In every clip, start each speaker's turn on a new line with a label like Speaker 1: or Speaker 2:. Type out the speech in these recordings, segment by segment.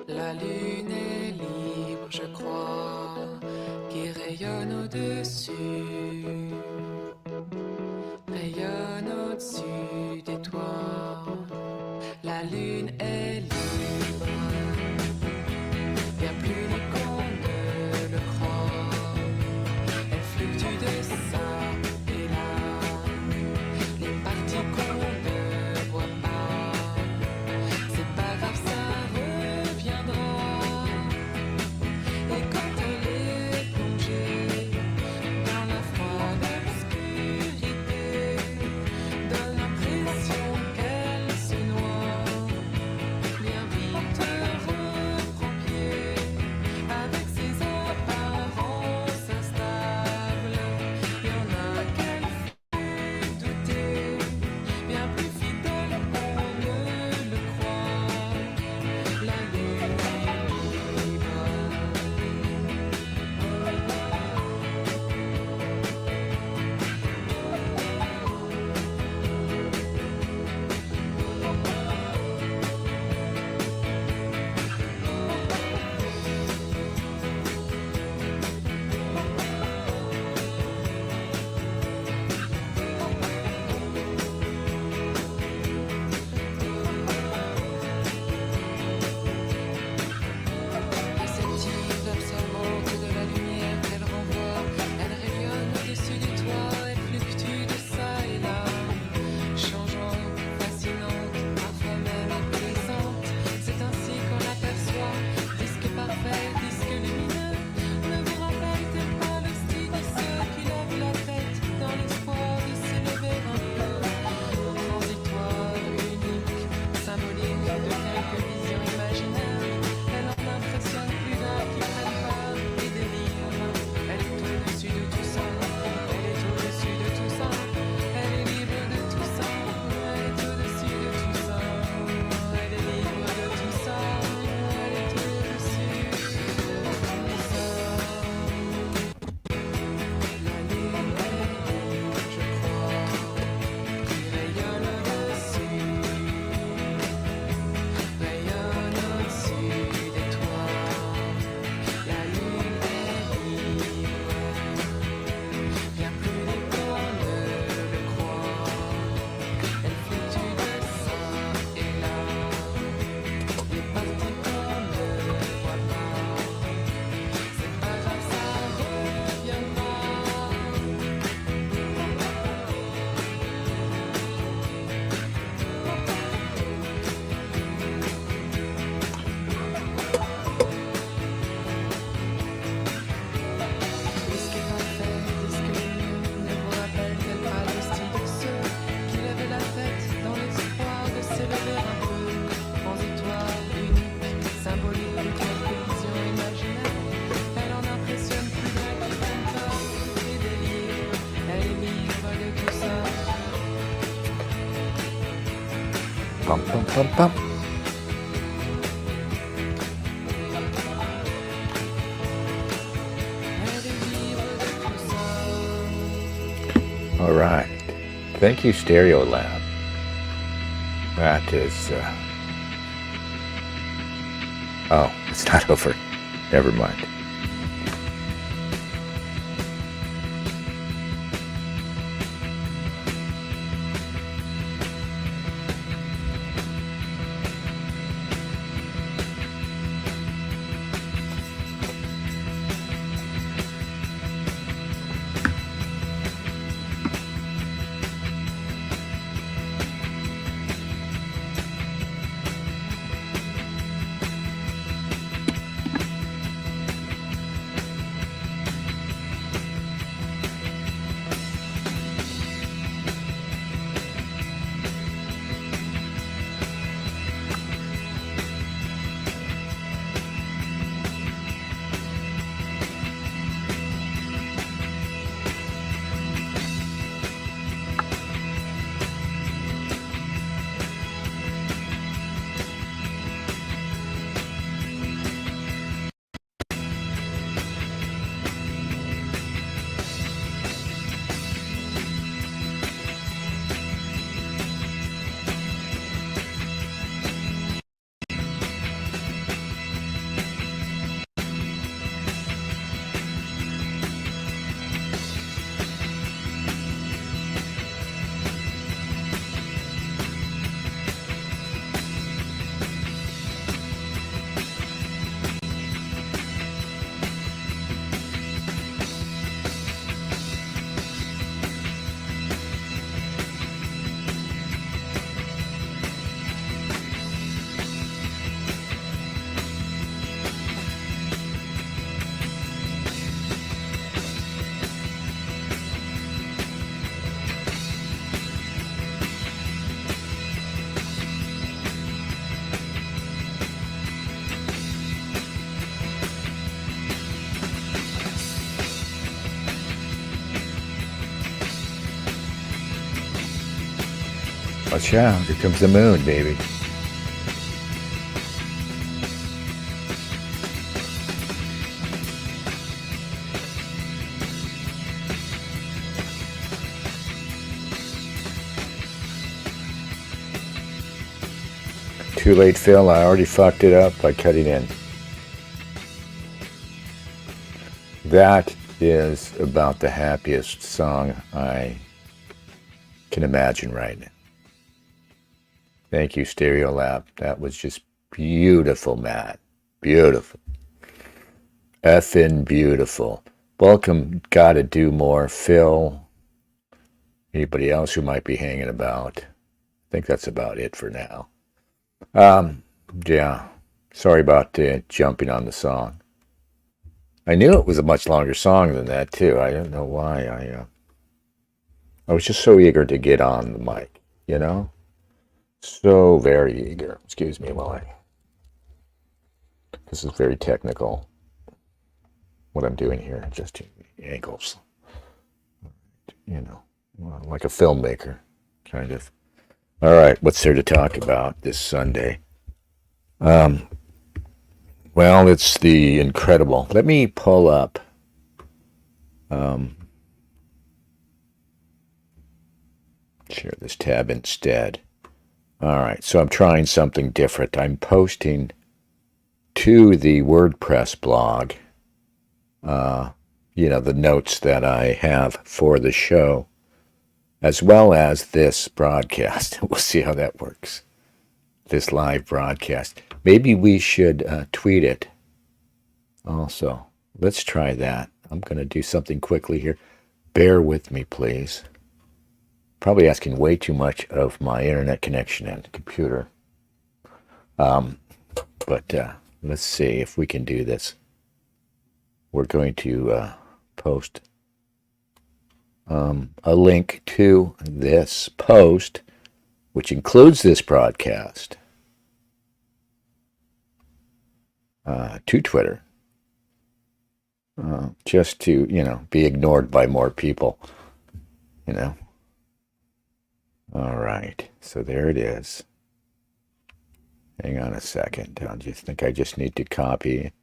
Speaker 1: La lune est libre, je crois, qui rayonne au-dessus, rayonne au-dessus des toits. La lune est libre, bien plus libre qu'on ne le croit. Elle fluctue de ça et là, les parties qu'on ne voit pas. C'est pas grave, ça reviendra. Et quand elle est plongée dans la froide obscurité, donne l'impression qu'elle se noie. Bien vite reprend pied avec ses apparences instables. Y en a qu'elle fait douter, bien plus fidèle qu'on ne le croit. La lune est libre. Réceptive, absorbante de la lumière qu'elle renvoie, elle rayonne au-dessus des toits, elle fluctue de ça et là, changeante, fascinante, parfois même apaisante. C'est ainsi qu'on l'aperçoit, disque parfait, disque lumineux. Ne vous rappelle-t-elle pas le style de ceux qui lèvent la tête dans l'espoir de s'élever un peu? Transitoire, unique, symbolique de quelques visions imaginaires. Elle en impressionne plus d'un qui prennent part et délire. Elle est au-dessus de tout ça, elle est au-dessus de tout ça. Elle est libre de tout ça, elle est au-dessus de tout ça. Elle est libre de tout ça, elle est au-dessus de tout ça. La lune est libre, je crois, qui rayonne au-dessus, rayonne au-dessus des toits. La lune est libre, bien plus libre qu'on ne le croit. Elle fluctue de ça et là, les parties qu'on ne voit pas. C'est pas grave, ça reviendra. Disque parfait, disque lumineux, ne vous rappelle-t-elle pas le style de ceux qui lèvent la tête dans l'espoir de s'élever un peu? Transitoire, unique, symbolique de quelques visions imaginaires. Elle en impressionne plus d'un qui prennent part et délire. Elle est libre de tout ça.
Speaker 2: Pam, pam, pam, pam.
Speaker 1: Elle est libre de tout ça.
Speaker 2: All right. Thank you, Stereo Lab. That is. Oh, it's not over. Never mind. Watch out, here comes the moon, baby. Too late, Phil. I already fucked it up by cutting in. That is about the happiest song I can imagine right now. Thank you, Stereo Lab. That was just beautiful, Matt. Beautiful. Effing beautiful. Welcome, Gotta Do More, Phil. Anybody else who might be hanging about? I think that's about it for now. Yeah. Sorry about jumping on the song. I knew it was a much longer song than that, too. I don't know why. I was just so eager to get on the mic, you know? So very eager. Excuse me while this is very technical, what I'm doing here. Adjusting the angles. You know, like a filmmaker, kind of. All right, what's there to talk about this Sunday? Well, it's the incredible. Let me pull up. Share this tab instead. All right, so I'm trying something different. I'm posting to the WordPress blog, the notes that I have for the show, as well as this broadcast. We'll see how that works. This live broadcast. Maybe we should tweet it also. Let's try that. I'm going to do something quickly here. Bear with me, please. Probably asking way too much of my internet connection and computer. But let's see if we can do this. We're going to post a link to this post, which includes this broadcast, to Twitter, just to, be ignored by more people, All right, so there it is. Hang on a second. I just need to copy,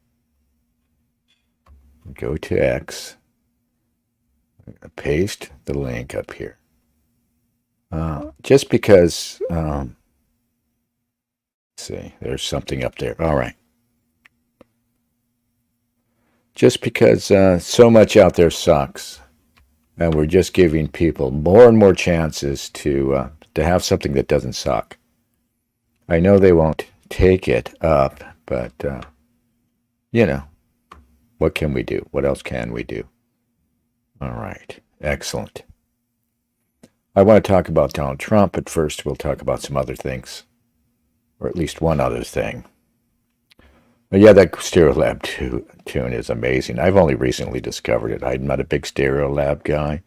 Speaker 2: go to X, paste the link up here. Just because, let's see, there's something up there. All right. Just because so much out there sucks, and we're just giving people more and more chances to have something that doesn't suck. I know they won't take it up, but, what can we do? What else can we do? All right. Excellent. I want to talk about Donald Trump, but first we'll talk about some other things, or at least one other thing. But yeah, that Stereolab tune is amazing. I've only recently discovered it. I'm not a big Stereolab guy.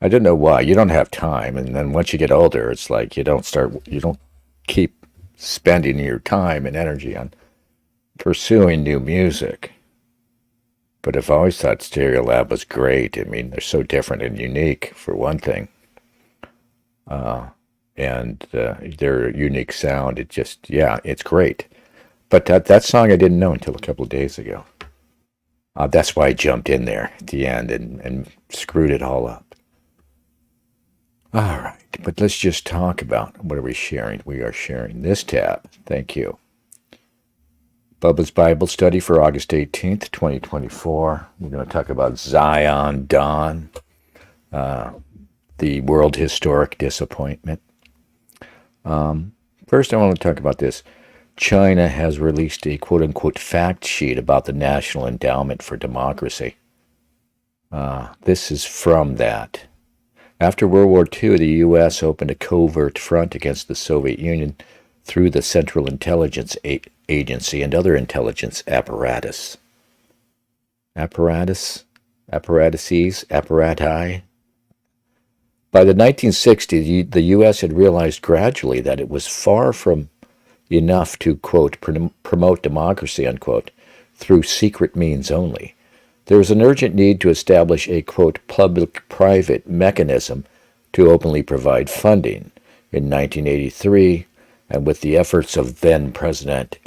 Speaker 2: I don't know why. You don't have time, and then once you get older, it's like you don't keep spending your time and energy on pursuing new music. But I've always thought Stereolab was great. I mean, they're so different and unique, for one thing. And their unique sound, it's great. But that song I didn't know until a couple of days ago. That's why I jumped in there at the end and screwed it all up. All right, but let's just talk about what are we sharing. We are sharing this tab. Thank you. Bubba's Bible Study for August 18th, 2024. We're going to talk about Zion Dawn, the World Historic Disappointment. First, I want to talk about this. China has released a quote-unquote fact sheet about the National Endowment for Democracy. This is from that. After World War II, the U.S. opened a covert front against the Soviet Union through the Central Intelligence Agency and other intelligence apparati. By the 1960s, the U.S. had realized gradually that it was far from enough to, quote, promote democracy, unquote, through secret means only. There was an urgent need to establish a, quote, public-private mechanism to openly provide funding. in 1983, and with the efforts of then President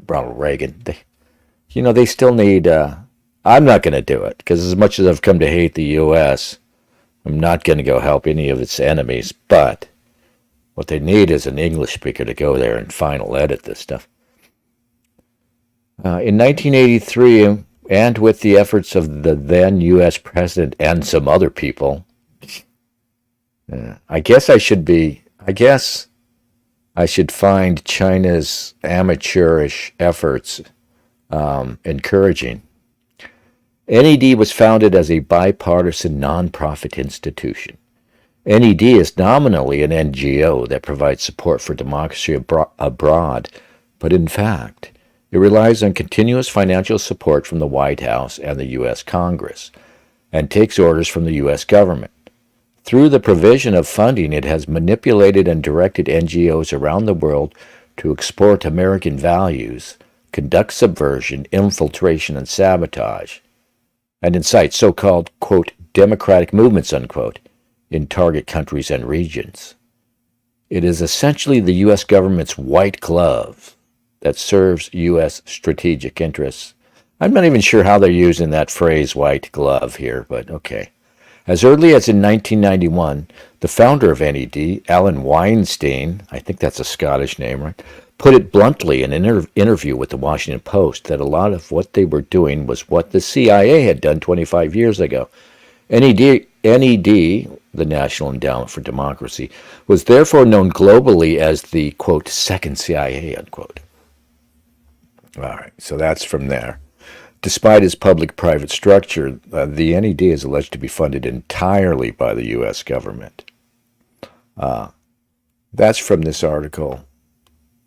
Speaker 2: Ronald Reagan, they still need. I'm not going to do it because as much as I've come to hate the U.S., I'm not going to go help any of its enemies. But what they need is an English speaker to go there and final edit this stuff. In 1983, and with the efforts of the then U.S. president and some other people, I guess I should find China's amateurish efforts encouraging. NED was founded as a bipartisan nonprofit institution. NED is nominally an NGO that provides support for democracy abroad, but in fact, it relies on continuous financial support from the White House and the U.S. Congress, and takes orders from the U.S. government. Through the provision of funding, it has manipulated and directed NGOs around the world to export American values, conduct subversion, infiltration, and sabotage, and incite so-called, quote, democratic movements, unquote, in target countries and regions. It is essentially the U.S. government's white glove that serves U.S. strategic interests. I'm not even sure how they're using that phrase, white glove, here, but okay. As early as in 1991, the founder of NED, Alan Weinstein, I think that's a Scottish name, right, put it bluntly in an interview with the Washington Post that a lot of what they were doing was what the CIA had done 25 years ago. NED, the National Endowment for Democracy, was therefore known globally as the, quote, second CIA, unquote. All right, so that's from there. Despite its public-private structure, the NED is alleged to be funded entirely by the U.S. government. That's from this article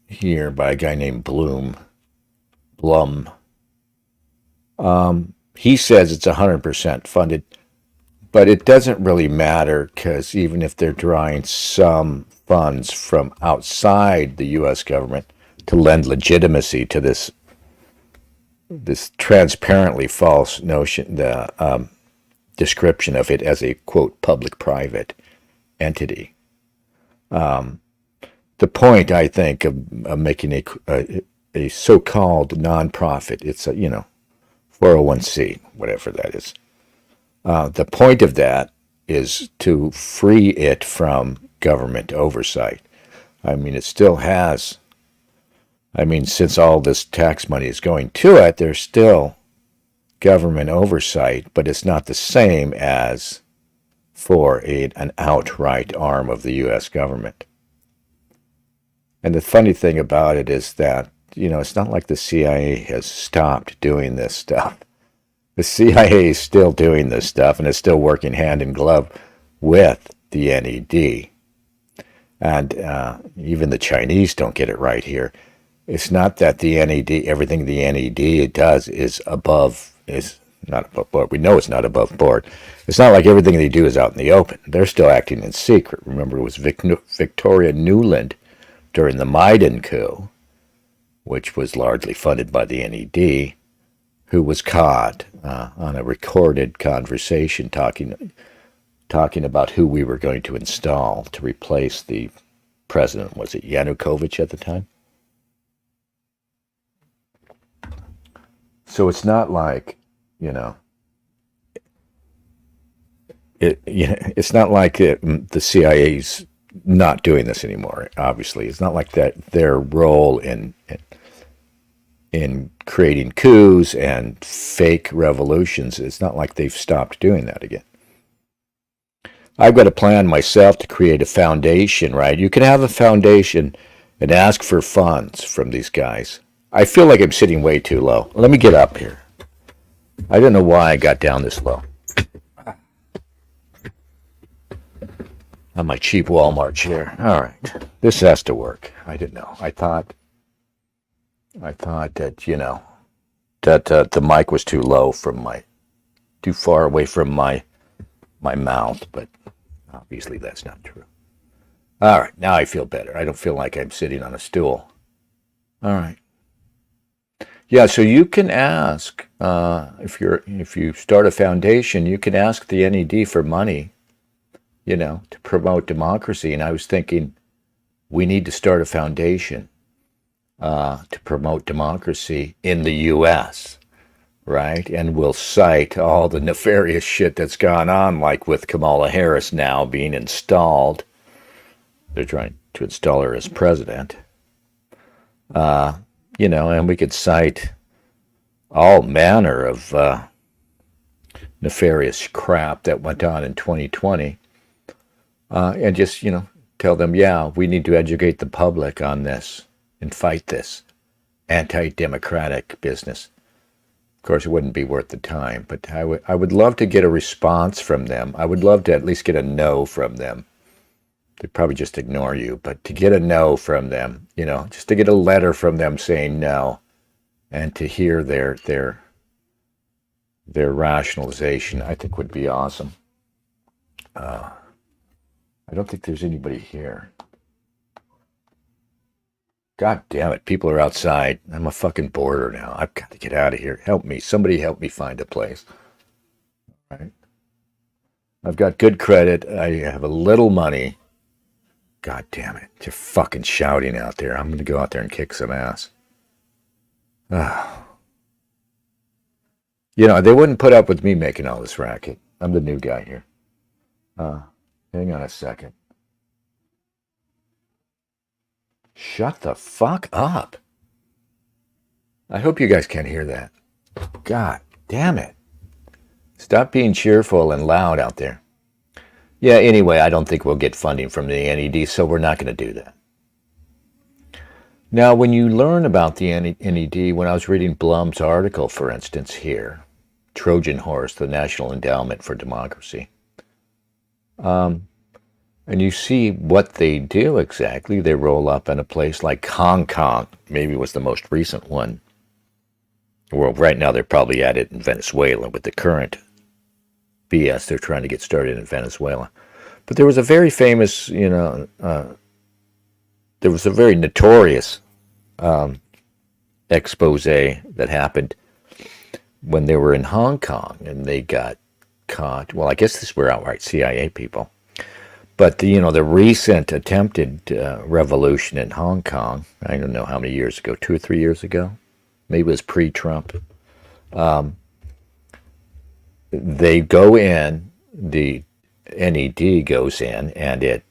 Speaker 2: here by a guy named Blum. He says it's 100% funded, but it doesn't really matter because even if they're drawing some funds from outside the U.S. government to lend legitimacy to this transparently false notion, the description of it as a, quote, public-private entity. The point, I think, of making a so-called nonprofit, it's a, 401c, whatever that is. The point of that is to free it from government oversight. I mean, it still has, since all this tax money is going to it, there's still government oversight, but it's not the same as for an outright arm of the U.S. government. And the funny thing about it is that, it's not like the CIA has stopped doing this stuff. The CIA is still doing this stuff, and it's still working hand in glove with the NED. And even the Chinese don't get it right here. It's not that the NED, everything the NED does is not above board. We know it's not above board. It's not like everything they do is out in the open. They're still acting in secret. Remember, it was Victoria Nuland during the Maidan coup, which was largely funded by the NED, who was caught on a recorded conversation talking about who we were going to install to replace the president. Was it Yanukovych at the time? So it's not like, it's not like the CIA's not doing this anymore. Obviously, it's not like that their role in creating coups and fake revolutions. It's not like they've stopped doing that again. I've got a plan myself to create a foundation, right? You can have a foundation and ask for funds from these guys. I feel like I'm sitting way too low. Let me get up here. I don't know why I got down this low. On my cheap Walmart chair. All right. This has to work. I didn't know. I thought that, that the mic was too low too far away from my mouth, but obviously that's not true. All right. Now I feel better. I don't feel like I'm sitting on a stool. All right. Yeah, so you can ask, if you start a foundation, you can ask the NED for money to promote democracy. And I was thinking, we need to start a foundation to promote democracy in the U.S., right? And we'll cite all the nefarious shit that's gone on, like with Kamala Harris now being installed. They're trying to install her as president. And we could cite all manner of nefarious crap that went on in 2020, and just, tell them, yeah, we need to educate the public on this and fight this anti-democratic business. Of course, it wouldn't be worth the time, but I would love to get a response from them. I would love to at least get a no from them. They'd probably just ignore you, but to get a no from them, just to get a letter from them saying no, and to hear their rationalization, I think would be awesome. I don't think there's anybody here. God damn it, people are outside. I'm a fucking boarder now. I've got to get out of here. Help me. Somebody help me find a place. All right. I've got good credit. I have a little money. God damn it. You're fucking shouting out there. I'm going to go out there and kick some ass. They wouldn't put up with me making all this racket. I'm the new guy here. Hang on a second. Shut the fuck up. I hope you guys can't hear that. God damn it. Stop being cheerful and loud out there. Yeah, anyway, I don't think we'll get funding from the NED, so we're not going to do that. Now, when you learn about the NED, when I was reading Blum's article, for instance, here, Trojan Horse, the National Endowment for Democracy, and you see what they do exactly. They roll up in a place like Hong Kong, maybe was the most recent one. Well, right now they're probably at it in Venezuela with the current BS they're trying to get started in Venezuela. But there was a very famous, there was a very notorious expose that happened when they were in Hong Kong and they got caught. Well, I guess these were outright CIA people. But the recent attempted revolution in Hong Kong, I don't know how many years ago, 2 or 3 years ago, maybe it was pre-Trump. They go in, the NED goes in, and it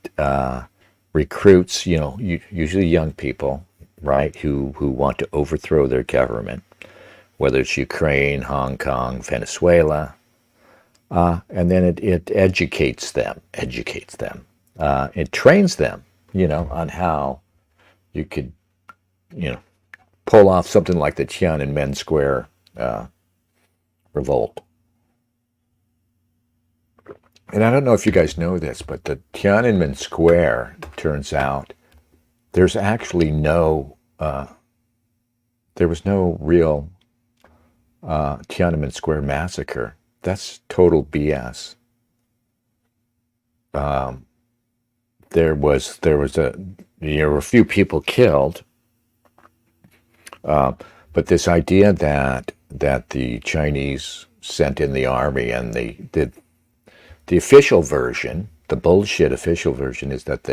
Speaker 2: recruits, usually young people, right, who want to overthrow their government, whether it's Ukraine, Hong Kong, Venezuela. And then it educates them. It trains them, on how you could, pull off something like the Tiananmen Square revolt. And I don't know if you guys know this, but the Tiananmen Square, turns out, there's actually there was no real Tiananmen Square massacre. That's total BS. There were a few people killed, but this idea that the Chinese sent in the army, and they did, the official version, the bullshit official version, is that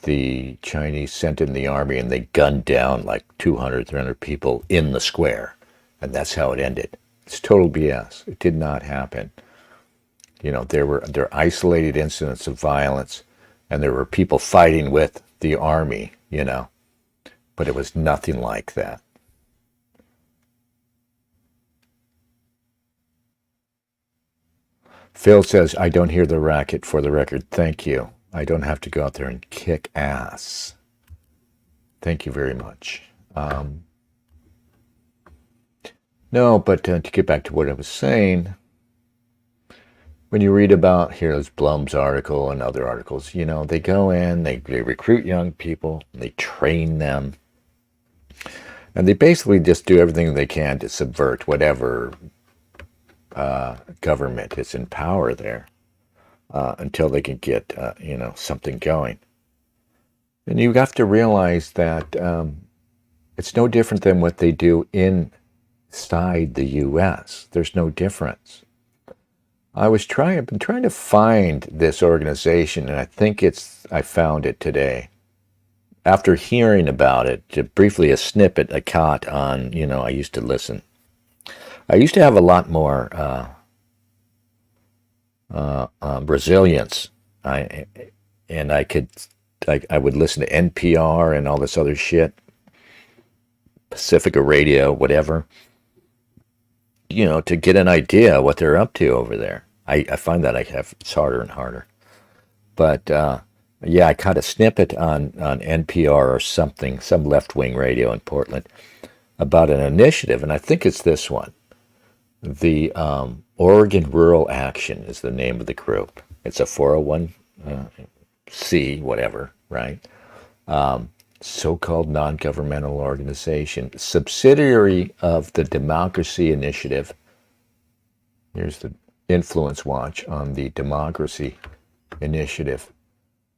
Speaker 2: the Chinese sent in the army and they gunned down like 200, 300 people in the square, and that's how it ended. It's total BS. It did not happen. There were isolated incidents of violence, and there were people fighting with the army, but it was nothing like that. Phil says, I don't hear the racket, for the record. Thank you. I don't have to go out there and kick ass. Thank you very much. No, but to get back to what I was saying, when you read about, here's Blum's article and other articles, they go in, they recruit young people, they train them, and they basically just do everything they can to subvert whatever government is in power there until they can get, something going. And you have to realize that it's no different than what they do inside the U.S. There's no difference. I've been trying to find this organization, and I found it today. After hearing about it, briefly a snippet I caught on, I used to listen. I used to have a lot more resilience. I and I would listen to NPR and all this other shit, Pacifica Radio, whatever, to get an idea what they're up to over there. I find that it's harder and harder. But yeah, I caught a snippet on NPR or something, some left wing radio in Portland, about an initiative, and I think it's this one. The Oregon Rural Action is the name of the group. It's a 401c, whatever, right? So-called non-governmental organization, subsidiary of the Democracy Initiative. Here's the influence watch on the Democracy Initiative.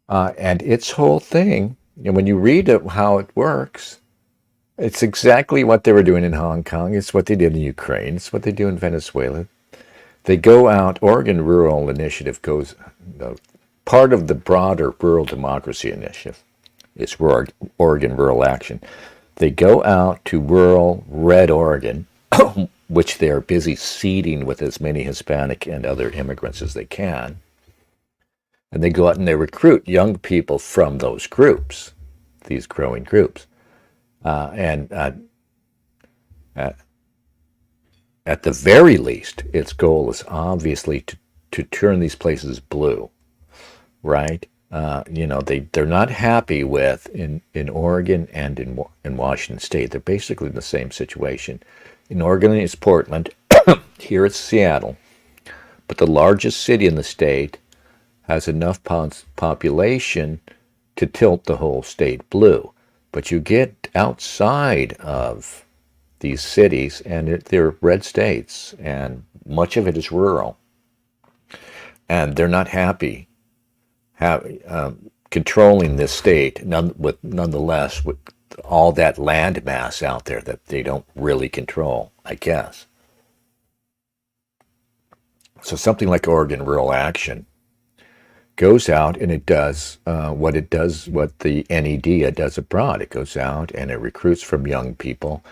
Speaker 2: And its whole thing, and when you read how it works, it's exactly what they were doing in Hong Kong. It's what they did in Ukraine. It's what they do in Venezuela. They go out, Oregon Rural Initiative goes, part of the broader Rural Democracy Initiative is Oregon Rural Action. They go out to rural red Oregon, which they are busy seeding with as many Hispanic and other immigrants as they can. And they go out and they recruit young people from those groups, these growing groups. And at the very least, its goal is obviously to turn these places blue, right? They're not happy with in Oregon and in Washington State. They're basically in the same situation. In Oregon, it's Portland. Here it's Seattle. But the largest city in the state has enough population to tilt the whole state blue. But you get outside of these cities, and they're red states, and much of it is rural. And they're not happy controlling this state, nonetheless, with all that land mass out there that they don't really control, I guess. So something like Oregon Rural Action goes out and it does what the NED does abroad. It goes out and it recruits from young people,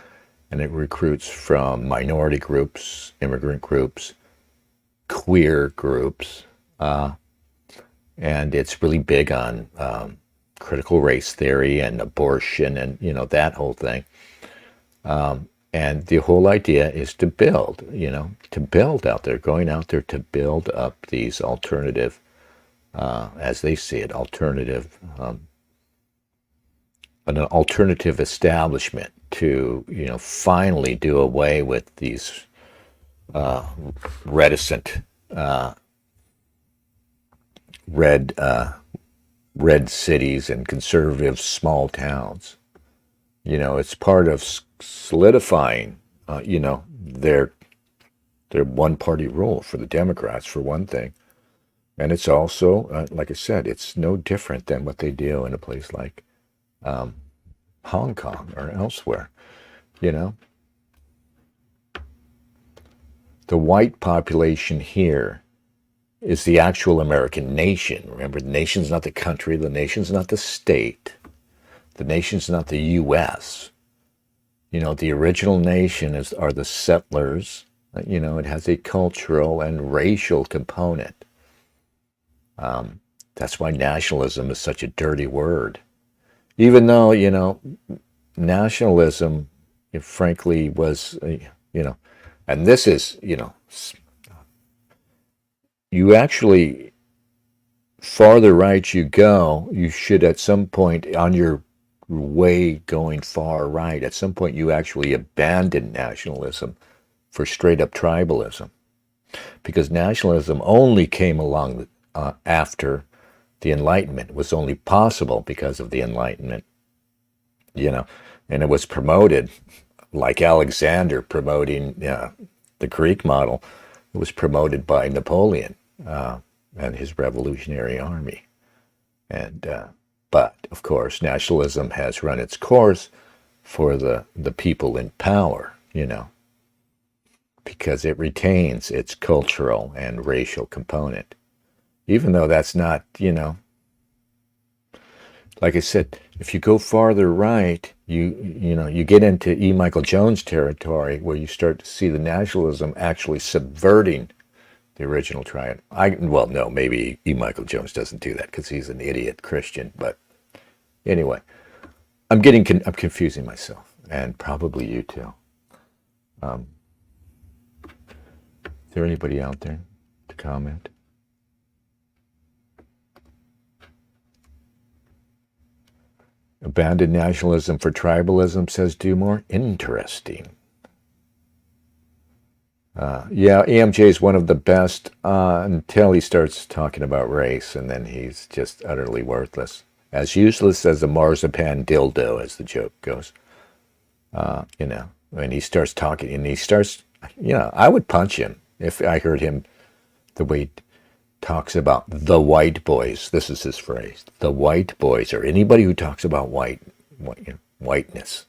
Speaker 2: and it recruits from minority groups, immigrant groups, queer groups, and it's really big on critical race theory and abortion and that whole thing. And the whole idea is to build out there, going out there to build up these alternative, as they see it, an alternative establishment to finally do away with these reticent red cities and conservative small towns. It's part of solidifying their one-party rule for the Democrats, for one thing. And it's also, like I said, it's no different than what they do in a place like Hong Kong or elsewhere. The white population here is the actual American nation. Remember, the nation's not the country, the nation's not the state, the nation's not the U.S. The original nation are the settlers. It has a cultural and racial component. That's why nationalism is such a dirty word. Even though, nationalism, frankly, was, and this is, you actually, farther right you go, you should at some point on your way going far right, at some point you actually abandon nationalism for straight up tribalism. Because nationalism only came along after the Enlightenment. It was only possible because of the Enlightenment, and it was promoted like Alexander promoting the Greek model. It was promoted by Napoleon and his revolutionary army. And but of course, nationalism has run its course for the people in power, because it retains its cultural and racial component. Even though that's not, like I said, if you go farther right, you get into E. Michael Jones territory where you start to see the nationalism actually subverting the original triad. Well, no, maybe E. Michael Jones doesn't do that because he's an idiot Christian. But anyway, I'm confusing myself, and probably you too. Is there anybody out there to comment? Abandon nationalism for tribalism, says Dumore. Interesting. Yeah, EMJ is one of the best until he starts talking about race, and then he's just utterly worthless. As useless as a marzipan dildo, as the joke goes. When he starts talking, and he starts, I would punch him if I heard him the way he talks about the white boys. This is his phrase. The white boys, or anybody who talks about whiteness.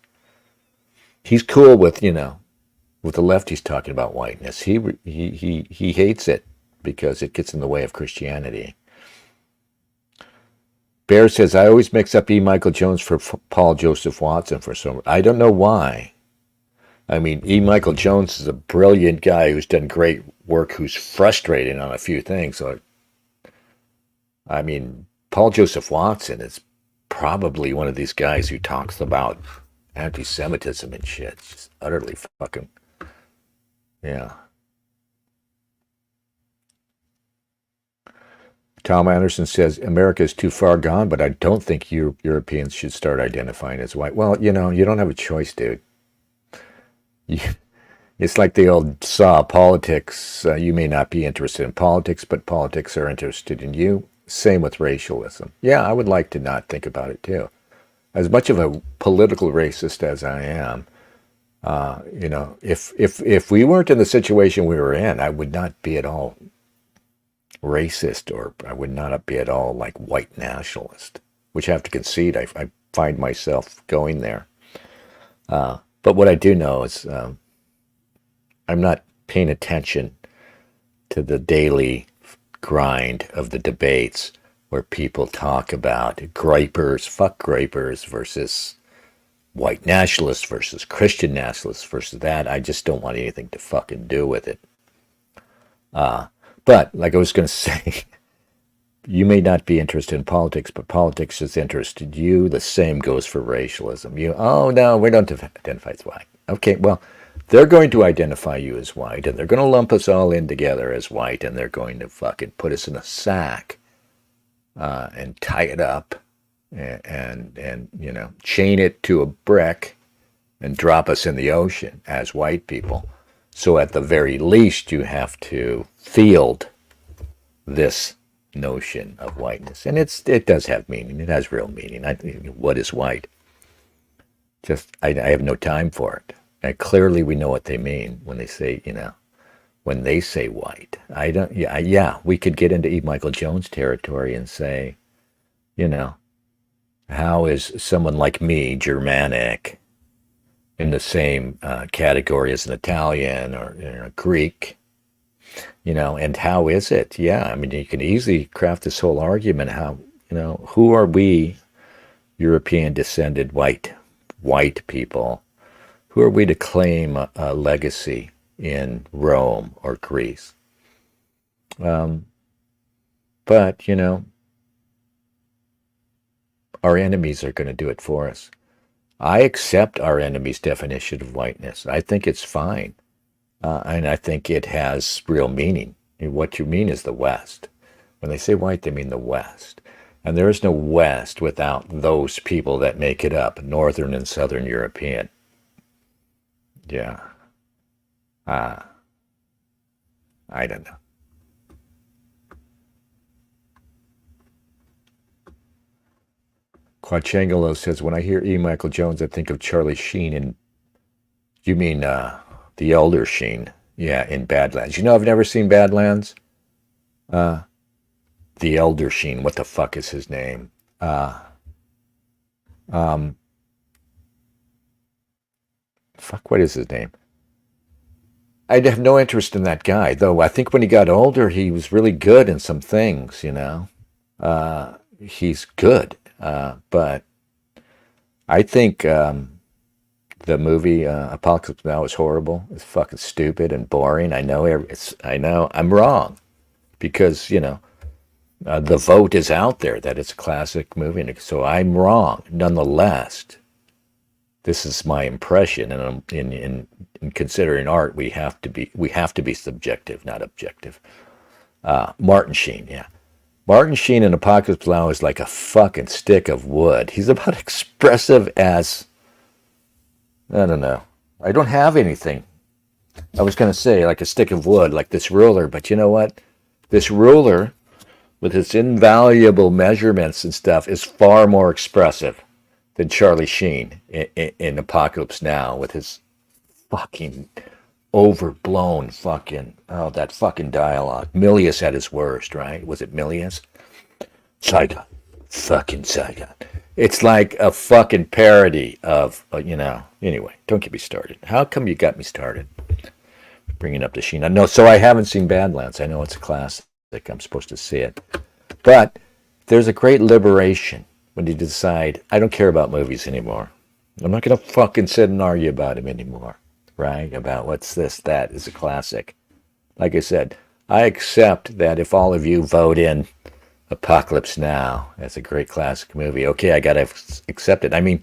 Speaker 2: He's cool with, with the left. He's talking about whiteness. He hates it because it gets in the way of Christianity. Bear says, I always mix up E. Michael Jones for Paul Joseph Watson for some. I don't know why. I mean, E. Michael Jones is a brilliant guy who's done great work, who's frustrating on a few things. So, I mean, Paul Joseph Watson is probably one of these guys who talks about anti-Semitism and shit. It's just utterly fucking, yeah. Tom Anderson says, America is too far gone, but I don't think Europeans should start identifying as white. Well, you don't have a choice, dude. It's like the old saw, politics. You may not be interested in politics, but politics are interested in you. Same with racialism. Yeah, I would like to not think about it too. As much of a political racist as I am, if we weren't in the situation we were in, I would not be at all racist, or I would not be at all like white nationalist, which I have to concede. I find myself going there. But what I do know is I'm not paying attention to the daily grind of the debates where people talk about fuck gripers versus white nationalists versus Christian nationalists versus that. I just don't want anything to fucking do with it. But like I was going to say, you may not be interested in politics, but politics has interested you. The same goes for racialism. Oh no, we don't identify as white. Okay, well, they're going to identify you as white, and they're going to lump us all in together as white, and they're going to fucking put us in a sack and tie it up and chain it to a brick and drop us in the ocean as white people. So at the very least, you have to field this notion of whiteness, and it does have meaning. It has real meaning. What is white? I have no time for it. And clearly, we know what they mean when they say, when they say white. I don't. Yeah. We could get into E. Michael Jones territory and say, how is someone like me, Germanic, in the same category as an Italian or a Greek? And how is it? Yeah, I mean, you can easily craft this whole argument. How, who are we, European descended white people? Who are we to claim a legacy in Rome or Greece? But, our enemies are going to do it for us. I accept our enemy's definition of whiteness. I think it's fine. And I think it has real meaning. What you mean is the West. When they say white, they mean the West. And there is no West without those people that make it up, Northern and Southern European. Yeah. I don't know. Quachangelo says, when I hear E. Michael Jones, I think of Charlie Sheen in, you mean the elder Sheen? Yeah, in Badlands. I've never seen Badlands. The elder Sheen, what the fuck is his name? Fuck, what is his name? I'd have no interest in that guy, though. I think when he got older, he was really good in some things, you know. He's good. But I think the movie Apocalypse Now is horrible. It's fucking stupid and boring. I know I'm wrong because, you know, the vote is out there that it's a classic movie. And so I'm wrong. Nonetheless, this is my impression. And in considering art, we have to be subjective, not objective. Martin Sheen, yeah. Martin Sheen in Apocalypse Now is like a fucking stick of wood. He's about expressive as, I don't know. I don't have anything. I was going to say like a stick of wood, like this ruler, but you know what? This ruler, with its invaluable measurements and stuff, is far more expressive than Charlie Sheen in Apocalypse Now with his fucking overblown fucking, oh, that fucking dialogue. Milius at his worst, right? Was it Milius? Saigon. Fucking Saigon. It's like a fucking parody of, anyway, don't get me started. How come you got me started? Bringing up the Sheen. No, so I haven't seen Badlands. I know it's a classic. I'm supposed to see it. But there's a great liberation when you decide, I don't care about movies anymore. I'm not going to fucking sit and argue about them anymore, right? About what's this, that is a classic. Like I said, I accept that if all of you vote in Apocalypse Now as a great classic movie, okay, I got to accept it. I mean,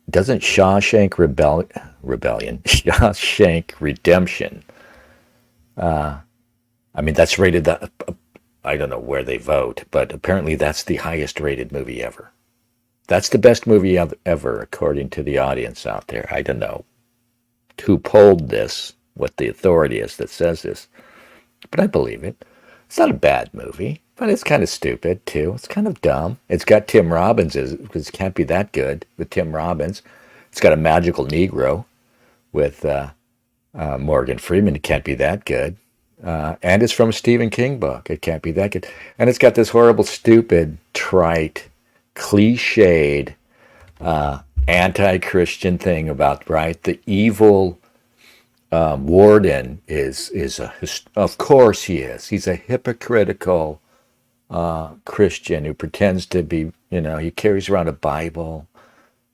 Speaker 2: doesn't Shawshank Rebellion, Shawshank Redemption, I mean, that's rated, I don't know where they vote, but apparently that's the highest rated movie ever. That's the best movie ever, according to the audience out there. I don't know who polled this, what the authority is that says this, but I believe it. It's not a bad movie, but it's kind of stupid, too. It's kind of dumb. It's got Tim Robbins, because it can't be that good with Tim Robbins. It's got a magical Negro with Morgan Freeman. It can't be that good. And it's from a Stephen King book. It can't be that good. And it's got this horrible, stupid, trite, cliched, anti-Christian thing about, right? The evil warden of course he is. He's a hypocritical Christian who pretends to be, he carries around a Bible,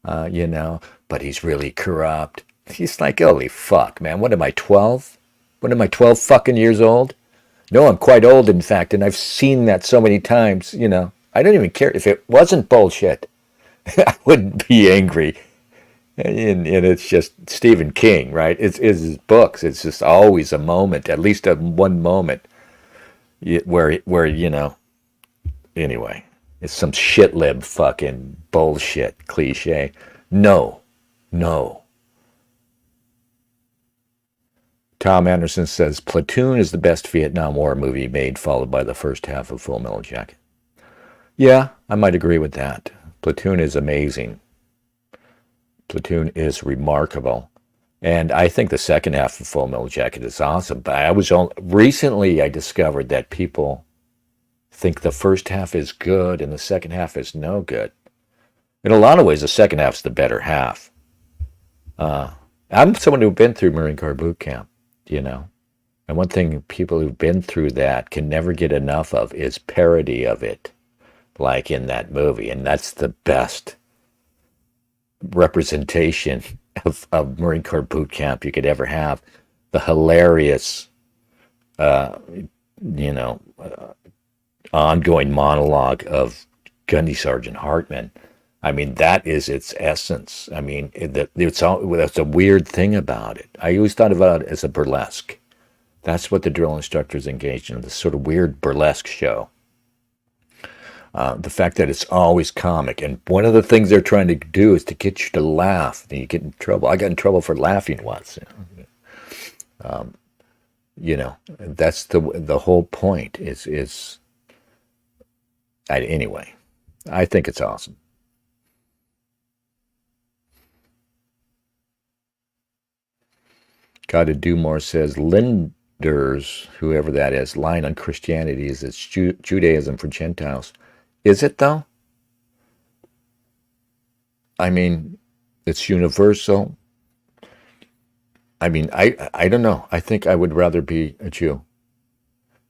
Speaker 2: but he's really corrupt. He's like, holy fuck, man. What am I, 12? What am I, 12 fucking years old? No, I'm quite old, in fact, and I've seen that so many times, I don't even care. If it wasn't bullshit, I wouldn't be angry. And it's just Stephen King, right? It's his books. It's just always a moment, at least one moment, where anyway, it's some shit lib fucking bullshit cliche. No. Tom Anderson says Platoon is the best Vietnam War movie made, followed by the first half of Full Metal Jacket. Yeah, I might agree with that. Platoon is amazing. Platoon is remarkable. And I think the second half of Full Metal Jacket is awesome. But recently I discovered that people think the first half is good and the second half is no good. In a lot of ways, the second half's the better half. I'm someone who's been through Marine Corps boot camp, And one thing people who've been through that can never get enough of is parody of it, like in that movie. And that's the best representation of Marine Corps boot camp you could ever have. The hilarious, ongoing monologue of Gundy Sergeant Hartman. I mean, that is its essence. I mean, that's a weird thing about it. I always thought about it as a burlesque. That's what the drill instructors engaged in, this sort of weird burlesque show. The fact that it's always comic. And one of the things they're trying to do is to get you to laugh. And you get in trouble. I got in trouble for laughing once. That's the whole point anyway, I think it's awesome. Gotta Do More says Linder's, whoever that is, line on Christianity is it's Judaism for Gentiles. Is it, though? I mean, it's universal. I mean, I don't know. I think I would rather be a Jew.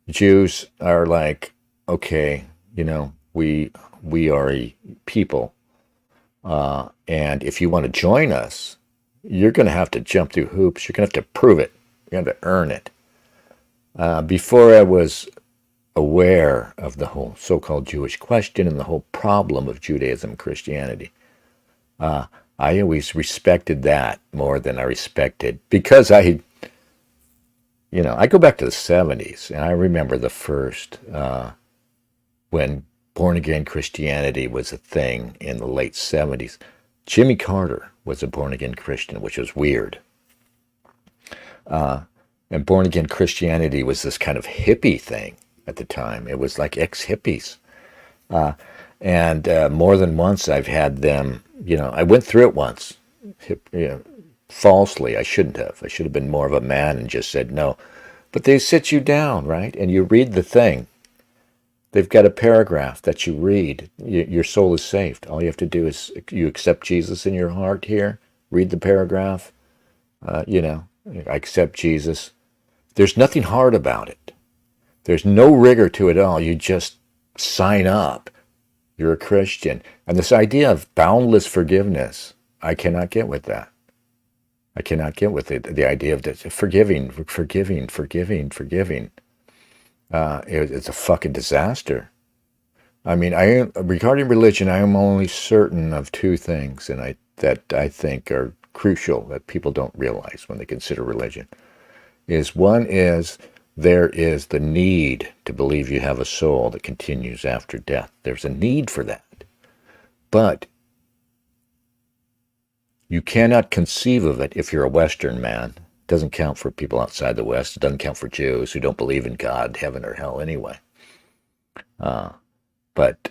Speaker 2: Jews are like, okay, we are a people, and if you want to join us, you're going to have to jump through hoops. You're going to have to prove it. You're going to earn it. Before I was aware of the whole so-called Jewish question and the whole problem of Judaism and Christianity, I always respected that more than I respected because I go back to the 70s and I remember the first when born again Christianity was a thing in the late 70s. Jimmy Carter was a born again Christian, which was weird. And born again Christianity was this kind of hippie thing at the time. It was like ex hippies. And more than once I've had them, I went through it once, falsely. I shouldn't have. I should have been more of a man and just said no. But they sit you down, right? And you read the thing. They've got a paragraph that you read. Your soul is saved. All you have to do is you accept Jesus in your heart here. Read the paragraph. I accept Jesus. There's nothing hard about it. There's no rigor to it at all. You just sign up. You're a Christian. And this idea of boundless forgiveness, I cannot get with that. I cannot get with it. The idea of this, forgiving. It's a fucking disaster. I mean, regarding religion, I am only certain of two things, and that I think are crucial that people don't realize when they consider religion. One is there is the need to believe you have a soul that continues after death. There's a need for that. But you cannot conceive of it if you're a Western man. It doesn't count for people outside the West. It doesn't count for Jews who don't believe in God, heaven, or hell anyway. But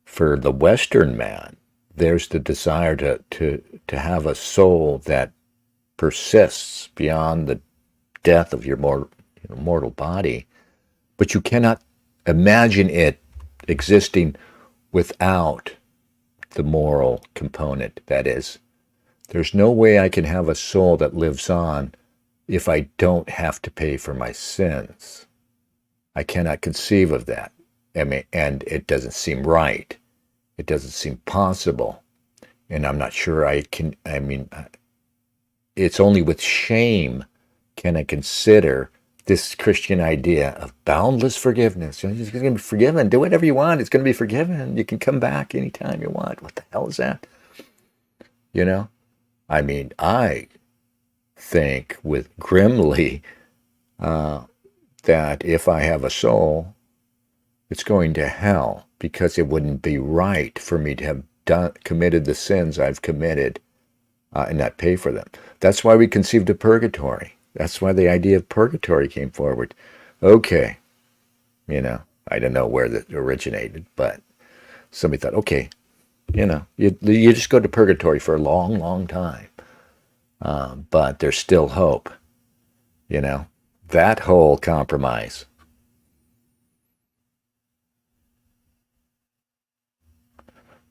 Speaker 2: for the Western man, there's the desire to have a soul that persists beyond the death of your mortal body, but you cannot imagine it existing without the moral component. That is, there's no way I can have a soul that lives on if I don't have to pay for my sins. I cannot conceive of that. And it doesn't seem right. It doesn't seem possible. And I'm not sure it's only with shame can I consider this Christian idea of boundless forgiveness. You're just going to be forgiven. Do whatever you want. It's going to be forgiven. You can come back anytime you want. What the hell is that? I think with grimly that if I have a soul, it's going to hell because it wouldn't be right for me to have committed the sins I've committed and not pay for them. That's why we conceived of purgatory. That's why the idea of purgatory came forward. Okay, I don't know where that originated, but somebody thought, okay, you just go to purgatory for a long, long time, but there's still hope. That whole compromise.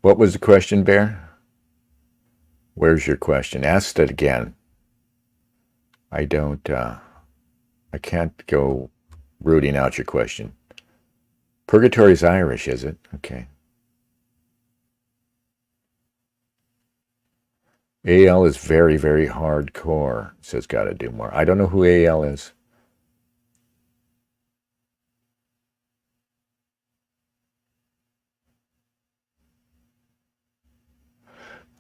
Speaker 2: What was the question, Bear? Where's your question? Ask it again. I can't go rooting out your question. Purgatory's Irish, is it? Okay. AL is very, very hardcore, says gotta do more. I don't know who AL is.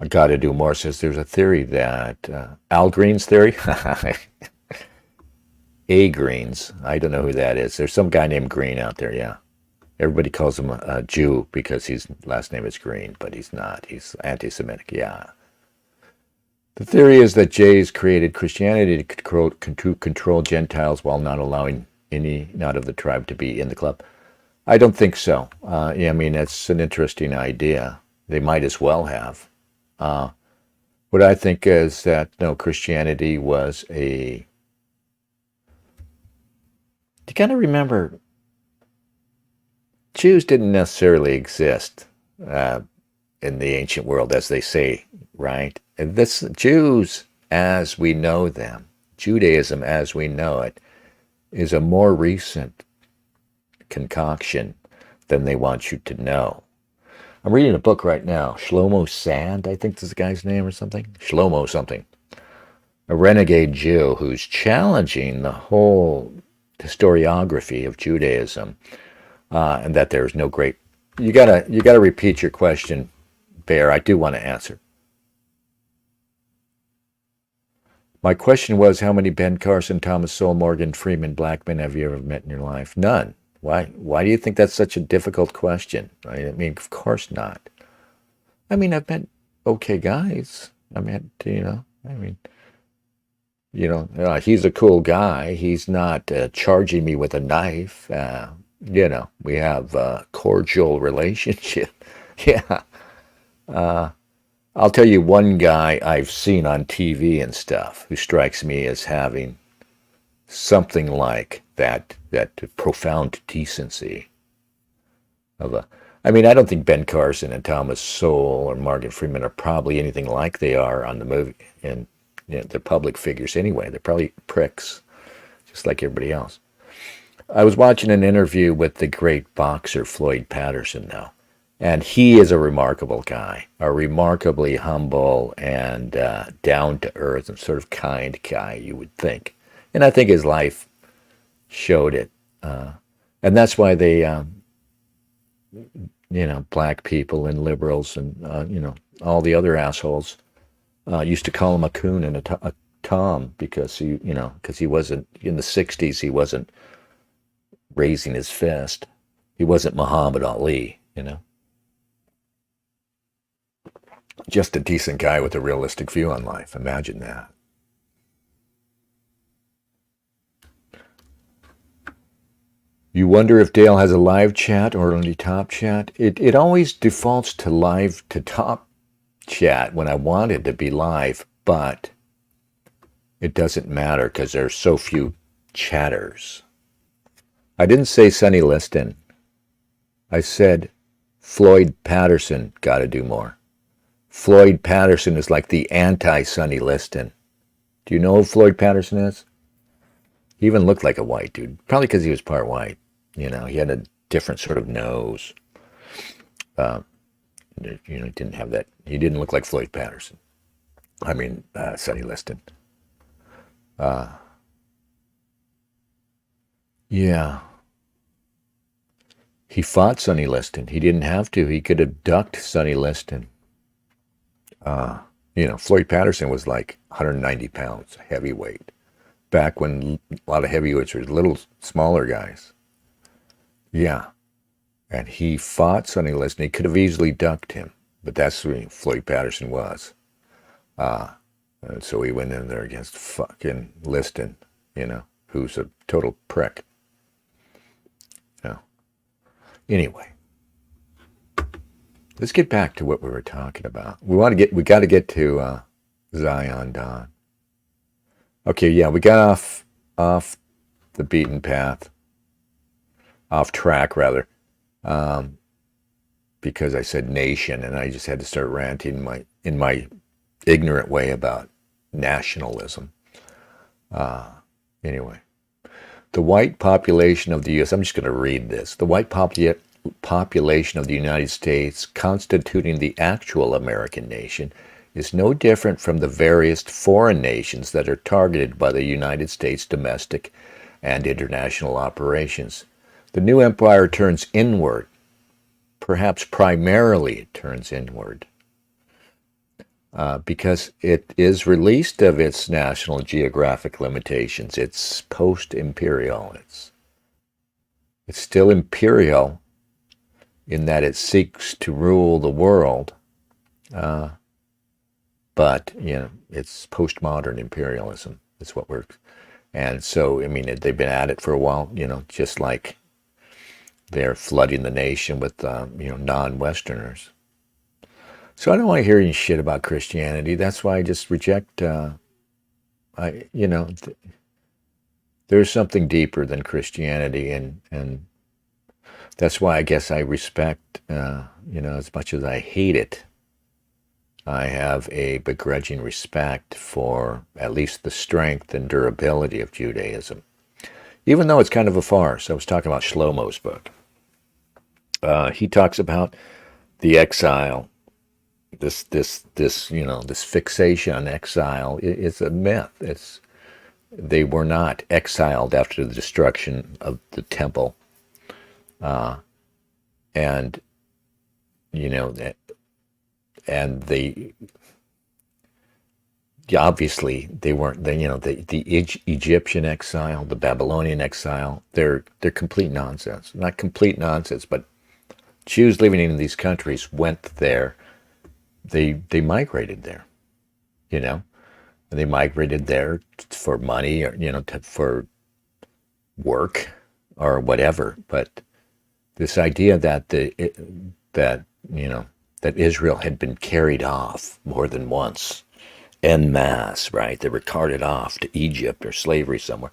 Speaker 2: I gotta do more says there's a theory that Al Green's theory. A Greens. I don't know who that is. There's some guy named Green out there, yeah. Everybody calls him a Jew because his last name is Green, but he's not. He's anti-Semitic, yeah. The theory is that Jays created Christianity to control Gentiles while not allowing any not of the tribe to be in the club. I don't think so. It's an interesting idea. They might as well have. What I think is that Christianity was you got to remember, Jews didn't necessarily exist in the ancient world, as they say, right? And Jews as we know them, Judaism as we know it, is a more recent concoction than they want you to know. I'm reading a book right now, Shlomo Sand, I think this is the guy's name or something. Shlomo something. A renegade Jew who's challenging the whole historiography of Judaism, and that there's no great. You gotta repeat your question, Bear. I do want to answer. My question was, how many Ben Carson, Thomas Sowell, Morgan Freeman, black men have you ever met in your life? None. Why? Why do you think that's such a difficult question? I mean, of course not. I mean, I've met okay guys. I met, he's a cool guy. He's not charging me with a knife. We have a cordial relationship. Yeah. I'll tell you one guy I've seen on TV and stuff who strikes me as having something like that profound decency of a. I mean, I don't think Ben Carson and Thomas Sowell or Morgan Freeman are probably anything like they are on the movie, and they're public figures anyway. They're probably pricks, just like everybody else. I was watching an interview with the great boxer Floyd Patterson now, and he is a remarkable guy, a remarkably humble and down-to-earth and sort of kind guy, you would think. And I think his life showed it. And that's why they, black people and liberals and, all the other assholes used to call him a coon and a Tom because he wasn't, in the 60s, he wasn't raising his fist. He wasn't Muhammad Ali, Just a decent guy with a realistic view on life. Imagine that. You wonder if Dale has a live chat or only top chat? It always defaults to live to top chat when I want it to be live, but it doesn't matter because there's so few chatters. I didn't say Sonny Liston. I said Floyd Patterson got to do more. Floyd Patterson is like the anti-Sonny Liston. Do you know who Floyd Patterson is? He even looked like a white dude. Probably because he was part white. He had a different sort of nose. Didn't have that. He didn't look like Floyd Patterson. I mean, Sonny Liston. Yeah. He fought Sonny Liston. He didn't have to. He could have ducked Sonny Liston. Floyd Patterson was like 190 pounds, heavyweight. Back when a lot of heavyweights were little smaller guys. Yeah. And he fought Sonny Liston. He could have easily ducked him, but that's who Floyd Patterson was. And so he went in there against fucking Liston, who's a total prick. Anyway, let's get back to what we were talking about. We got to get to Zion Dawn. Okay, yeah, we got off the beaten path, off track rather, because I said nation, and I just had to start ranting in my ignorant way about nationalism. Anyway. The white population of the U.S., I'm just going to read this. The white population of the United States, constituting the actual American nation, is no different from the various foreign nations that are targeted by the United States domestic and international operations. The new empire turns inward. Perhaps primarily it turns inward. Because it is released of its national geographic limitations. It's post-imperial. It's still imperial in that it seeks to rule the world, but it's postmodern imperialism. It's what we're, and so I mean they've been at it for a while. Just like they're flooding the nation with non-Westerners. So I don't want to hear any shit about Christianity. That's why I just reject. There's something deeper than Christianity, and that's why I guess I respect. As much as I hate it, I have a begrudging respect for at least the strength and durability of Judaism, even though it's kind of a farce. I was talking about Shlomo's book. He talks about the exile. This fixation on exile is a myth. They were not exiled after the destruction of the temple, and you know, and they obviously they weren't. The Egyptian exile, the Babylonian exile, they're complete nonsense. Not complete nonsense, but Jews living in these countries went there. They migrated there, and they migrated there for money or for work or whatever. But this idea that that that Israel had been carried off more than once en masse, right? They were carted off to Egypt or slavery somewhere,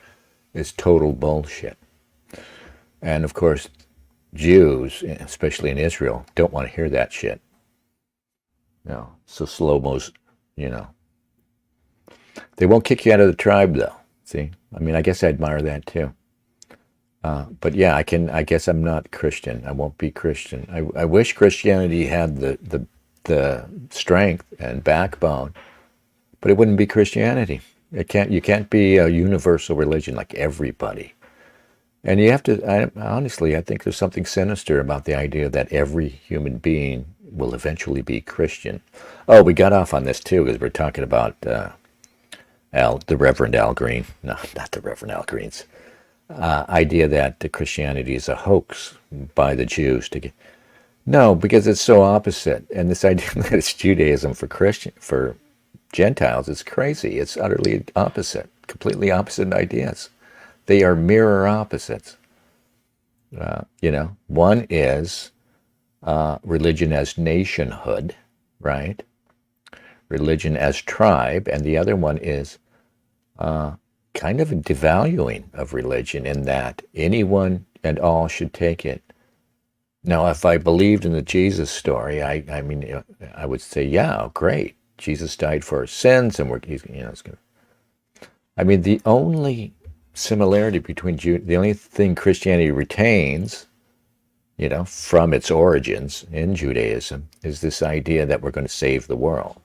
Speaker 2: is total bullshit. And of course, Jews, especially in Israel, don't want to hear that shit. So slow-mo's, they won't kick you out of the tribe, though. See, I mean, I guess I admire that too. But yeah, I guess I'm not Christian. I won't be Christian. I wish Christianity had the strength and backbone, but it wouldn't be Christianity. You can't be a universal religion like everybody. And you have to, honestly, I think there's something sinister about the idea that every human being will eventually be Christian. Oh, we got off on this too because we're talking about the Reverend Al Green. No, not the Reverend Al Green's idea that Christianity is a hoax by the Jews to get. No, because it's so opposite. And this idea that it's Judaism for Gentiles is crazy. It's utterly opposite, completely opposite ideas. They are mirror opposites. One is religion as nationhood, right? Religion as tribe, and the other one is kind of a devaluing of religion in that anyone and all should take it. Now, if I believed in the Jesus story, I mean, I would say, yeah, great. Jesus died for our sins, and it's going to. I mean, the only similarity between the only thing Christianity retains, from its origins in Judaism, is this idea that we're going to save the world.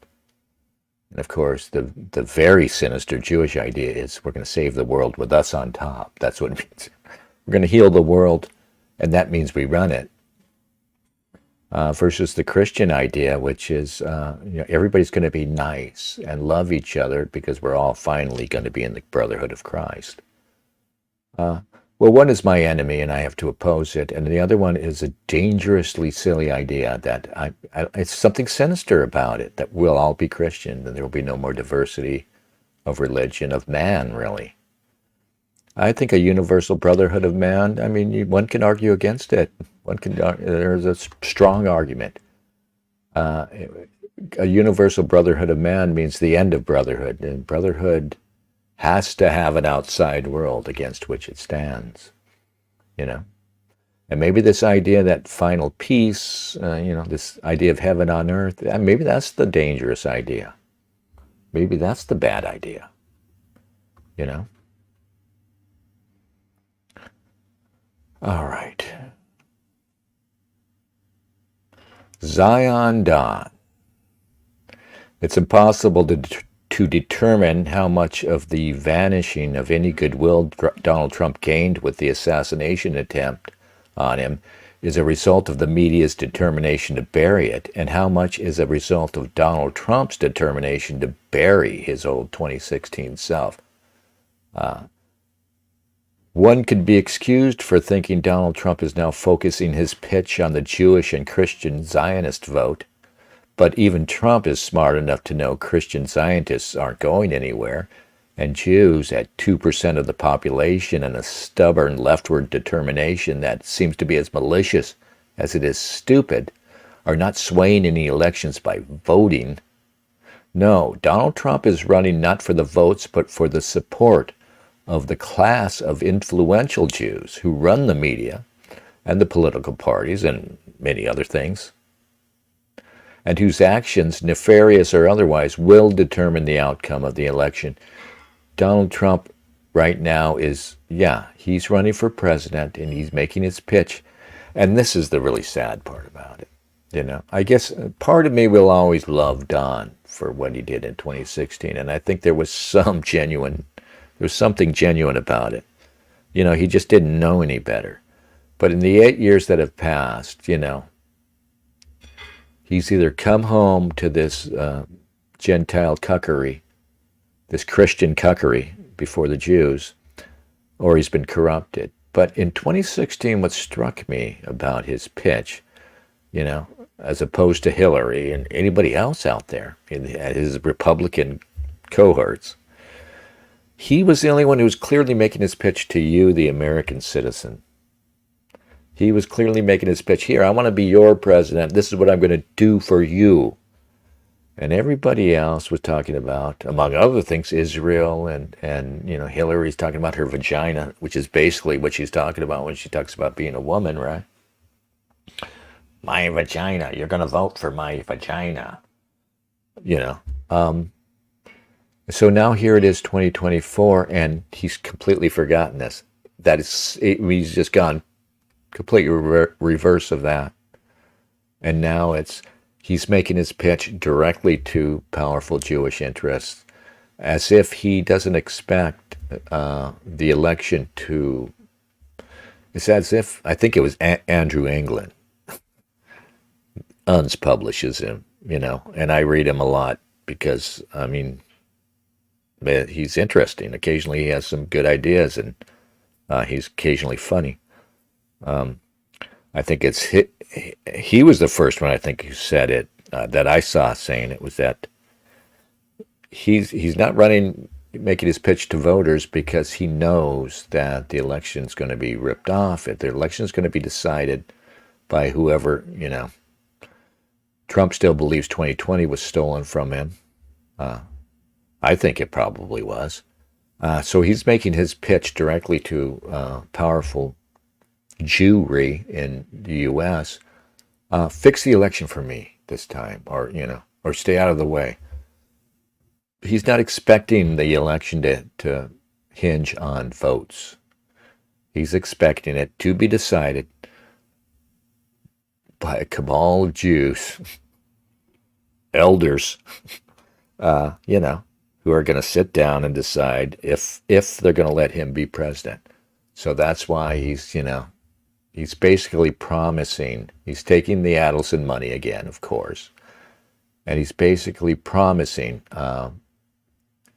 Speaker 2: And of course, the very sinister Jewish idea is we're going to save the world with us on top. That's what it means. We're going to heal the world, and that means we run it. Versus the Christian idea, which is everybody's going to be nice and love each other because we're all finally going to be in the brotherhood of Christ. Well, one is my enemy and I have to oppose it, and the other one is a dangerously silly idea that it's something sinister about it, that we'll all be Christian and there will be no more diversity of religion, of man, really. I think a universal brotherhood of man, I mean, one can argue against it. There's a strong argument. A universal brotherhood of man means the end of brotherhood, and brotherhood has to have an outside world against which it stands, And maybe this idea that final peace, this idea of heaven on earth, maybe that's the dangerous idea. Maybe that's the bad idea, All right. Zion Dawn. It's impossible to determine how much of the vanishing of any goodwill Donald Trump gained with the assassination attempt on him is a result of the media's determination to bury it, and how much is a result of Donald Trump's determination to bury his old 2016 self. One could be excused for thinking Donald Trump is now focusing his pitch on the Jewish and Christian Zionist vote, but even Trump is smart enough to know Christian Zionists aren't going anywhere, and Jews at 2% of the population and a stubborn leftward determination that seems to be as malicious as it is stupid are not swaying any elections by voting. No, Donald Trump is running not for the votes, but for the support of the class of influential Jews who run the media and the political parties and many other things. and whose actions, nefarious or otherwise, will determine the outcome of the election. Donald Trump right now is, yeah, he's running for president and he's making his pitch. And this is the really sad part about it. You know, I guess part of me will always love Don for what he did in 2016. And I think there was something genuine about it. You know, he just didn't know any better. But in the 8 years that have passed, you know, he's either come home to this Gentile cuckery, this Christian cuckery before the Jews, or he's been corrupted. But in 2016, what struck me about his pitch, you know, as opposed to Hillary and anybody else out there in his Republican cohorts, he was the only one who was clearly making his pitch to you, the American citizen. He was clearly making his pitch. Here, I want to be your president. This is what I'm going to do for you. And everybody else was talking about, among other things, Israel, and you know, Hillary's talking about her vagina, which is basically what she's talking about when she talks about being a woman, right? My vagina. You're going to vote for my vagina. You know. So now here it is, 2024, and he's completely forgotten this. He's just gone completely reverse of that. And now he's making his pitch directly to powerful Jewish interests, as if he doesn't expect the election to. It's as if, I think it was Andrew England, Unz publishes him, you know, and I read him a lot because, I mean, he's interesting. Occasionally he has some good ideas, and he's occasionally funny. I think he was the first one, I think, who said it, that I saw saying it, was that he's not making his pitch to voters because he knows that the election's going to be ripped off. If the election's going to be decided by whoever, you know. Trump still believes 2020 was stolen from him. I think it probably was. So he's making his pitch directly to powerful Jewry in the U.S. Fix the election for me this time, or, you know, or stay out of the way. He's not expecting the election to hinge on votes. He's expecting it to be decided by a cabal of Jews, elders, you know, who are going to sit down and decide if they're going to let him be president. So that's why he's basically promising, he's taking the Adelson money again, of course, and he's basically promising to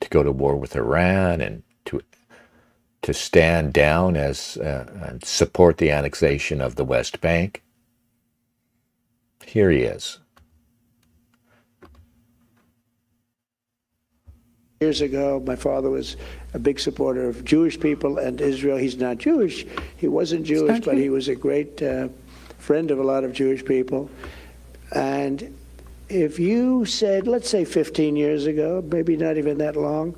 Speaker 2: go to war with Iran and to stand down and support the annexation of the West Bank. Here he is.
Speaker 3: Years ago, my father was a big supporter of Jewish people and Israel. He's not Jewish. He wasn't Jewish, but he was a great friend of a lot of Jewish people. And if you said, let's say 15 years ago, maybe not even that long,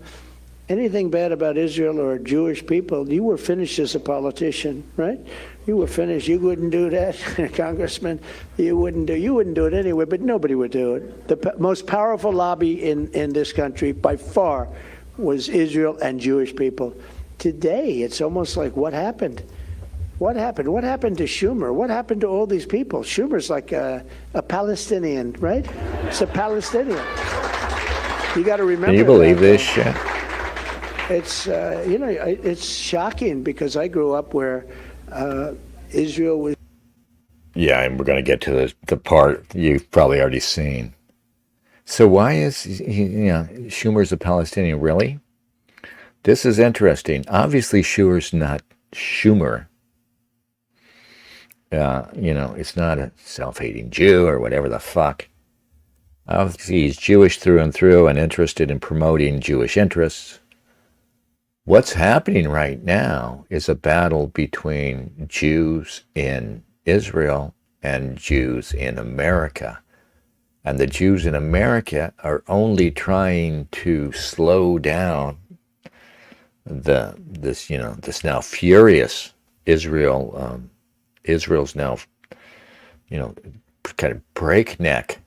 Speaker 3: anything bad about Israel or Jewish people, you were finished as a politician, right? You were finished. You wouldn't do that, Congressman. You wouldn't do it anyway, but nobody would do it. The most powerful lobby in this country by far was Israel and Jewish people. Today, it's almost like, what happened? What happened? What happened to Schumer? What happened to all these people? Schumer's like a Palestinian, right? It's a Palestinian. You got to remember.
Speaker 2: Can you believe this shit?
Speaker 3: It's it's shocking because I grew up where Israel was.
Speaker 2: Yeah, and we're going to get to the part you've probably already seen. So why is Schumer's a Palestinian? Really? This is interesting. Obviously, Schumer's not Schumer. It's not a self-hating Jew or whatever the fuck. Obviously, he's Jewish through and through and interested in promoting Jewish interests. What's happening right now is a battle between Jews in Israel and Jews in America. And the Jews in America are only trying to slow down this now furious Israel's now, kind of breakneck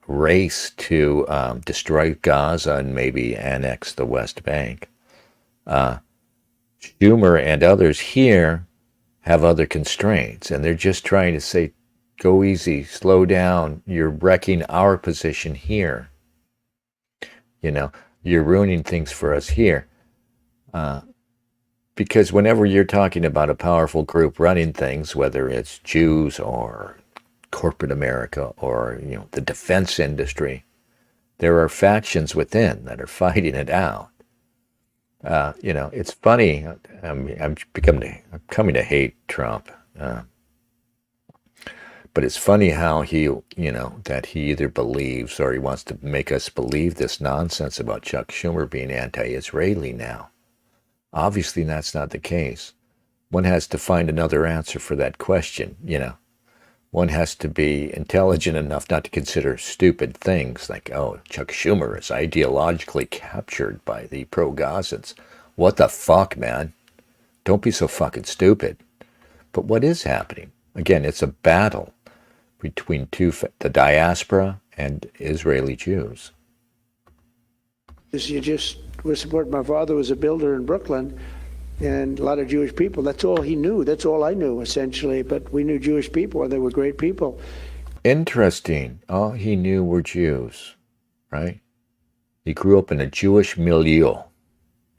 Speaker 2: race to destroy Gaza and maybe annex the West Bank. Schumer and others here have other constraints, and they're just trying to say, go easy, slow down, you're wrecking our position here. You're ruining things for us here. Because whenever you're talking about a powerful group running things, whether it's Jews or corporate America or the defense industry, there are factions within that are fighting it out. It's funny. I'm coming to hate Trump, but it's funny how that he either believes or he wants to make us believe this nonsense about Chuck Schumer being anti-Israeli now. Obviously, that's not the case. One has to find another answer for that question. One has to be intelligent enough not to consider stupid things like, oh, Chuck Schumer is ideologically captured by the pro-Gazans. What the fuck, man? Don't be so fucking stupid. But what is happening? Again, it's a battle between the diaspora and Israeli Jews.
Speaker 3: You just was supporting. My father was a builder in Brooklyn, and a lot of Jewish people. That's all he knew. That's all I knew, essentially. But we knew Jewish people, and they were great people.
Speaker 2: Interesting. All he knew were Jews, right? He grew up in a Jewish milieu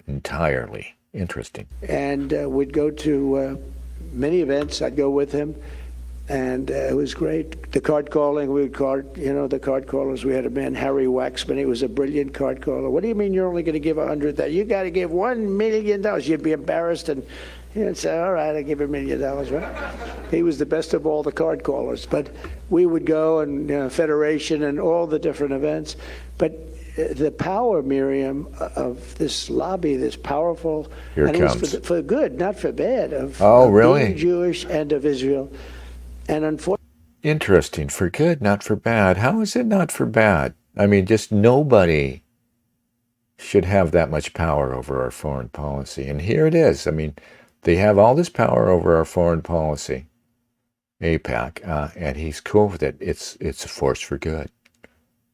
Speaker 2: entirely. Interesting.
Speaker 3: And we'd go to many events. I'd go with him. And it was great. The card calling, we would the card callers. We had a man, Harry Waxman. He was a brilliant card caller. What do you mean you're only going to give $100,000? You got to give $1 million. You'd be embarrassed, and he'd say, all right, I'll give $1 million, right? He was the best of all the card callers. But we would go and Federation and all the different events. But the power, Miriam, of this lobby, this powerful,
Speaker 2: Here
Speaker 3: and
Speaker 2: it
Speaker 3: it
Speaker 2: comes.
Speaker 3: was for good, not for bad, of
Speaker 2: really?
Speaker 3: being Jewish and of Israel. And unfortunately,
Speaker 2: interesting. For good, not for bad. How is it not for bad? I mean, just nobody should have that much power over our foreign policy. And here it is. I mean, they have all this power over our foreign policy, AIPAC, and he's cool with it. It's a force for good.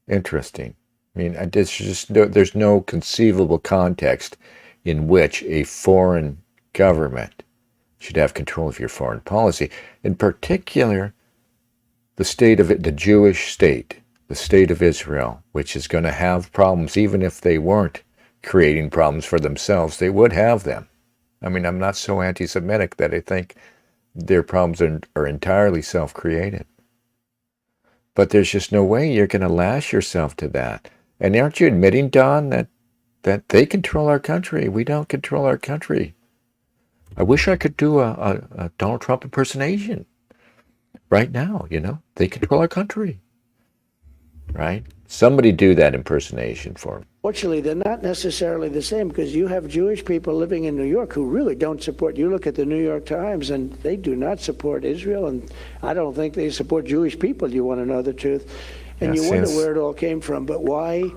Speaker 2: Interesting. I mean, there's no conceivable context in which a foreign government should have control of your foreign policy. In particular, the Jewish state, the state of Israel, which is going to have problems, even if they weren't creating problems for themselves, they would have them. I mean, I'm not so anti-Semitic that I think their problems are entirely self-created. But there's just no way you're going to lash yourself to that. And aren't you admitting, Don, that they control our country? We don't control our country. I wish I could do a Donald Trump impersonation right now, They control our country, right? Somebody do that impersonation for me.
Speaker 3: Fortunately, they're not necessarily the same, because you have Jewish people living in New York who really don't support. You look at the New York Times, and they do not support Israel, and I don't think they support Jewish people. You want to know the truth, and you wonder where it all came from. But why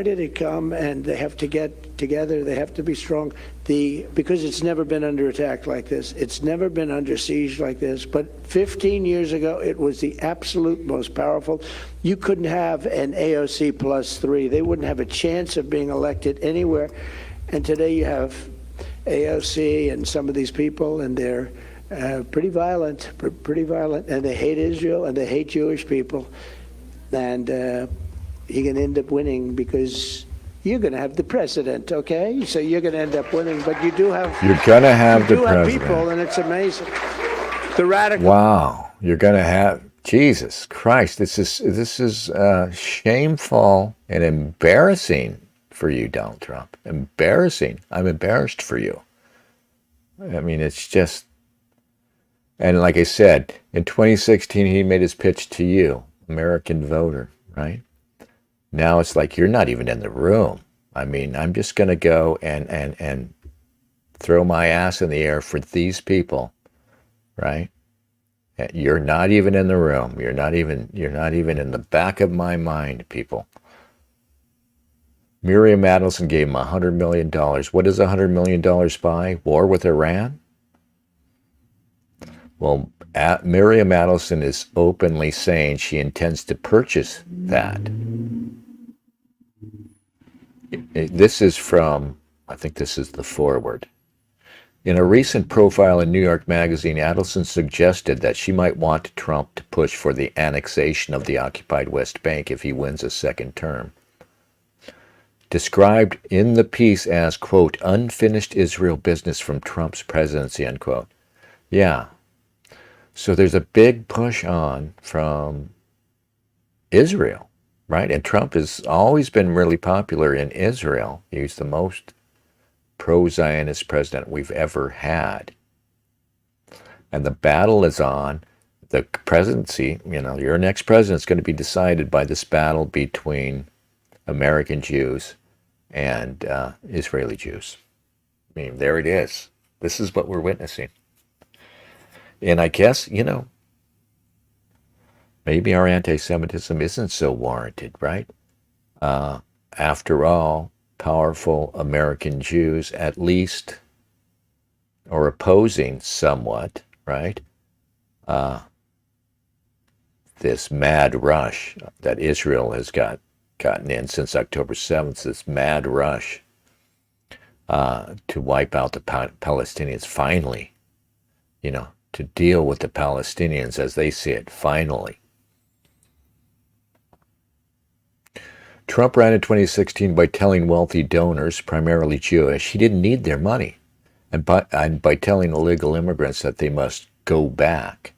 Speaker 3: did it come? And they have to get together. They have to be strong. Because it's never been under attack like this. It's never been under siege like this. But 15 years ago, it was the absolute most powerful. You couldn't have an AOC +3. They wouldn't have a chance of being elected anywhere. And today you have AOC and some of these people, and they're pretty violent, and they hate Israel, and they hate Jewish people. And you're going to end up winning because you're going to have the president, okay? So you're going to end up winning, but you do have... You're going to have the president. You do have people, and it's amazing. The radical...
Speaker 2: Wow, you're going to have... Jesus Christ, this is shameful and embarrassing for you, Donald Trump. Embarrassing. I'm embarrassed for you. I mean, it's just... And like I said, in 2016, he made his pitch to you, American voter, right? Now it's like you're not even in the room. I mean, I'm just going to go and throw my ass in the air for these people, right? You're not even in the room. You're not even in the back of my mind, people. Miriam Adelson gave him $100 million. What does $100 million buy? War with Iran? Well, Miriam Adelson is openly saying she intends to purchase that. This is from, I think this is the foreword. In a recent profile in New York Magazine, Adelson suggested that she might want Trump to push for the annexation of the occupied West Bank if he wins a second term. Described in the piece as, quote, unfinished Israel business from Trump's presidency, unquote. Yeah. So there's a big push on from Israel, right? And Trump has always been really popular in Israel. He's the most pro-Zionist president we've ever had. And the battle is on. The presidency, your next president's going to be decided by this battle between American Jews and Israeli Jews. I mean, there it is. This is what we're witnessing. And I guess, maybe our anti-Semitism isn't so warranted, right? After all, powerful American Jews at least are opposing somewhat, right? This mad rush that Israel has gotten in since October 7th, this mad rush to wipe out the Palestinians finally, to deal with the Palestinians as they see it, finally. Trump ran in 2016 by telling wealthy donors, primarily Jewish, he didn't need their money, and by telling illegal immigrants that they must go back.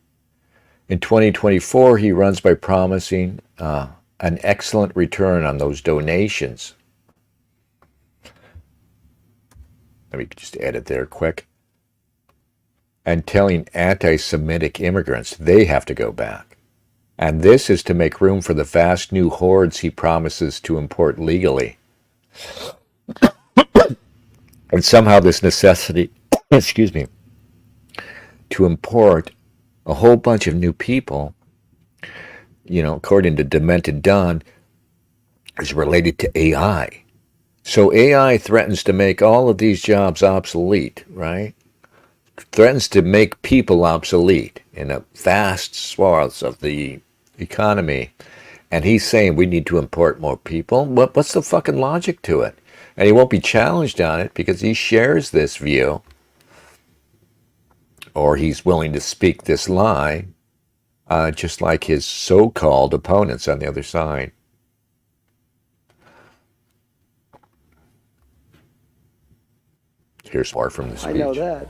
Speaker 2: In 2024, he runs by promising an excellent return on those donations. Let me just edit there quick. And telling anti-Semitic immigrants they have to go back. And this is to make room for the vast new hordes he promises to import legally. And somehow this necessity, to import a whole bunch of new people, according to Demented Don, is related to AI. So AI threatens to make all of these jobs obsolete, right? Threatens to make people obsolete in a vast swaths of the economy. And he's saying we need to import more people. What's the fucking logic to it? And he won't be challenged on it because he shares this view, or he's willing to speak this lie, just like his so-called opponents on the other side. Here's more from the speech.
Speaker 3: I know that.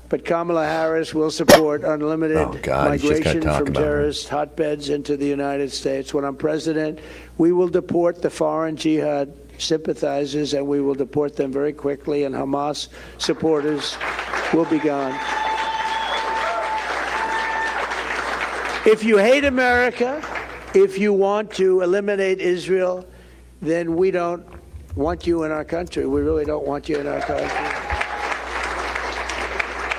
Speaker 3: But Kamala Harris will support unlimited migration from terrorist hotbeds into the United States. When I'm president, we will deport the foreign jihad sympathizers, and we will deport them very quickly, and Hamas supporters will be gone. If you hate America, if you want to eliminate Israel, then we don't want you in our country. We really don't want you in our country.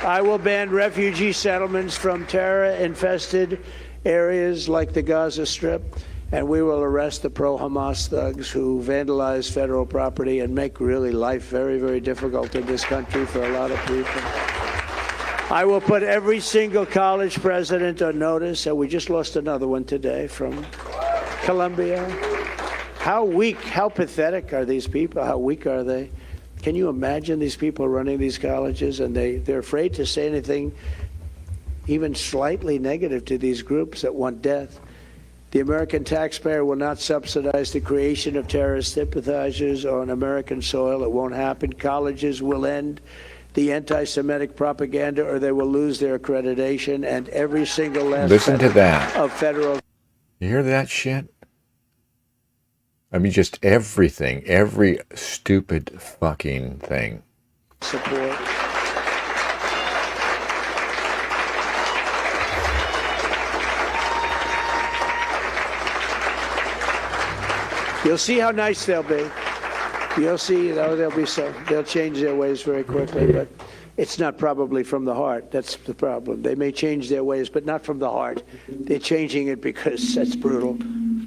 Speaker 3: I will ban refugee settlements from terror-infested areas like the Gaza Strip, and we will arrest the pro-Hamas thugs who vandalize federal property and make really life very, very difficult in this country for a lot of people. I will put every single college president on notice, and we just lost another one today from Columbia. How weak, how pathetic are these people? How weak are they? Can you imagine these people running these colleges, and they're afraid to say anything even slightly negative to these groups that want death? The American taxpayer will not subsidize the creation of terrorist sympathizers on American soil. It won't happen. Colleges will end the anti-Semitic propaganda, or they will lose their accreditation, and every single last
Speaker 2: Listen to that.
Speaker 3: Of federal.
Speaker 2: You hear that shit? I mean, just everything, every stupid fucking thing.
Speaker 3: Support. You'll see how nice they'll be. You'll see, they'll change their ways very quickly, but it's not probably from the heart. That's the problem. They may change their ways, but not from the heart. They're changing it because that's brutal.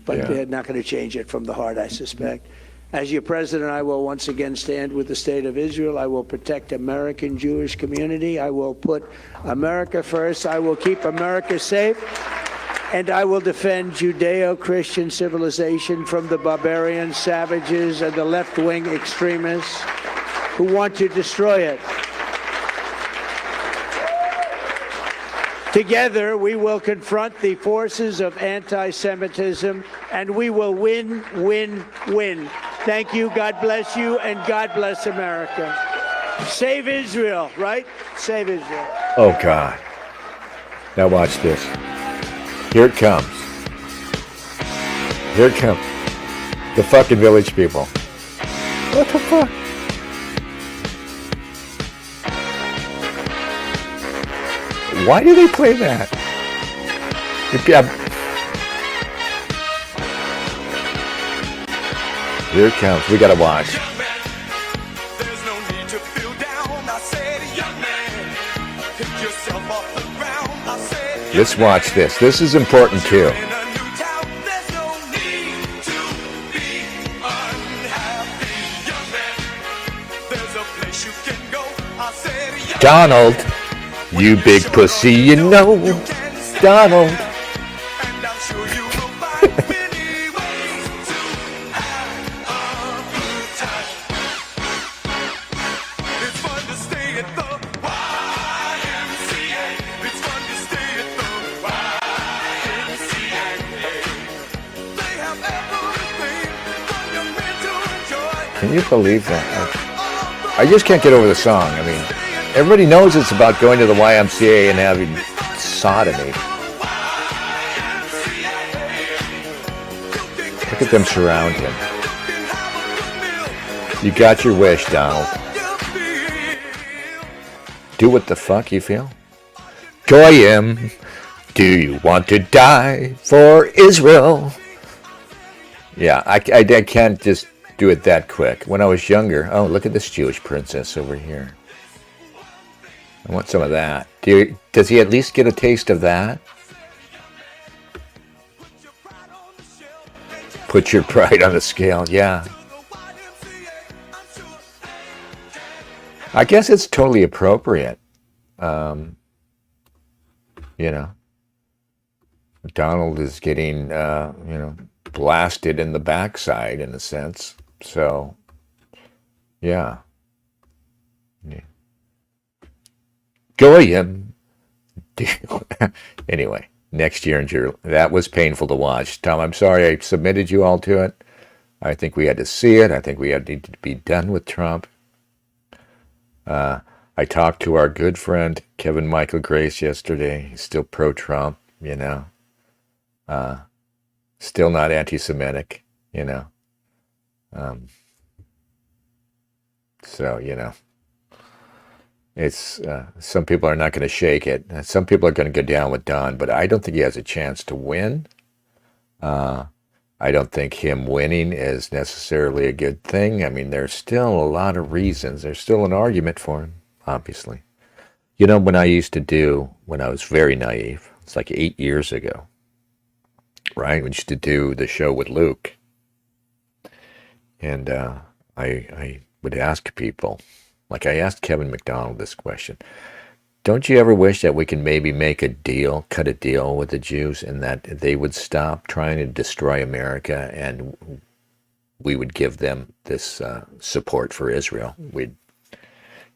Speaker 3: But they're not going to change it from the heart, I suspect. As your president, I will once again stand with the state of Israel. I will protect American Jewish community. I will put America first. I will keep America safe. And I will defend Judeo-Christian civilization from the barbarian savages and the left-wing extremists who want to destroy it. Together, we will confront the forces of anti-Semitism, and we will win, win, win. Thank you, God bless you, and God bless America. Save Israel, right? Save Israel.
Speaker 2: Oh, God. Now watch this. Here it comes. Here it comes. The fucking Village People. What the fuck? Why do they play that? Here it comes. We gotta watch. Let's watch this. This is important too. Donald, you big pussy, you know. Donald. Can you believe that? I just can't get over the song. I mean, everybody knows it's about going to the YMCA and having sodomy. Look at them surround him. You got your wish, Donald. Do what the fuck you feel. Goyim, do you want to die for Israel? Yeah, I can't just do it that quick. When I was younger, oh, look at this Jewish princess over here. I want some of that. Does he at least get a taste of that? Put your pride on the scale, yeah. I guess it's totally appropriate. You know, Donald is getting, blasted in the backside in a sense. So, yeah. Goyim. Anyway, next year in Jerusalem. That was painful to watch. Tom, I'm sorry I submitted you all to it. I think we had to see it. I think we had to be done with Trump. I talked to our good friend Kevin Michael Grace yesterday. He's still pro-Trump, you know. Still not anti-Semitic, you know. So, you know, it's some people are not going to shake it. Some people are going to go down with Don, but I don't think he has a chance to win. I don't think him winning is necessarily a good thing. I mean, there's still a lot of reasons. There's still an argument for him, obviously. You know, when I was very naive, it's like 8 years ago, right? We used to do the show with Luke. And I would ask people, like I asked Kevin McDonald this question, don't you ever wish that we can maybe make a deal, cut a deal with the Jews, and that they would stop trying to destroy America and we would give them this support for Israel? We'd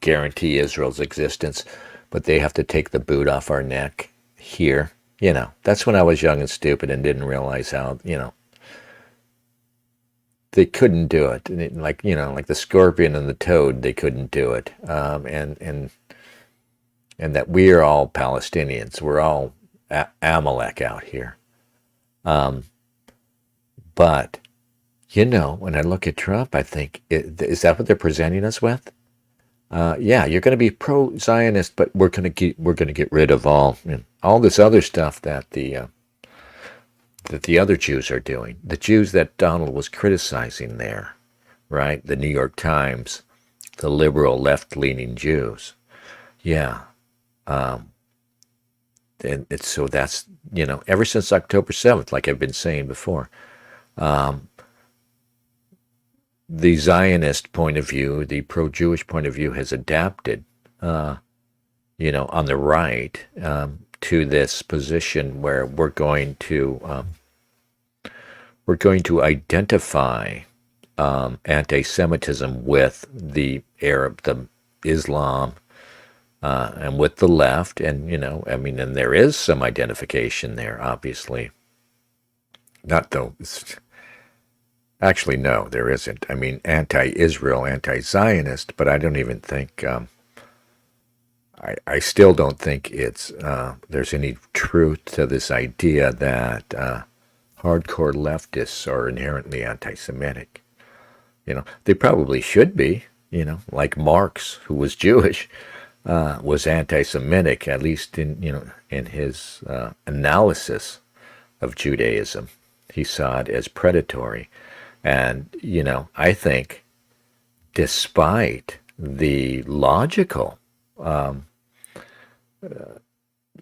Speaker 2: guarantee Israel's existence, but they have to take the boot off our neck here. You know, that's when I was young and stupid and didn't realize how, you know, they couldn't do it. And it, like, you know, like the scorpion and the toad, they couldn't do it. And that we are all Palestinians. We're all Amalek out here. But, you know, when I look at Trump, I think, is that what they're presenting us with? Yeah, you're going to be pro-Zionist, but we're going to get rid of all this other stuff that the other Jews are doing. The Jews that Donald was criticizing there, right? The New York Times, the liberal left-leaning Jews. Yeah. And it's so that's, you know, ever since October 7th, like I've been saying before, the Zionist point of view, the pro-Jewish point of view, has adapted, on the right, to this position where we're going to identify anti-Semitism with the Islam, and with the left, and and there is some identification there, obviously. Not though. Actually, no, there isn't. I mean, anti-Israel, anti-Zionist, but I don't even think. I still don't think there's any truth to this idea that hardcore leftists are inherently anti-Semitic. They probably should be. Like Marx, who was Jewish, was anti-Semitic, at least in his analysis of Judaism. He saw it as predatory. And, I think despite the logical,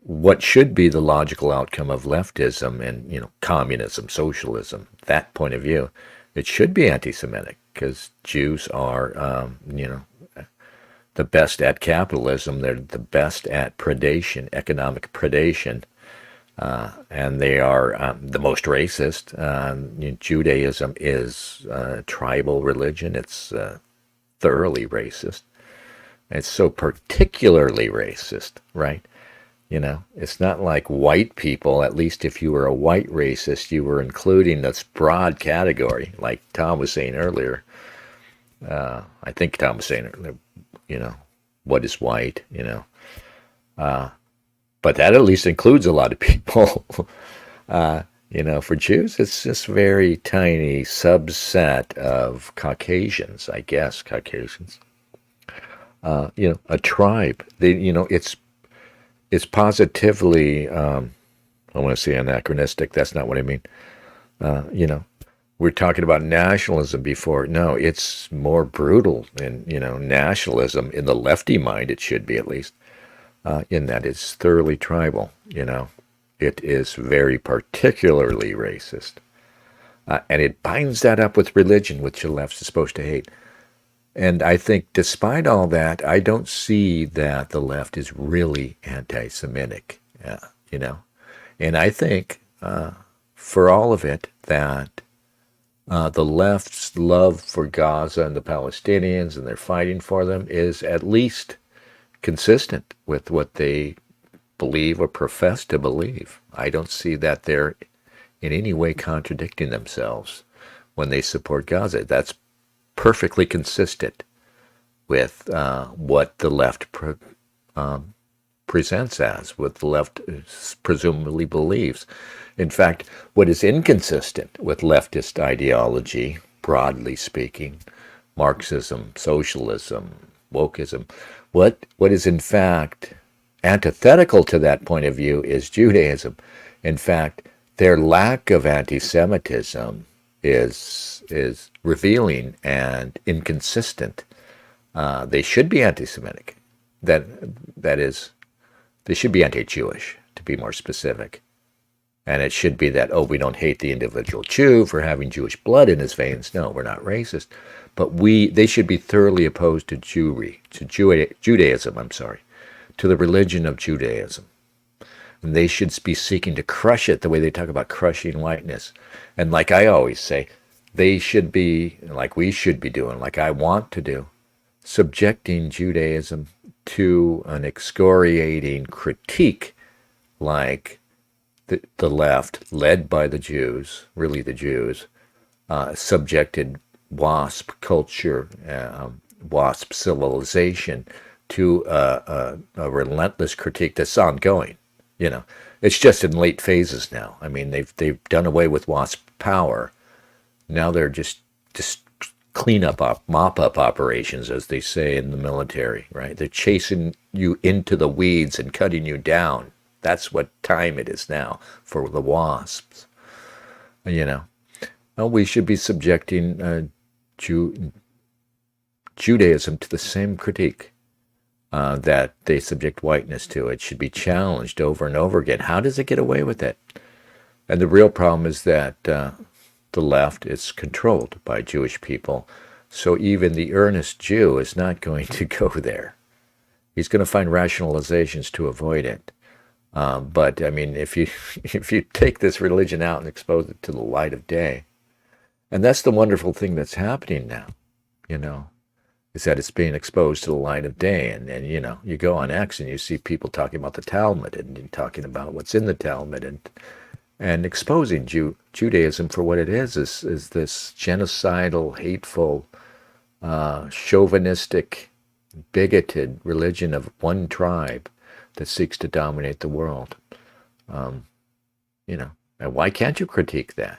Speaker 2: what should be the logical outcome of leftism and, communism, socialism, that point of view, it should be anti-Semitic because Jews are, the best at capitalism. They're the best at predation, economic predation. And they are the most racist. Judaism is a tribal religion. It's thoroughly racist. It's so particularly racist, right? It's not like white people. At least if you were a white racist, you were including this broad category, like Tom was saying earlier. I think Tom was saying earlier, what is white, but that at least includes a lot of people. For Jews, it's just a very tiny subset of Caucasians, I guess, Caucasians. A tribe. It's positively, I want to say anachronistic. That's not what I mean. We're talking about nationalism before. No, it's more brutal than, nationalism in the lefty mind, it should be at least. In that it's thoroughly tribal, It is very particularly racist. And it binds that up with religion, which the left is supposed to hate. And I think despite all that, I don't see that the left is really anti-Semitic, And I think, for all of it, that the left's love for Gaza and the Palestinians and they're fighting for them is at least consistent with what they believe or profess to believe. I don't see that they're in any way contradicting themselves when they support Gaza. That's perfectly consistent with what the left presents as, what the left presumably believes. In fact, what is inconsistent with leftist ideology, broadly speaking, Marxism, socialism, wokeism, what is in fact antithetical to that point of view is Judaism. In fact, their lack of anti-Semitism is revealing and inconsistent. They should be anti-Semitic. That is, they should be anti-Jewish, to be more specific. And it should be that, we don't hate the individual Jew for having Jewish blood in his veins. No, we're not racist. But they should be thoroughly opposed to Judaism, to the religion of Judaism. And they should be seeking to crush it the way they talk about crushing whiteness. And like I always say, they should be, like we should be doing, like I want to do, subjecting Judaism to an excoriating critique like the left, led by the Jews, really the Jews, subjected WASP culture, WASP civilization to a relentless critique that's ongoing. It's just in late phases now. I mean, they've done away with WASP power. Now they're just mop-up operations, as they say in the military, right? They're chasing you into the weeds and cutting you down. That's what time it is now for the WASPs. We should be subjecting Judaism to the same critique that they subject whiteness to. It should be challenged over and over again. How does it get away with it? And the real problem is that the left is controlled by Jewish people So even the earnest Jew is not going to go there. He's going to find rationalizations to avoid it. But I mean, if you take this religion out and expose it to the light of day, and that's the wonderful thing that's happening now, is that it's being exposed to the light of day. And you go on X and you see people talking about the Talmud and talking about what's in the Talmud and exposing Judaism for what it is this genocidal, hateful, chauvinistic, bigoted religion of one tribe that seeks to dominate the world. And why can't you critique that?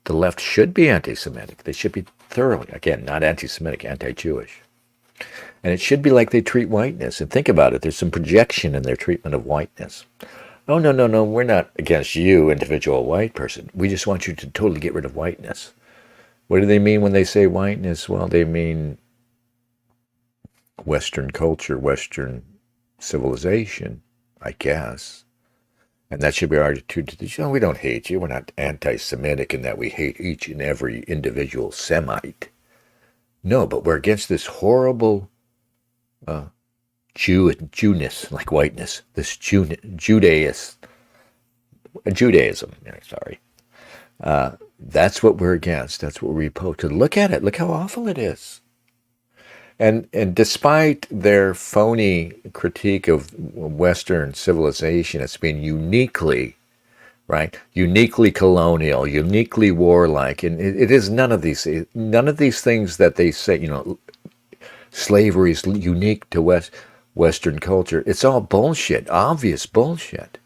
Speaker 2: The left should be anti-Semitic. They should be thoroughly, again, not anti-Semitic, anti-Jewish. And it should be like they treat whiteness. And think about it, there's some projection in their treatment of whiteness. Oh, no, we're not against you, individual white person. We just want you to totally get rid of whiteness. What do they mean when they say whiteness? Well, they mean Western culture, Western civilization, I guess. And that should be our attitude to we don't hate you. We're not anti-Semitic in that we hate each and every individual Semite. No, but we're against this horrible Jewness, like whiteness, this Judaism. Sorry. That's what we're against. That's what we oppose. To look at it. Look how awful it is. And despite their phony critique of Western civilization as being uniquely colonial, uniquely warlike, and it is none of these things that they say, slavery is unique to Western culture. It's all bullshit, obvious bullshit.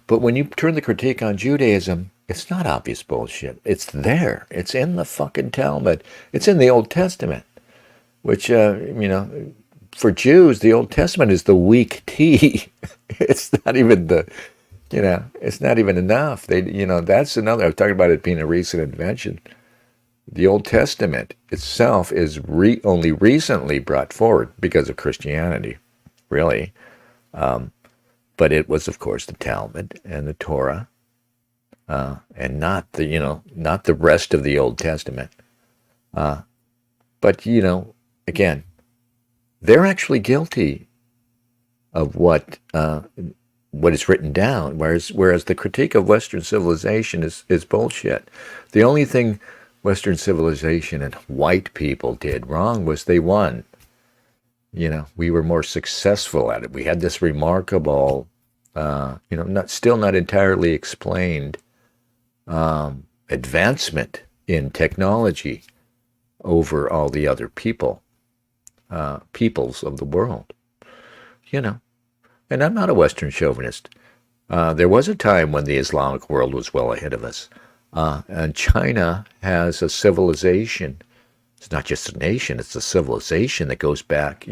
Speaker 2: But when you turn the critique on Judaism, it's not obvious bullshit. It's there. It's in the fucking Talmud. It's in the Old Testament. Which, for Jews, the Old Testament is the weak tea. It's not even it's not even enough. That's another, I was talking about it being a recent invention. The Old Testament itself is only recently brought forward because of Christianity, really. But it was, of course, the Talmud and the Torah, and not the rest of the Old Testament. But, again, they're actually guilty of what is written down, whereas the critique of Western civilization is bullshit. The only thing Western civilization and white people did wrong was they won. We were more successful at it. We had this remarkable, still not entirely explained advancement in technology over all the other peoples of the world, And I'm not a Western chauvinist. There was a time when the Islamic world was well ahead of us. And China has a civilization. It's not just a nation, it's a civilization that goes back,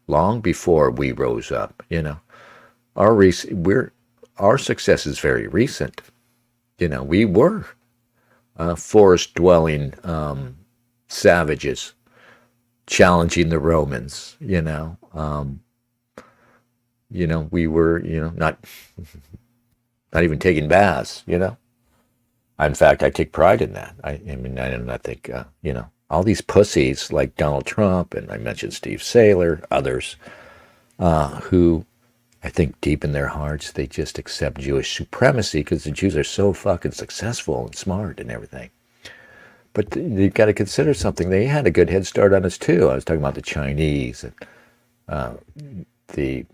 Speaker 2: long before we rose up, Our success is very recent. We were forest-dwelling savages challenging the Romans, we were, not even taking baths, In fact, I take pride in that. I think, all these pussies like Donald Trump, and I mentioned Steve Saylor, others, who I think deep in their hearts, they just accept Jewish supremacy because the Jews are so fucking successful and smart and everything. But you've got to consider something. They had a good head start on us, too. I was talking about the Chinese and the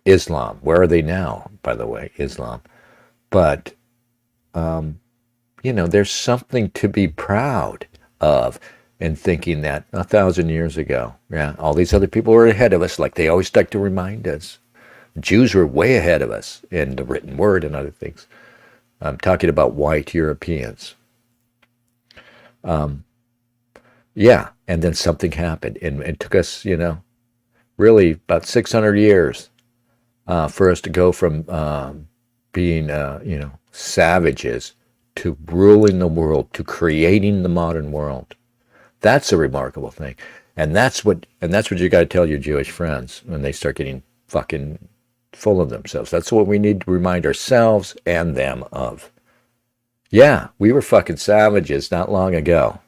Speaker 2: Islam. Where are they now, by the way, Islam? But, there's something to be proud of in thinking that 1,000 years ago, all these other people were ahead of us, like they always like to remind us. Jews were way ahead of us in the written word and other things. I'm talking about white Europeans. And then something happened, and it took us, really about 600 years for us to go from being, savages to ruling the world, to creating the modern world. That's a remarkable thing, and that's what you got to tell your Jewish friends when they start getting fucking full of themselves. That's what we need to remind ourselves and them of. Yeah, we were fucking savages not long ago.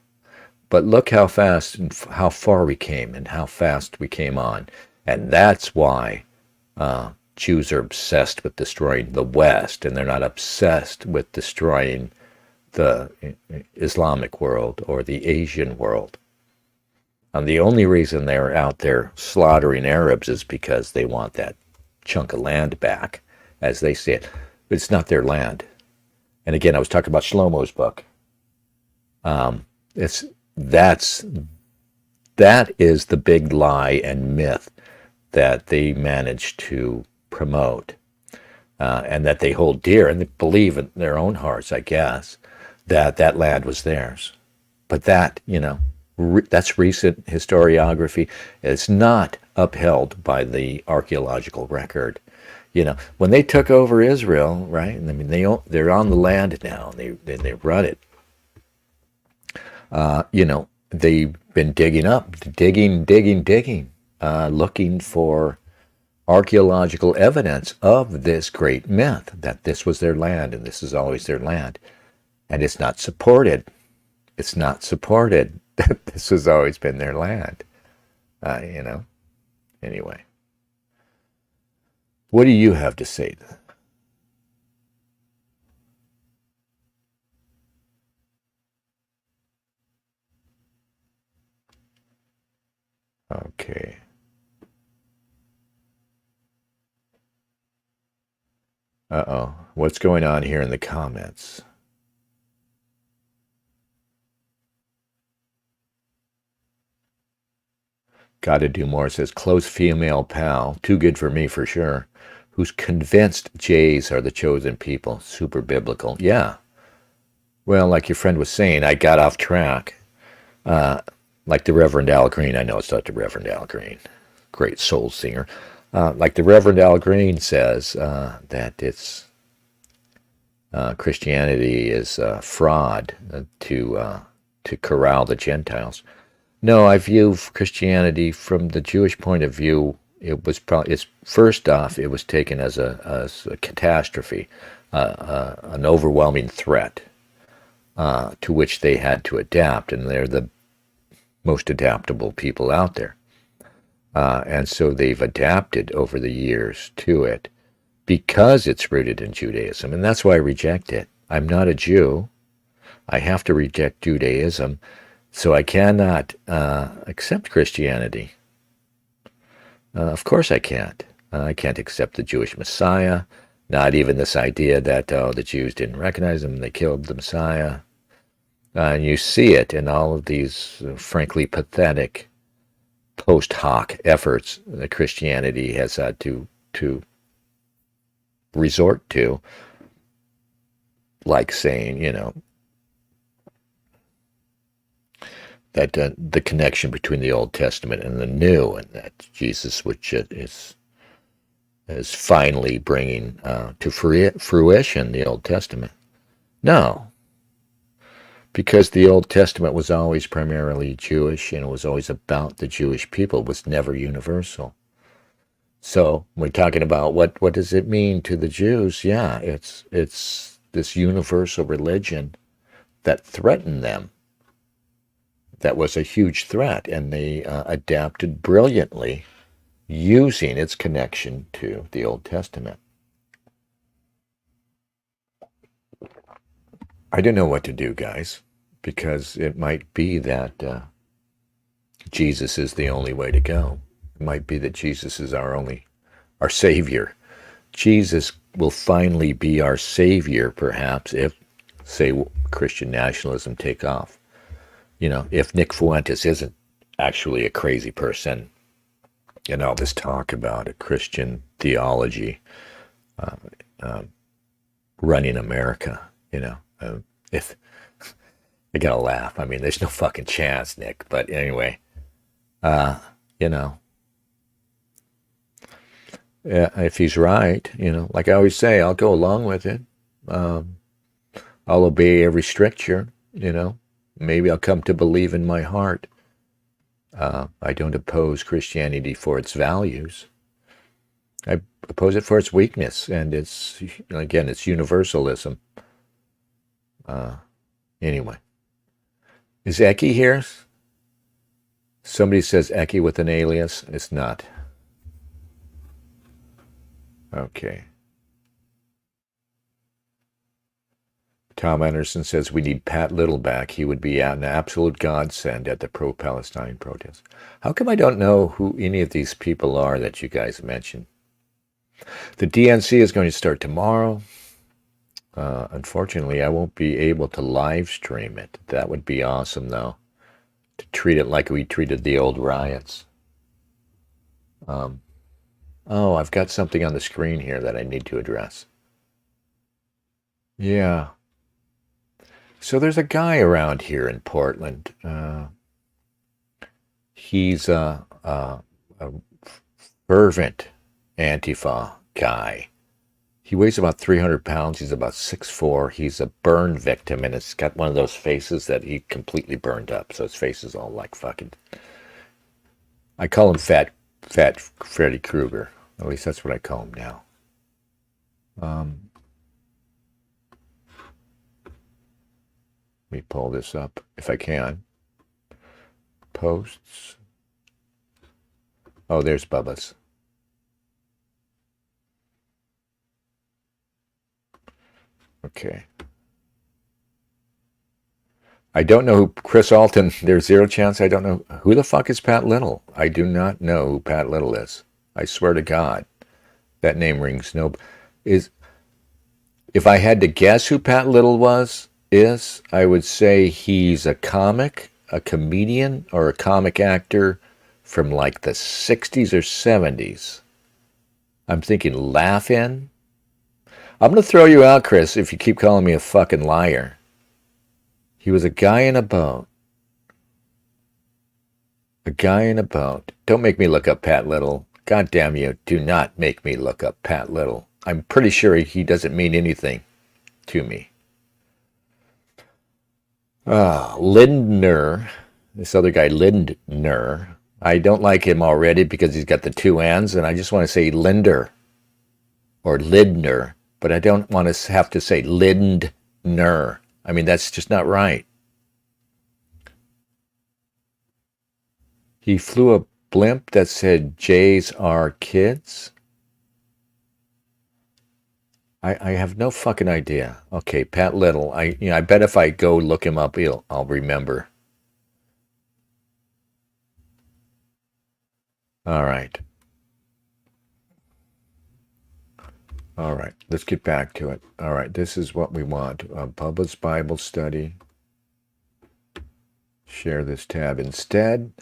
Speaker 2: But look how fast and how far we came and how fast we came on. And that's why Jews are obsessed with destroying the West, and they're not obsessed with destroying the Islamic world or the Asian world. And the only reason they're out there slaughtering Arabs is because they want that chunk of land back, as they see it. But it's not their land. And again, I was talking about Shlomo's book. That is the big lie and myth that they manage to promote, and that they hold dear, and they believe in their own hearts, I guess, that that land was theirs. But that, that's recent historiography. It's not upheld by the archaeological record. When they took over Israel, right? I mean, they're on the land now, and they run it. They've been digging, looking for archaeological evidence of this great myth that this was their land and this is always their land. And it's not supported. It's not supported that this has always been their land. Anyway. What do you have to say to that? Okay. Uh-oh. What's going on here in the comments? Gotta do more, says close female pal. Too good for me for sure. Who's convinced Jays are the chosen people. Super biblical. Yeah. Well, like your friend was saying, I got off track. Like the Reverend Al Green. I know it's not the Reverend Al Green. Great soul singer. Like the Reverend Al Green says, that it's Christianity is fraud to corral the Gentiles. No, I view Christianity from the Jewish point of view. It's first off, it was taken as a catastrophe, an overwhelming threat to which they had to adapt, and they're the most adaptable people out there. And so they've adapted over the years to it because it's rooted in Judaism, and that's why I reject it. I'm not a Jew. I have to reject Judaism, so I cannot accept Christianity. Of course I can't. I can't accept the Jewish Messiah, not even this idea that, the Jews didn't recognize him, they killed the Messiah. And you see it in all of these, frankly, pathetic post hoc efforts that Christianity has had to resort to, like saying, that the connection between the Old Testament and the New, and that Jesus, which is finally bringing to fruition the Old Testament. No, because the Old Testament was always primarily Jewish, and it was always about the Jewish people. It was never universal. So we're talking about what does it mean to the Jews? Yeah, it's this universal religion that threatened them. That was a huge threat, and they adapted brilliantly using its connection to the Old Testament. I don't know what to do, guys, because it might be that Jesus is the only way to go. It might be that Jesus is our Savior. Jesus will finally be our Savior, perhaps, if, say, Christian nationalism take off. If Nick Fuentes isn't actually a crazy person, and all this talk about a Christian theology running America, if I gotta laugh. I mean, there's no fucking chance, Nick. But anyway, if he's right, like I always say, I'll go along with it. I'll obey every stricture, Maybe I'll come to believe in my heart. I don't oppose Christianity for its values. I oppose it for its weakness, and it's universalism. Anyway, Is Eki here? Somebody says Eki with an alias. It's not. Okay. Tom Anderson says we need Pat Little back. He would be an absolute godsend at the pro-Palestine protest. How come I don't know who any of these people are that you guys mentioned? The DNC is going to start tomorrow. Unfortunately, I won't be able to live stream it. That would be awesome, though, to treat it like we treated the old riots. Oh, I've got something on the screen here that I need to address. Yeah. So there's a guy around here in Portland. He's a fervent Antifa guy. He weighs about 300 pounds. He's about 6'4". He's a burn victim, and it's got one of those faces that he completely burned up. So his face is all like fucking... I call him Fat Freddy Krueger. At least that's what I call him now. Let me pull this up if I can. Posts. Oh, there's Bubba's. Okay. I don't know who Chris Alton. There's zero chance I don't know. Who the fuck is Pat Little? I do not know who Pat Little is. I swear to God. That name rings no... If I had to guess who Pat Little is, I would say he's a comic, a comedian, or a comic actor from like the 60s or 70s. I'm thinking Laugh-In. I'm going to throw you out, Chris, if you keep calling me a fucking liar. He was a guy in a boat. A guy in a boat. Don't make me look up Pat Little. God damn you, do not make me look up Pat Little. I'm pretty sure he doesn't mean anything to me. Lindner. This other guy, Lindner. I don't like him already because he's got the two N's, and I just want to say Linder or Lindner. But I don't want to have to say Lindner. I mean, that's just not right. He flew a blimp that said Jays are kids. I have no fucking idea. Okay, Pat Little. I bet if I go look him up, I'll remember. All right. All right, let's get back to it. All right, this is what we want. Bubba's Bible study. Share this tab instead.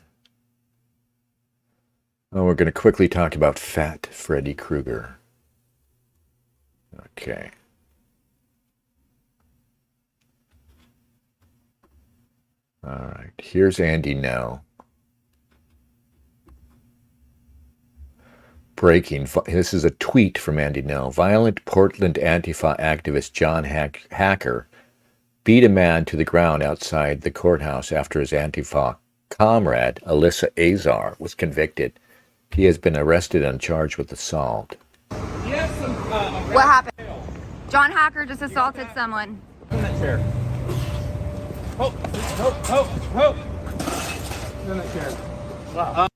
Speaker 2: Oh, we're going to quickly talk about Fat Freddy Krueger. Okay. All right, here's Andy now. Breaking. This is a tweet from Andy Nell. Violent Portland Antifa activist John Hacker beat a man to the ground outside the courthouse after his Antifa comrade, Alyssa Azar, was convicted. He has been arrested and charged with assault.
Speaker 4: What happened? John Hacker just assaulted someone.
Speaker 5: In that chair. In that chair. Wow.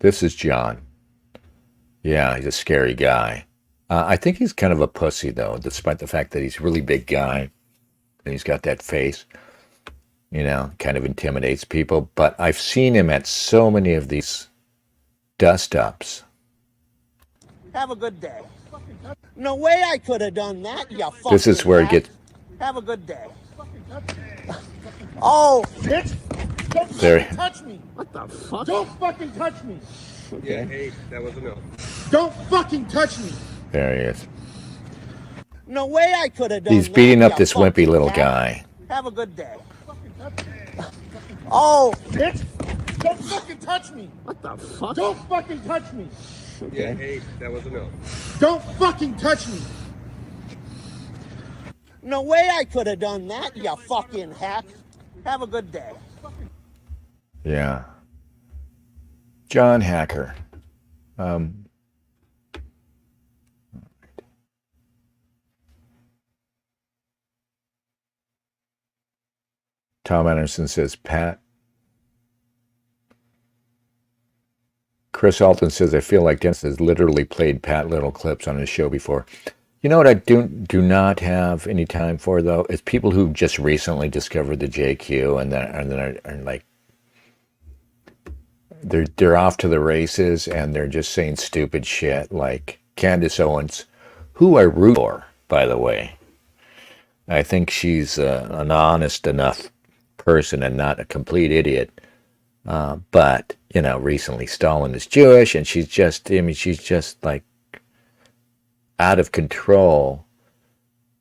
Speaker 2: This is John. Yeah, he's a scary guy. I think he's kind of a pussy, though, despite the fact that he's a really big guy and he's got that face, kind of intimidates people. But I've seen him at so many of these dust-ups.
Speaker 6: Have a good day. No way I could have done that, you fucking
Speaker 2: This is where it gets...
Speaker 6: Have a good day. Oh, bitch! Don't fucking touch me!
Speaker 5: What the fuck?
Speaker 6: Don't fucking touch me!
Speaker 5: Yeah, hey, that was a no.
Speaker 6: Don't fucking touch me!
Speaker 2: There he is.
Speaker 6: No way I could have done
Speaker 2: He's
Speaker 6: that,
Speaker 2: beating up
Speaker 6: you
Speaker 2: this wimpy
Speaker 6: fucking
Speaker 2: little
Speaker 6: cat.
Speaker 2: guy.
Speaker 6: Have a good day. Oh, bitch! Don't fucking touch me!
Speaker 5: What the fuck?
Speaker 6: Don't fucking touch me!
Speaker 5: Yeah, hey, that was a no.
Speaker 6: Don't fucking touch me! No way I could have done that, you fucking hack. Have a good day.
Speaker 2: Yeah. John Hacker. Tom Anderson says, Pat. Chris Alton says, I feel like Dennis has literally played Pat Little clips on his show before. You know what I do not have any time for, though? Is people who just recently discovered the JQ and then are like, they're off to the races and they're just saying stupid shit like Candace Owens, who I root for, by the way. I think she's an honest enough person and not a complete idiot. But, you know, recently Stalin is Jewish and she's just like out of control.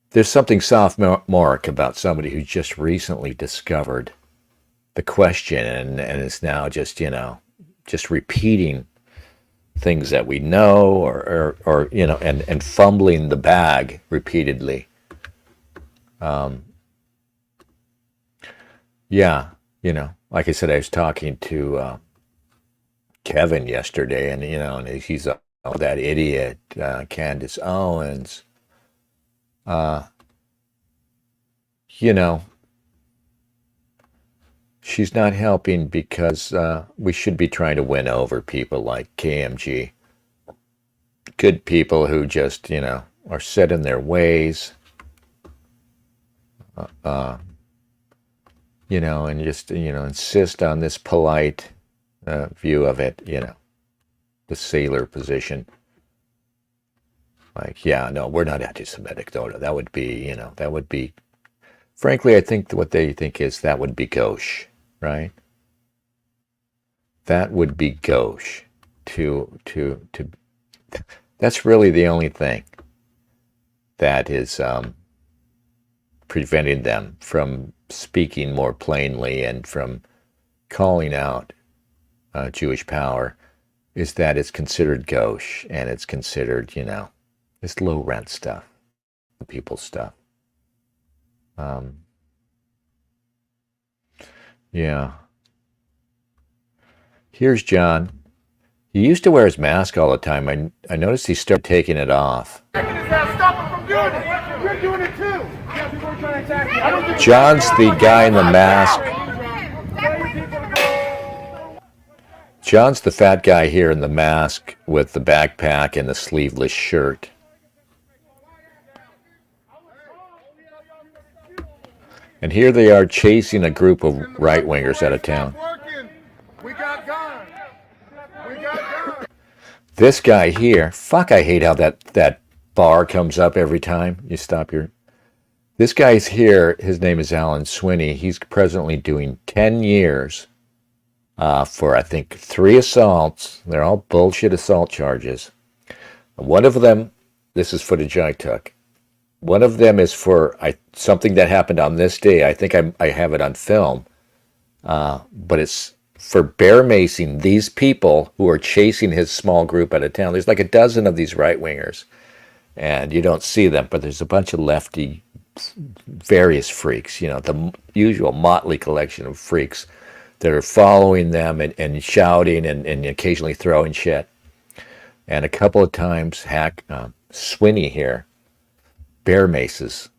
Speaker 2: There's something sophomoric about somebody who just recently discovered the question and is now just, you know, just repeating things that we know or you know, and fumbling the bag repeatedly. Yeah, you know, like I said, I was talking to Kevin yesterday, and you know, and he's that idiot Candace Owens. You know, she's not helping because we should be trying to win over people like KMG, good people who just, you know, are set in their ways. You know, and just, you know, insist on this polite view of it, you know, the sailor position. Like, yeah, no, we're not anti-Semitic, though. That would be, you know, that would be, frankly, I think what they think is that would be gauche, right? That would be gauche that's really the only thing that is preventing them from speaking more plainly and from calling out Jewish power, is that it's considered gauche and it's considered, you know, this low rent stuff, people's stuff. Yeah. Here's John. He used to wear his mask all the time. I noticed he started taking it off.
Speaker 7: Stop him from doing it. You're doing it too.
Speaker 2: John's the guy in the mask. John's the fat guy here in the mask with the backpack and the sleeveless shirt. And here they are chasing a group of right-wingers out of town. This guy here, fuck, I hate how that bar comes up every time you stop your... This guy's here, his name is Alan Swinney. He's presently doing 10 years for, I think, 3 assaults. They're all bullshit assault charges. One of them, this is footage I took. One of them is for something that happened on this day. I think I have it on film. But it's for bear macing these people who are chasing his small group out of town. There's like a dozen of these right-wingers. And you don't see them, but there's a bunch of lefty, various freaks, you know, the usual motley collection of freaks that are following them and shouting and occasionally throwing shit. And a couple of times, Swinney here, bear maces,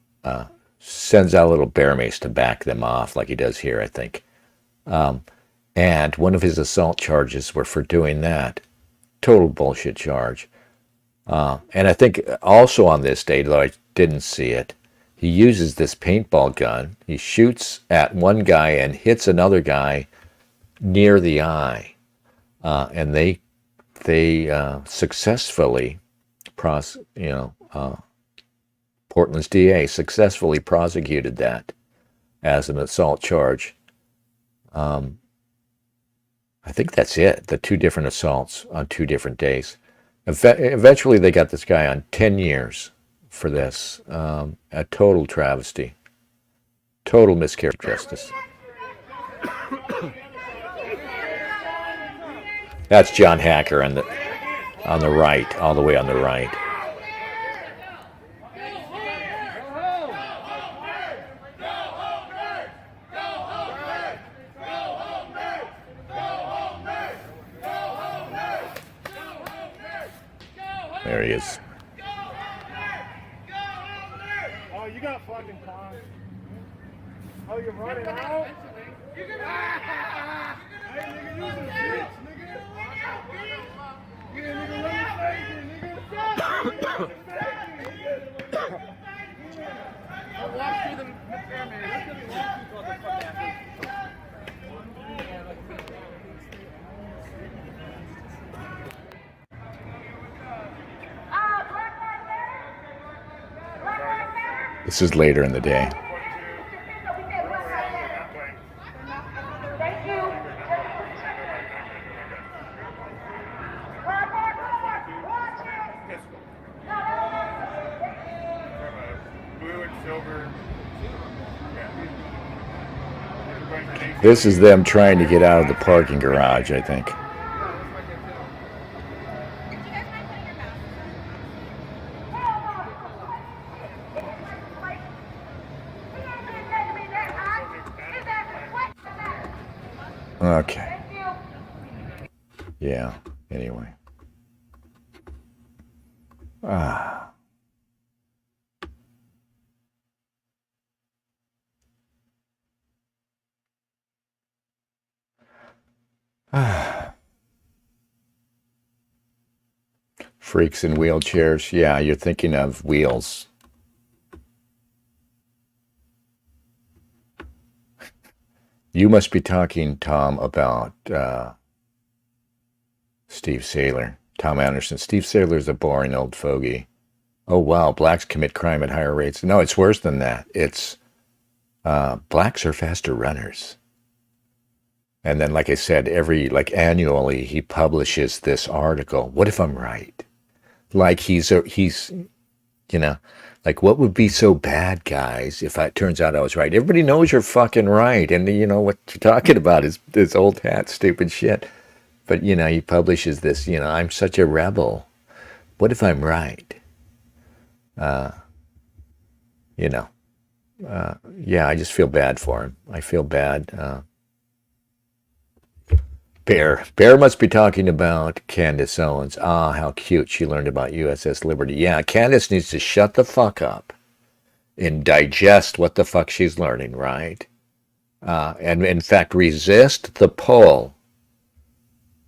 Speaker 2: sends out a little bear mace to back them off like he does here, I think. And one of his assault charges were for doing that. Total bullshit charge. And I think also on this day, though I didn't see it, he uses this paintball gun. He shoots at one guy and hits another guy near the eye. And they successfully, Portland's DA successfully prosecuted that as an assault charge. I think that's it, the 2 different assaults on 2 different days. Eventually they got this guy on 10 years for this. A total travesty. Total miscarriage of justice. That's John Hacker on the right, all the way on the right. There he is.
Speaker 7: Oh, you got fucking time. Oh, you're running out? Hey, nigga, you some bitch, nigga. Yeah, nigga, run your safety, nigga. I'll walk through the
Speaker 2: This is later in the day.
Speaker 7: blue and silver.
Speaker 2: This is them trying to get out of the parking garage, I think. Okay. Yeah, anyway. Ah. Freaks in wheelchairs. Yeah, you're thinking of Wheels. You must be talking, Tom, about Steve Saylor. Tom Anderson. Steve Saylor's a boring old fogey. Oh, wow. Blacks commit crime at higher rates. No, it's worse than that. It's blacks are faster runners. And then, like I said, annually, he publishes this article. What if I'm right? Like he's, like what would be so bad, guys, if it turns out I was right? Everybody knows you're fucking right. And you know what you're talking about is this old hat, stupid shit. But, he publishes this, I'm such a rebel. What if I'm right? Yeah, I just feel bad for him. I feel bad. Bear must be talking about Candace Owens. Ah, how cute she learned about USS Liberty. Yeah, Candace needs to shut the fuck up and digest what the fuck she's learning, right? And in fact, resist the pull,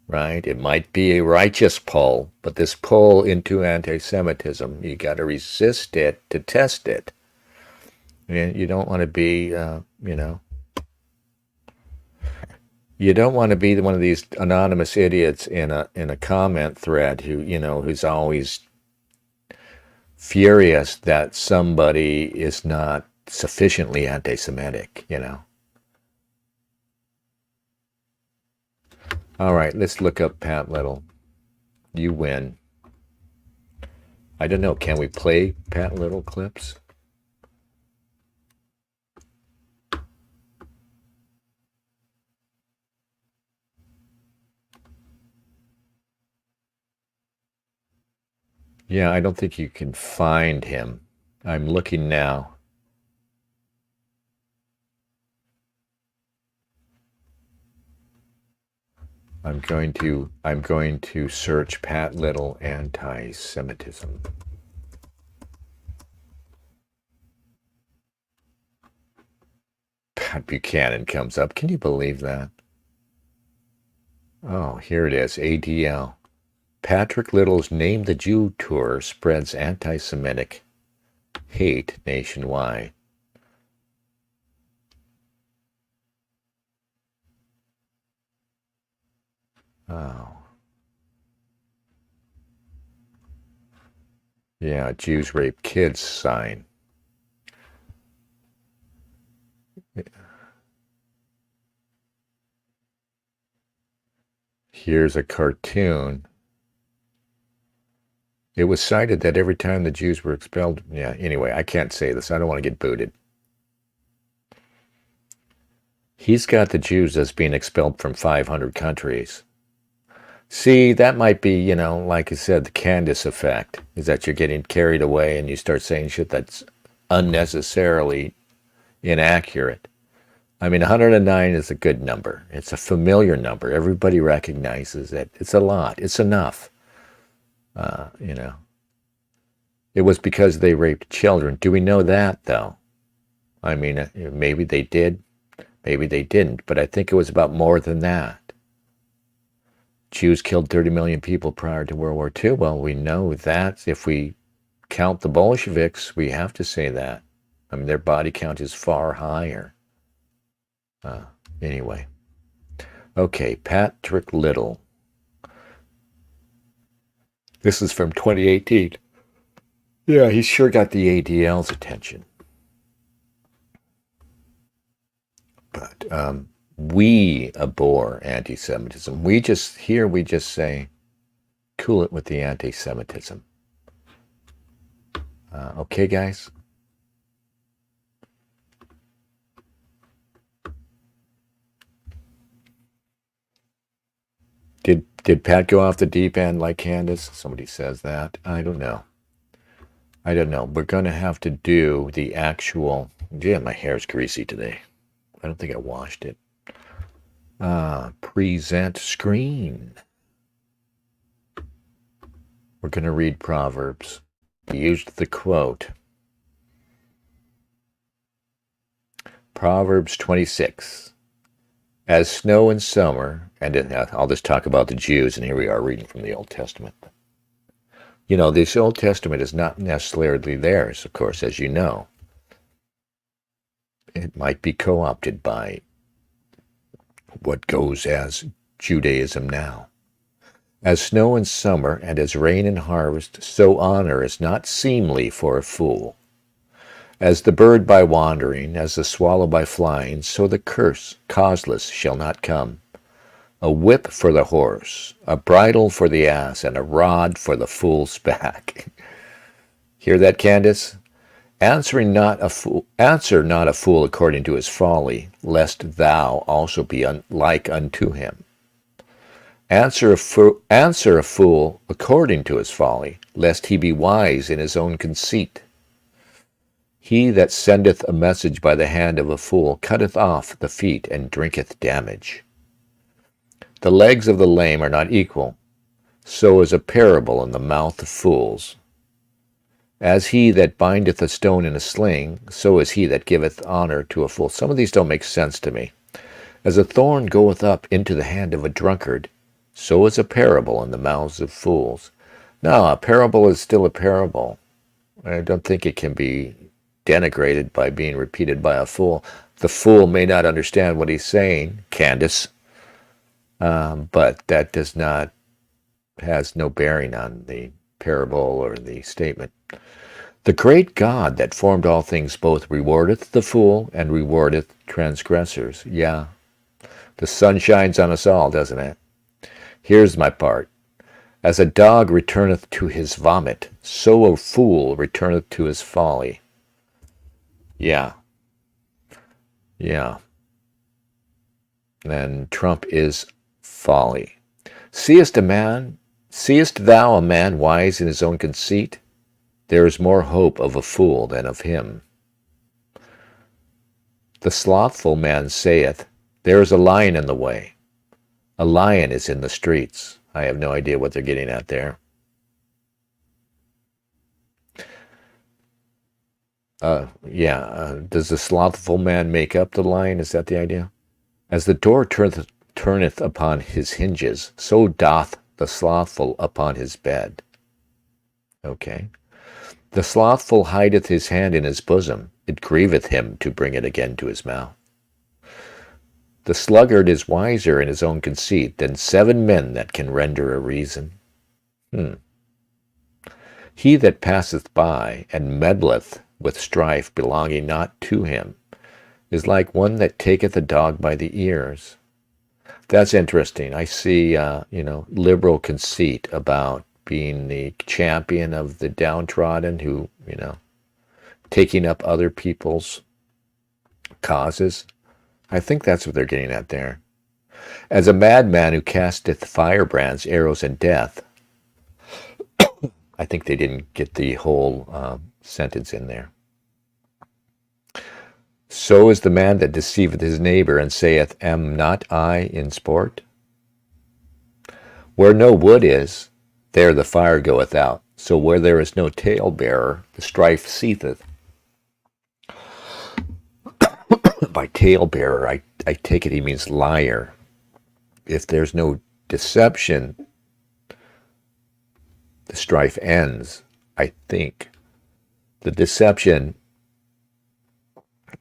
Speaker 2: right? It might be a righteous pull, but this pull into anti-Semitism, you got to resist it to test it. And you don't want to be, you don't want to be one of these anonymous idiots in a comment thread who's always furious that somebody is not sufficiently anti-Semitic, All right, let's look up Pat Little. You win. I don't know. Can we play Pat Little clips? Yeah, I don't think you can find him. I'm looking now. I'm going to search Pat Little anti-Semitism. Pat Buchanan comes up. Can you believe that? Oh, here it is. ADL. Patrick Little's Name the Jew tour spreads anti-Semitic hate nationwide. Oh. Yeah, Jews rape kids sign. Here's a cartoon. It was cited that every time the Jews were expelled. Yeah, anyway, I can't say this. I don't want to get booted. He's got the Jews as being expelled from 500 countries. See, that might be, like I said, the Candace effect, is that you're getting carried away and you start saying shit that's unnecessarily inaccurate. I mean, 109 is a good number. It's a familiar number. Everybody recognizes it. It's a lot. It's enough. It was because they raped children. Do we know that, though? I mean, maybe they did, maybe they didn't, but I think it was about more than that. Jews killed 30 million people prior to World War II. Well, we know that. If we count the Bolsheviks, we have to say that. I mean, their body count is far higher. Anyway. Okay, Patrick Little. This is from 2018. Yeah, he sure got the ADL's attention. But we abhor anti-Semitism. We just say, cool it with the anti-Semitism. Okay, guys? Did Pat go off the deep end like Candace? Somebody says that. I don't know. We're going to have to do the actual... Yeah, my hair's greasy today. I don't think I washed it. Present screen. We're going to read Proverbs. We used the quote. Proverbs 26. As snow in summer, and I'll just talk about the Jews, and here we are reading from the Old Testament. You know, this Old Testament is not necessarily theirs, of course, as you know. It might be co-opted by what goes as Judaism now. As snow in summer and as rain in harvest, so honor is not seemly for a fool. As the bird by wandering, as the swallow by flying, so the curse, causeless, shall not come. A whip for the horse, a bridle for the ass, and a rod for the fool's back. Hear that, Candace? Answer not a fool according to his folly, lest thou also be like unto him. Answer a fool according to his folly, lest he be wise in his own conceit. He that sendeth a message by the hand of a fool cutteth off the feet and drinketh damage. The legs of the lame are not equal, so is a parable in the mouth of fools. As he that bindeth a stone in a sling, so is he that giveth honor to a fool. Some of these don't make sense to me. As a thorn goeth up into the hand of a drunkard, so is a parable in the mouths of fools. No, a parable is still a parable. I don't think it can be denigrated by being repeated by a fool. The fool may not understand what he's saying, Candace, but that has no bearing on the parable or the statement. The great God that formed all things both rewardeth the fool and rewardeth transgressors. Yeah, the sun shines on us all, doesn't it? Here's my part. As a dog returneth to his vomit, so a fool returneth to his folly. Yeah. And Trump is folly. Seest thou a man wise in his own conceit? There is more hope of a fool than of him. The slothful man saith, there is a lion in the way. A lion is in the streets. I have no idea what they're getting at there. Does the slothful man make up the lion? Is that the idea? As the door turneth upon his hinges, so doth the slothful upon his bed. Okay. The slothful hideth his hand in his bosom. It grieveth him to bring it again to his mouth. The sluggard is wiser in his own conceit than 7 men that can render a reason. He that passeth by and meddleth with strife belonging not to him is like one that taketh a dog by the ears. That's interesting. I see, liberal conceit about being the champion of the downtrodden who, taking up other people's causes. I think that's what they're getting at there. As a madman who casteth firebrands, arrows, and death. I think they didn't get the whole sentence in there. So is the man that deceiveth his neighbor and saith, am not I in sport? Where no wood is, there the fire goeth out. So where there is no talebearer, the strife ceaseth. by talebearer, I take it he means liar. If there's no deception, the strife ends, I think. The deception,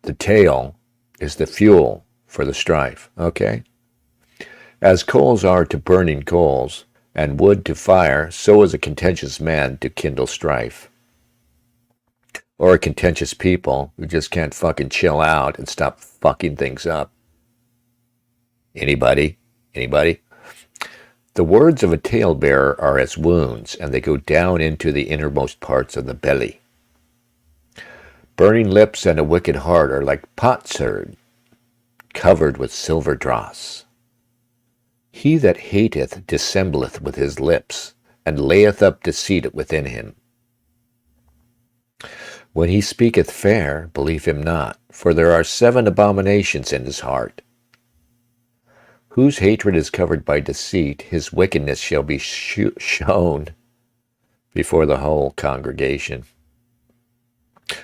Speaker 2: the tale, is the fuel for the strife, okay? As coals are to burning coals, and wood to fire, so is a contentious man to kindle strife. Or a contentious people who just can't fucking chill out and stop fucking things up. Anybody? Anybody? The words of a talebearer are as wounds, and they go down into the innermost parts of the belly. Burning lips and a wicked heart are like potsherd, covered with silver dross. He that hateth dissembleth with his lips, and layeth up deceit within him. When he speaketh fair, believe him not, for there are 7 abominations in his heart. Whose hatred is covered by deceit, his wickedness shall be shown before the whole congregation.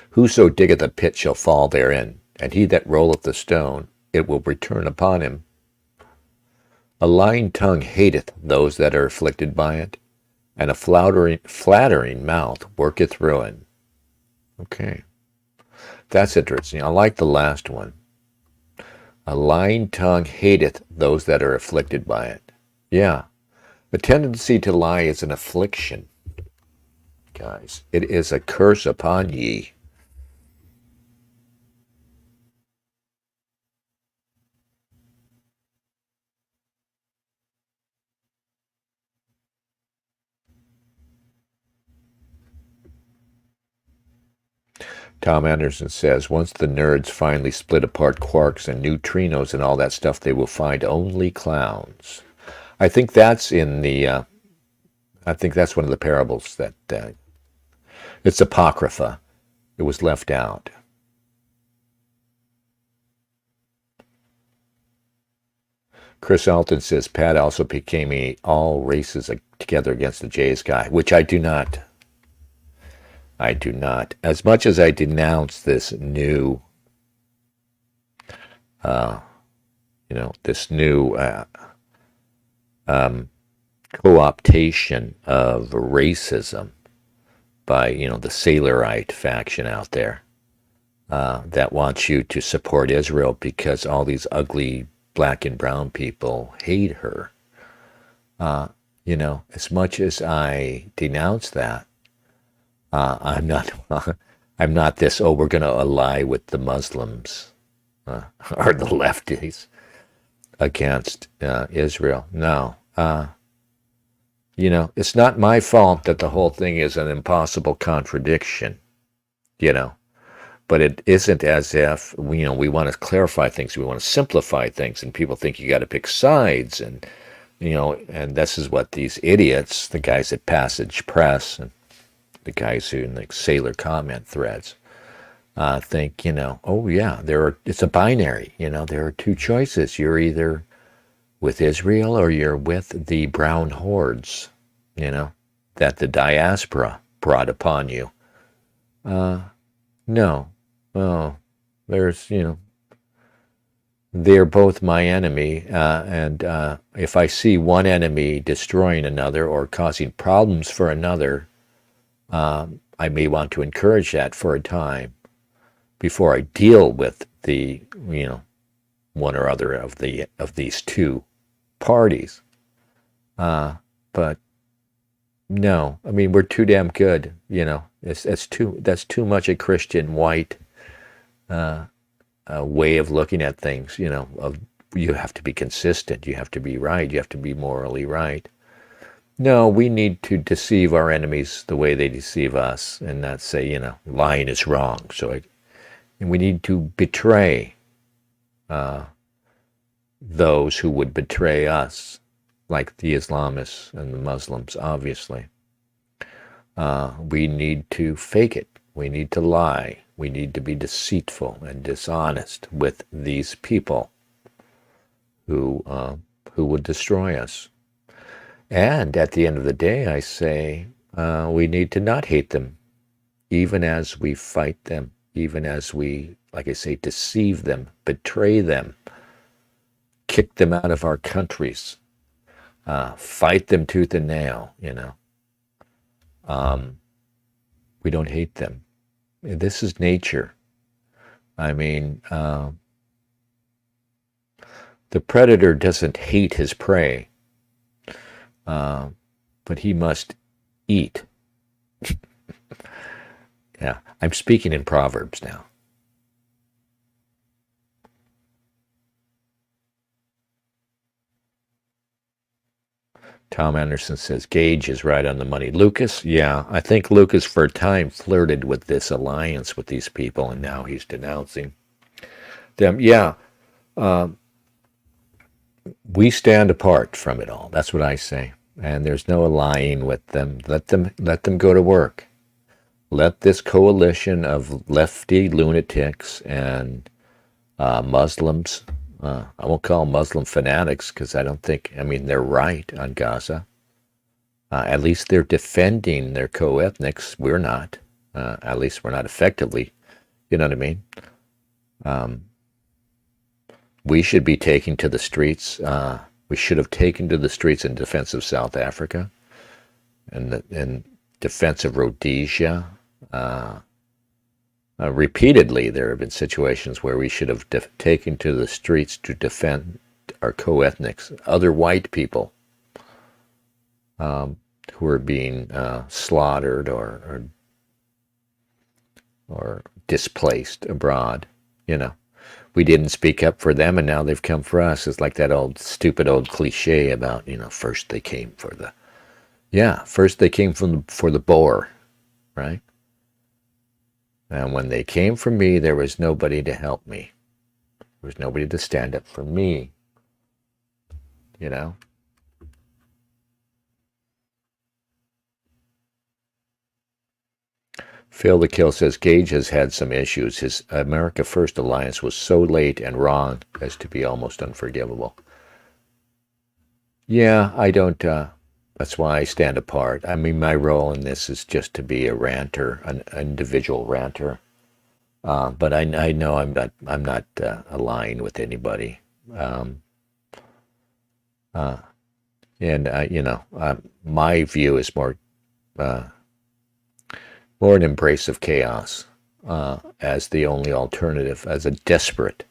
Speaker 2: Whoso diggeth a pit shall fall therein, and he that rolleth the stone, it will return upon him. A lying tongue hateth those that are afflicted by it, and a flattering mouth worketh ruin. Okay. That's interesting. I like the last one. A lying tongue hateth those that are afflicted by it. Yeah. The tendency to lie is an affliction, guys. It is a curse upon ye. Tom Anderson says, once the nerds finally split apart quarks and neutrinos and all that stuff, they will find only clowns. I think that's in the, I think that's one of the parables that, it's Apocrypha. It was left out. Chris Alton says, Pat also became a all races together against the Jays guy, which I do not. I do not. As much as I denounce this new, this new co-optation of racism by, the Sailorite faction out there that wants you to support Israel because all these ugly black and brown people hate her. As much as I denounce that, I'm not this, we're going to ally with the Muslims or the lefties against Israel. No. It's not my fault that the whole thing is an impossible contradiction, but it isn't as if, we want to clarify things, we want to simplify things, and people think you got to pick sides, and, and this is what these idiots, the guys at Passage Press, and the guys who in the sailor comment threads think, oh yeah, it's a binary, there are 2 choices. You're either with Israel or you're with the brown hordes, that the diaspora brought upon you. No. Well, there's, they're both my enemy, and if I see one enemy destroying another or causing problems for another, I may want to encourage that for a time before I deal with the, one or other of these 2 parties. But no, I mean, we're too damn good. That's too much a Christian white way of looking at things. You have to be consistent. You have to be right. You have to be morally right. No, we need to deceive our enemies the way they deceive us, and not say, lying is wrong. And we need to betray those who would betray us, like the Islamists and the Muslims, obviously. We need to fake it. We need to lie. We need to be deceitful and dishonest with these people who would destroy us. And at the end of the day, I say, we need to not hate them, even as we fight them, even as we like I say, deceive them, betray them, kick them out of our countries, fight them tooth and nail, we don't hate them. This is nature. I mean, the predator doesn't hate his prey, but he must eat. Yeah, I'm speaking in Proverbs now. Tom Anderson says, Gage is right on the money. Lucas, yeah, I think Lucas for a time flirted with this alliance with these people, and now he's denouncing them. Yeah, we stand apart from it all. That's what I say. And there's no allying with them. Let them go to work. Let this coalition of lefty lunatics and Muslims, I won't call them Muslim fanatics because they're right on Gaza. At least they're defending their co-ethnics. We're not. At least we're not effectively. You know what I mean? We should be taking to the streets. We should have taken to the streets in defense of South Africa and in defense of Rhodesia. Repeatedly, there have been situations where we should have taken to the streets to defend our co-ethnics, other white people who are being slaughtered or displaced abroad. We didn't speak up for them, and now they've come for us. It's like that stupid old cliche about first they came for the boar, right? And when they came for me, there was nobody to help me. There was nobody to stand up for me. Phil the Kill says, Gage has had some issues. His America First alliance was so late and wrong as to be almost unforgivable. Yeah, I don't, that's why I stand apart. I mean, my role in this is just to be a ranter, an individual ranter. But I know I'm not allying with anybody. My view is more an embrace of chaos as the only alternative, as a desperate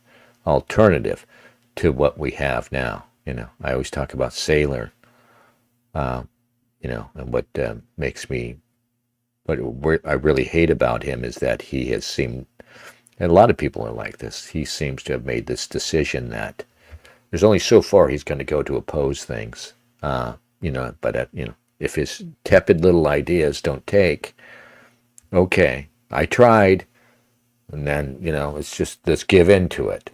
Speaker 2: alternative to what we have now. I always talk about Sailor. And what makes me, what I really hate about him is that he has seemed, and a lot of people are like this, he seems to have made this decision that there's only so far he's going to go to oppose things, but if his tepid little ideas don't take, okay, I tried, and then, it's just, let's give in to it.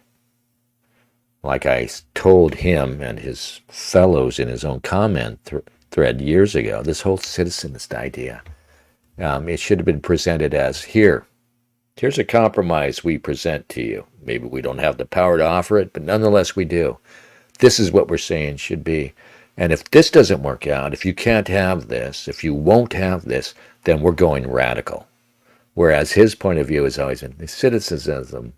Speaker 2: Like I told him and his fellows in his own comment thread years ago, this whole citizenist idea, it should have been presented as, here's a compromise we present to you. Maybe we don't have the power to offer it, but nonetheless we do. This is what we're saying should be. And if this doesn't work out, if you can't have this, if you won't have this, then we're going radical. Whereas his point of view has always been the citizensism.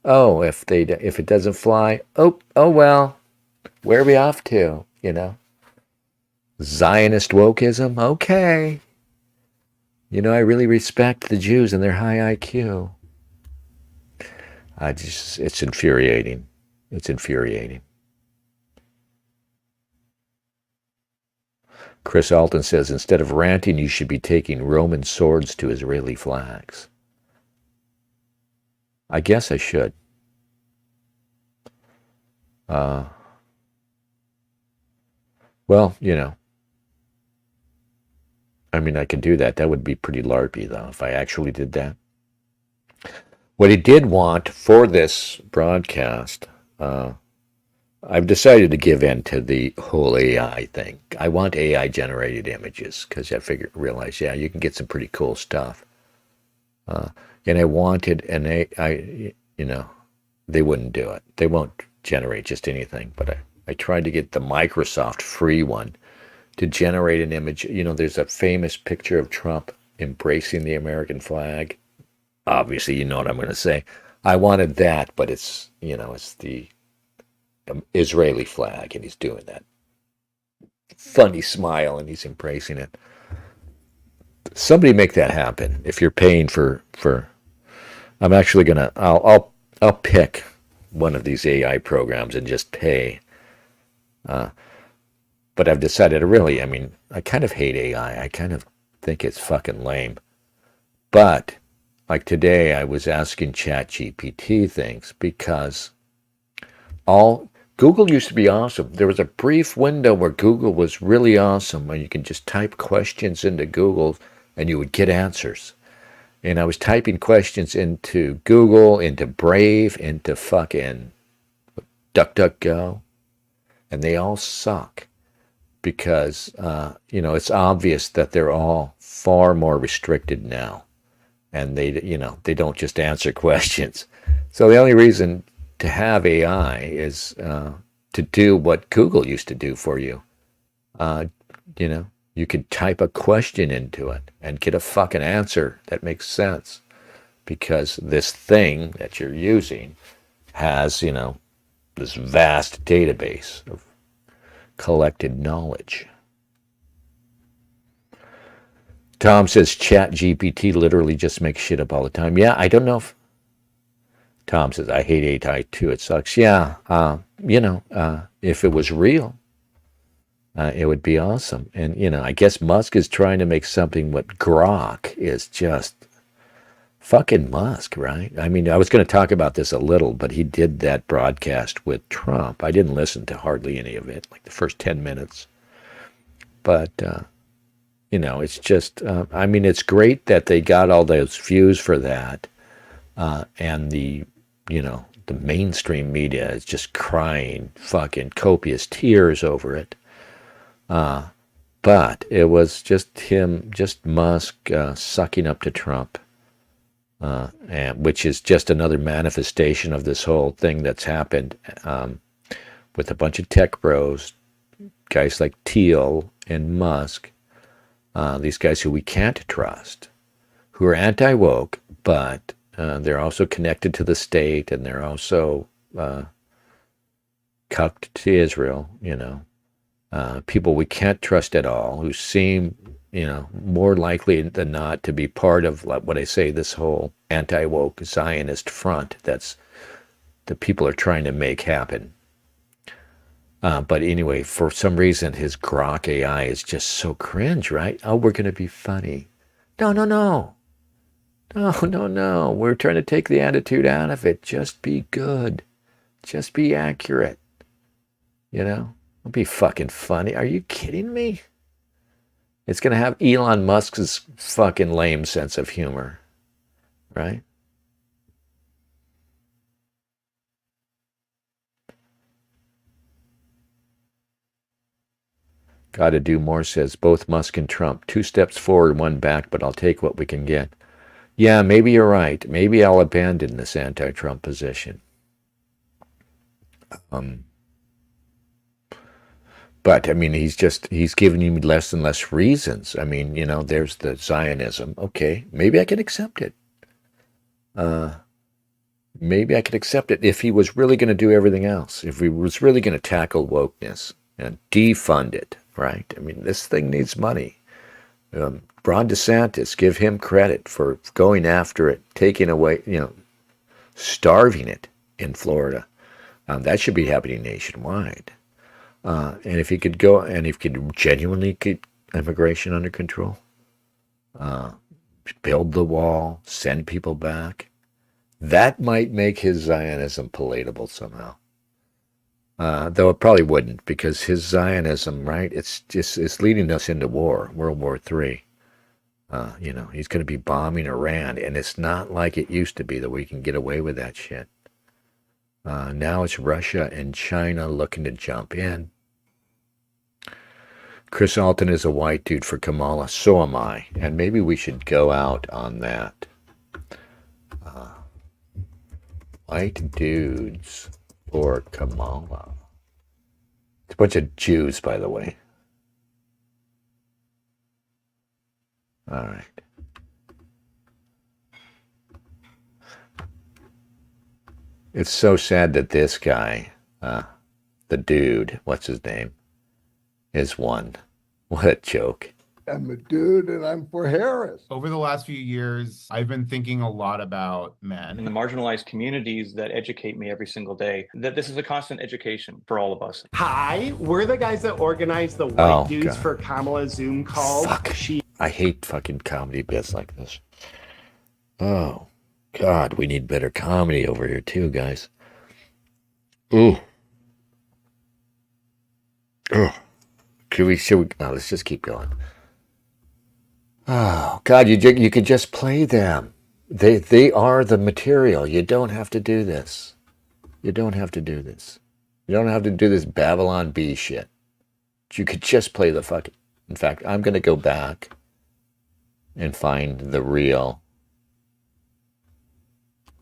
Speaker 2: Oh, if it doesn't fly, oh well, where are we off to? Zionist wokeism, okay. I really respect the Jews and their high IQ. It's infuriating. It's infuriating. Chris Alton says, instead of ranting, you should be taking Roman swords to Israeli flags. I guess I should. Well, I could do that. That would be pretty LARPy, though, if I actually did that. What he did want for this broadcast, I've decided to give in to the whole AI thing. I want AI-generated images because realize, you can get some pretty cool stuff. And I wanted an AI, they wouldn't do it. They won't generate just anything. But I tried to get the Microsoft free one to generate an image. There's a famous picture of Trump embracing the American flag. Obviously, you know what I'm going to say. I wanted that, but it's, it's the Israeli flag, and he's doing that funny smile, and he's embracing it. Somebody make that happen. If you're paying for, I'm actually gonna, I'll pick one of these AI programs and just pay. But I've decided to really, I kind of hate AI. I kind of think it's fucking lame. But like today, I was asking ChatGPT things because all Google used to be awesome. There was a brief window where Google was really awesome, and you could just type questions into Google and you would get answers. And I was typing questions into Google, into Brave, into fucking DuckDuckGo, and they all suck because, it's obvious that they're all far more restricted now. And they don't just answer questions. So the only reason to have AI is to do what Google used to do for you. You could type a question into it and get a fucking answer that makes sense because this thing that you're using has, this vast database of collected knowledge. Tom says ChatGPT literally just makes shit up all the time. Yeah, I don't know if... Tom says, I hate AI too. It sucks. Yeah, if it was real, it would be awesome. And, I guess Musk is trying to make something what Grok is just fucking Musk, right? I was going to talk about this a little, but he did that broadcast with Trump. I didn't listen to hardly any of it, like the first 10 minutes. But, it's just, it's great that they got all those views for that. And the mainstream media is just crying fucking copious tears over it. But it was just Musk sucking up to Trump, which is just another manifestation of this whole thing that's happened with a bunch of tech bros, guys like Thiel and Musk, these guys who we can't trust, who are anti-woke, but they're also connected to the state, and they're also cucked to Israel, people we can't trust at all, who seem, more likely than not to be part of what I say, this whole anti-woke Zionist front that's the people are trying to make happen. But anyway, for some reason, his Grok AI is just so cringe, right? Oh, we're going to be funny. No. No. We're trying to take the attitude out of it. Just be good. Just be accurate. Don't be fucking funny. Are you kidding me? It's going to have Elon Musk's fucking lame sense of humor, right? Got to do more, says both Musk and Trump. 2 steps forward, 1 back, but I'll take what we can get. Yeah, maybe you're right. Maybe I'll abandon this anti-Trump position. But, he's giving you less and less reasons. There's the Zionism. Okay, maybe I can accept it. Maybe I could accept it if he was really going to do everything else. If he was really going to tackle wokeness and defund it, right? This thing needs money. Ron DeSantis, give him credit for going after it, taking away, starving it in Florida. That should be happening nationwide. And if he could go, and if he could genuinely keep immigration under control, build the wall, send people back, that might make his Zionism palatable somehow. Though it probably wouldn't, because his Zionism, right, it's leading us into war, World War III. He's going to be bombing Iran, and it's not like it used to be that we can get away with that shit. Now it's Russia and China looking to jump in. Chris Alton is a white dude for Kamala. So am I. And maybe we should go out on that. White dudes for Kamala. It's a bunch of Jews, by the way. All right. It's so sad that this guy, the dude, what's his name, is one. What a joke.
Speaker 8: I'm a dude and I'm for Harris.
Speaker 9: Over the last few years, I've been thinking a lot about men.
Speaker 10: In the marginalized communities that educate me every single day, that this is a constant education for all of us.
Speaker 11: Hi, we're the guys that organize the white dudes for Kamala's Zoom calls.
Speaker 2: Fuck. I hate fucking comedy bits like this. Oh, God, we need better comedy over here too, guys. Ooh. Oh. Should we, no, let's just keep going. Oh, God, you could just play them. They are the material. You don't have to do this. You don't have to do this. You don't have to do this Babylon Bee shit. You could just play the fucking... In fact, I'm going to go back and find the real...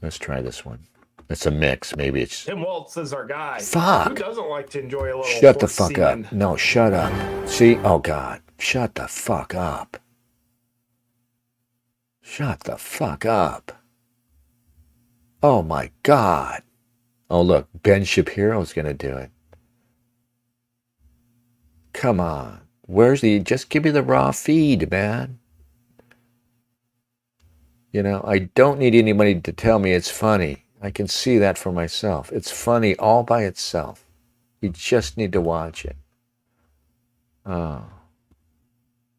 Speaker 2: Let's try this one. It's a mix. Maybe it's...
Speaker 11: Tim Waltz is our guy.
Speaker 2: Fuck.
Speaker 11: Who doesn't like to enjoy a little...
Speaker 2: Shut the fuck
Speaker 11: semen?
Speaker 2: up. No, shut up. See? Oh, God. Shut the fuck up. Shut the fuck up. Oh, my God. Oh, look. Ben Shapiro's going to do it. Come on. Where's the... Just give me the raw feed, man. You know, I don't need anybody to tell me it's funny. I can see that for myself. It's funny all by itself. You just need to watch it. Oh.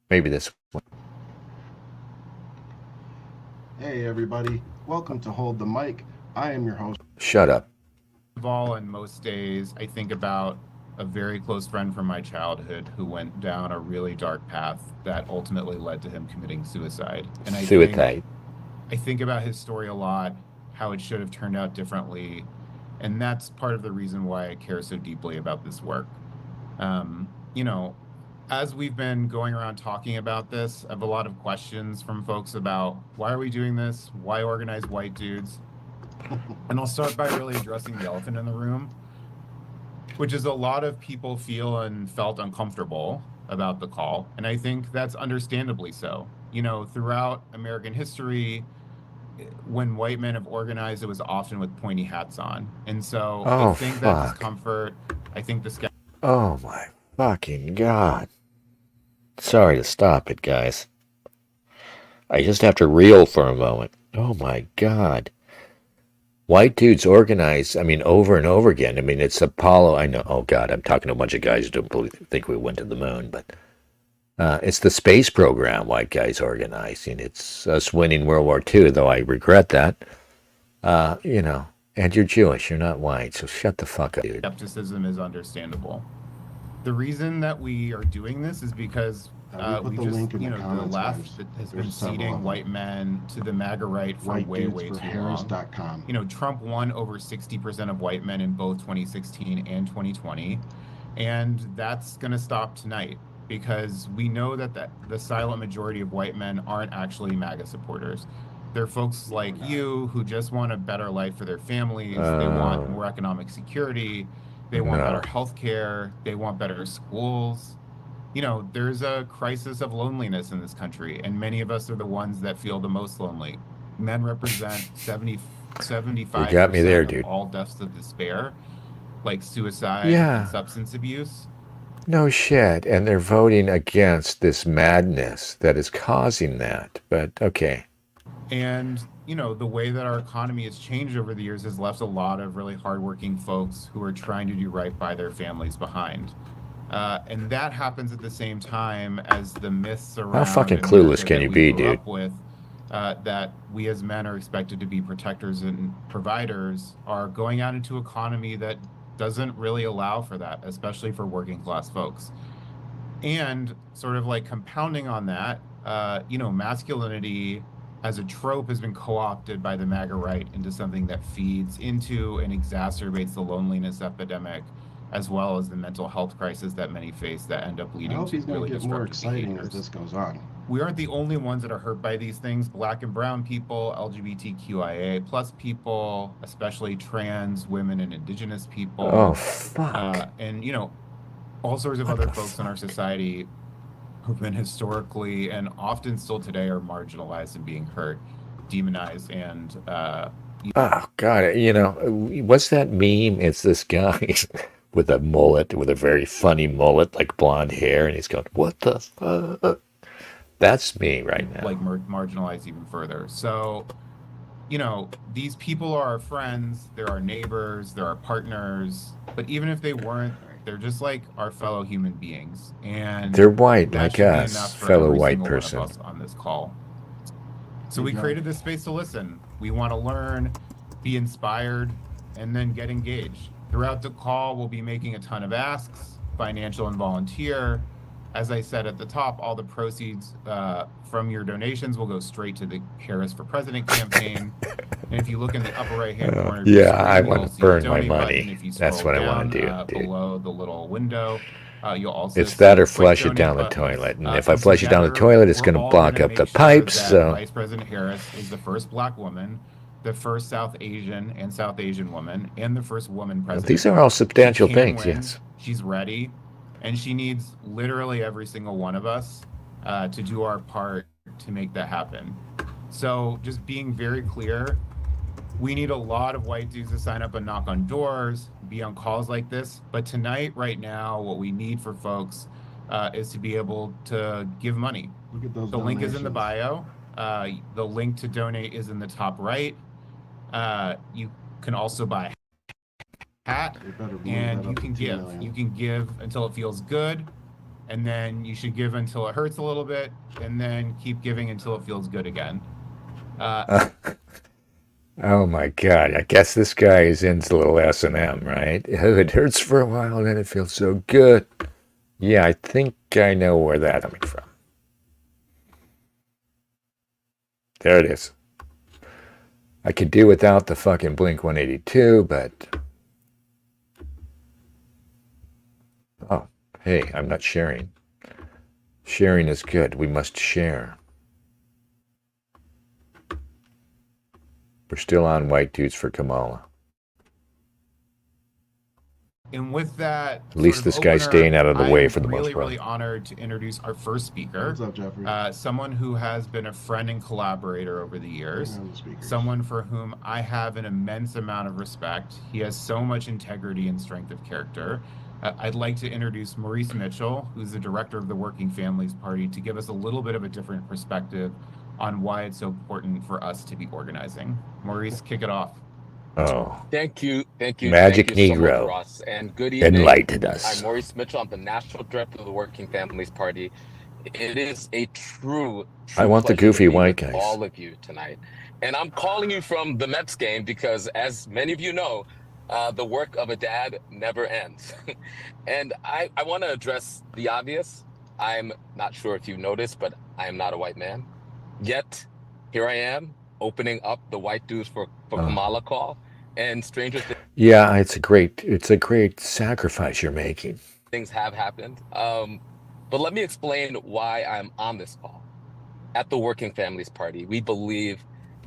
Speaker 2: Maybe this one.
Speaker 8: Hey, everybody. Welcome to Hold the Mic. I am your host.
Speaker 2: Shut up.
Speaker 9: Of all, on most days, I think about a very close friend from my childhood who went down a really dark path that ultimately led to him committing suicide. And I think about his story a lot, how it should have turned out differently, and that's part of the reason why I care so deeply about this work. You know, as we've been going around talking about this, I have a lot of questions from folks about why are we doing this? Why organize white dudes? And I'll start by really addressing the elephant in the room, which is a lot of people feel and felt uncomfortable about the call. And I think that's understandably so. You know, throughout American history, when white men have organized, it was often with pointy hats on. And so I think that discomfort, I think this guy...
Speaker 2: Oh my fucking God. Sorry to stop it, guys. I just have to reel for a moment. Oh my God. White dudes organize, I mean, over and over again. I mean, it's Apollo. I know, oh God, I'm talking to a bunch of guys who don't think we went to the moon, but it's the space program white guys organizing. It's us winning World War II, though I regret that. You know, and you're Jewish, you're not white, so shut the fuck up, dude.
Speaker 9: Skepticism is understandable. The reason that we are doing this is because we just, you know, the left has been seating white men to the MAGA right for way too long. You know, Trump won over 60% of white men in both 2016 and 2020, and that's going to stop tonight because we know that the silent majority of white men aren't actually MAGA supporters. They're folks like you who just want a better life for their families. They want more economic security. They want better health care. They want better schools. You know, there's a crisis of loneliness in this country, and many of us are the ones that feel the most lonely. Men represent 75%
Speaker 2: you got me there, dude.
Speaker 9: Of all deaths of despair, like suicide and substance abuse.
Speaker 2: No shit. And they're voting against this madness that is causing that. But okay.
Speaker 9: And, you know, the way that our economy has changed over the years has left a lot of really hardworking folks who are trying to do right by their families behind. And that happens at the same time as the myths around...
Speaker 2: How fucking clueless can you be, dude?
Speaker 9: With, that we as men are expected to be protectors and providers are going out into an economy that doesn't really allow for that, especially for working class folks. And sort of like compounding on that, you know, masculinity as a trope has been co-opted by the MAGA right into something that feeds into and exacerbates the loneliness epidemic, as well as the mental health crisis that many face that end up leading to really destructive
Speaker 8: more exciting
Speaker 9: behaviors.
Speaker 8: as this goes on.
Speaker 9: We aren't the only ones that are hurt by these things. Black and brown people, LGBTQIA plus people, especially trans women and indigenous people.
Speaker 2: Oh, fuck.
Speaker 9: And, you know, all sorts of other folks in our society who've been historically and often still today are marginalized and being hurt, demonized, and
Speaker 2: Oh God, you know, what's that meme? It's this guy with a mullet, with a very funny mullet, like blonde hair, and he's going, "What the fuck?" That's me right now.
Speaker 9: like marginalized even further. So, you know, these people are our friends, they're our neighbors, they're our partners, but even if they weren't, they're just like our fellow human beings. And
Speaker 2: They're white,
Speaker 9: that
Speaker 2: like
Speaker 9: should be
Speaker 2: us,
Speaker 9: enough for
Speaker 2: fellow
Speaker 9: every
Speaker 2: white
Speaker 9: single one of
Speaker 2: person.
Speaker 9: us on this call. So we created this space to listen. We want to learn, be inspired, and then get engaged. Throughout the call, we'll be making a ton of asks, financial and volunteer. As I said at the top, all the proceeds from your donations will go straight to the Harris for President campaign. And if you look in the upper right-hand corner of your
Speaker 2: Yeah,
Speaker 9: screen,
Speaker 2: I
Speaker 9: you'll
Speaker 2: want to
Speaker 9: see a
Speaker 2: burn my
Speaker 9: donate button.
Speaker 2: money.
Speaker 9: If you
Speaker 2: That's
Speaker 9: scroll
Speaker 2: what I want
Speaker 9: down
Speaker 2: to do, dude.
Speaker 9: below the little window, you'll also
Speaker 2: It's
Speaker 9: see
Speaker 2: that or
Speaker 9: quick
Speaker 2: flush it
Speaker 9: donate
Speaker 2: down the
Speaker 9: buttons.
Speaker 2: toilet. And if I
Speaker 9: And
Speaker 2: flush it down the
Speaker 9: together,
Speaker 2: toilet, it's
Speaker 9: we're
Speaker 2: going to
Speaker 9: all
Speaker 2: block
Speaker 9: gonna
Speaker 2: up the
Speaker 9: make sure
Speaker 2: pipes.
Speaker 9: that
Speaker 2: So
Speaker 9: Vice President Harris is the first Black woman, the first South Asian and South Asian woman, and the first woman president.
Speaker 2: these are all substantial
Speaker 9: She can
Speaker 2: things,
Speaker 9: win.
Speaker 2: yes.
Speaker 9: She's ready, and she needs literally every single one of us to do our part to make that happen. So just being very clear, we need a lot of white dudes to sign up and knock on doors, be on calls like this. But tonight, right now, what we need for folks is to be able to give money.
Speaker 8: Look at those
Speaker 9: The link is in the
Speaker 8: donations.
Speaker 9: bio. The link to donate is in the top right. You can also buy a hat,
Speaker 8: They better move
Speaker 9: and
Speaker 8: that
Speaker 9: you
Speaker 8: up to
Speaker 9: can
Speaker 8: 2
Speaker 9: give.
Speaker 8: million.
Speaker 9: You can give until it feels good, and then you should give until it hurts a little bit, and then keep giving until it feels good again.
Speaker 2: Oh my God, I guess this guy is into a little S&M, right? It hurts for a while, then it feels so good. Yeah, I think I know where that's coming from. There it is. I could do without the fucking Blink 182, but... Oh, hey, I'm not sharing. Sharing is good. We must share. We're still on White Dudes for Kamala.
Speaker 9: And with that,
Speaker 2: At least this guy's staying out of the way for the most part.
Speaker 9: I'm really honored to introduce our first speaker.
Speaker 8: What's up, Jeffrey?
Speaker 9: Someone who has been a friend and collaborator over the years. Someone for whom I have an immense amount of respect. He has so much integrity and strength of character. I'd like to introduce Maurice Mitchell, who's the director of the Working Families Party, to give us a little bit of a different perspective on why it's so important for us to be organizing. Maurice, kick it off.
Speaker 2: Oh.
Speaker 12: Thank you.
Speaker 2: Magic
Speaker 12: Thank you so
Speaker 2: Negro.
Speaker 12: much, Ross. And good evening.
Speaker 2: Enlightened us.
Speaker 12: I'm Maurice Mitchell. I'm the National Director of the Working Families Party. It is a true
Speaker 2: I want the
Speaker 12: pleasure
Speaker 2: goofy
Speaker 12: to be
Speaker 2: white
Speaker 12: with
Speaker 2: guys.
Speaker 12: all of you tonight. And I'm calling you from the Mets game because, as many of you know, the work of a dad never ends. And I want to address the obvious. I'm not sure if you've noticed, but I am not a white man. Yet, here I am, opening up the White Dudes for Kamala call, and strangers.
Speaker 2: Yeah, it's a great sacrifice you're making.
Speaker 12: Things have happened, but let me explain why I'm on this call. At the Working Families Party, we believe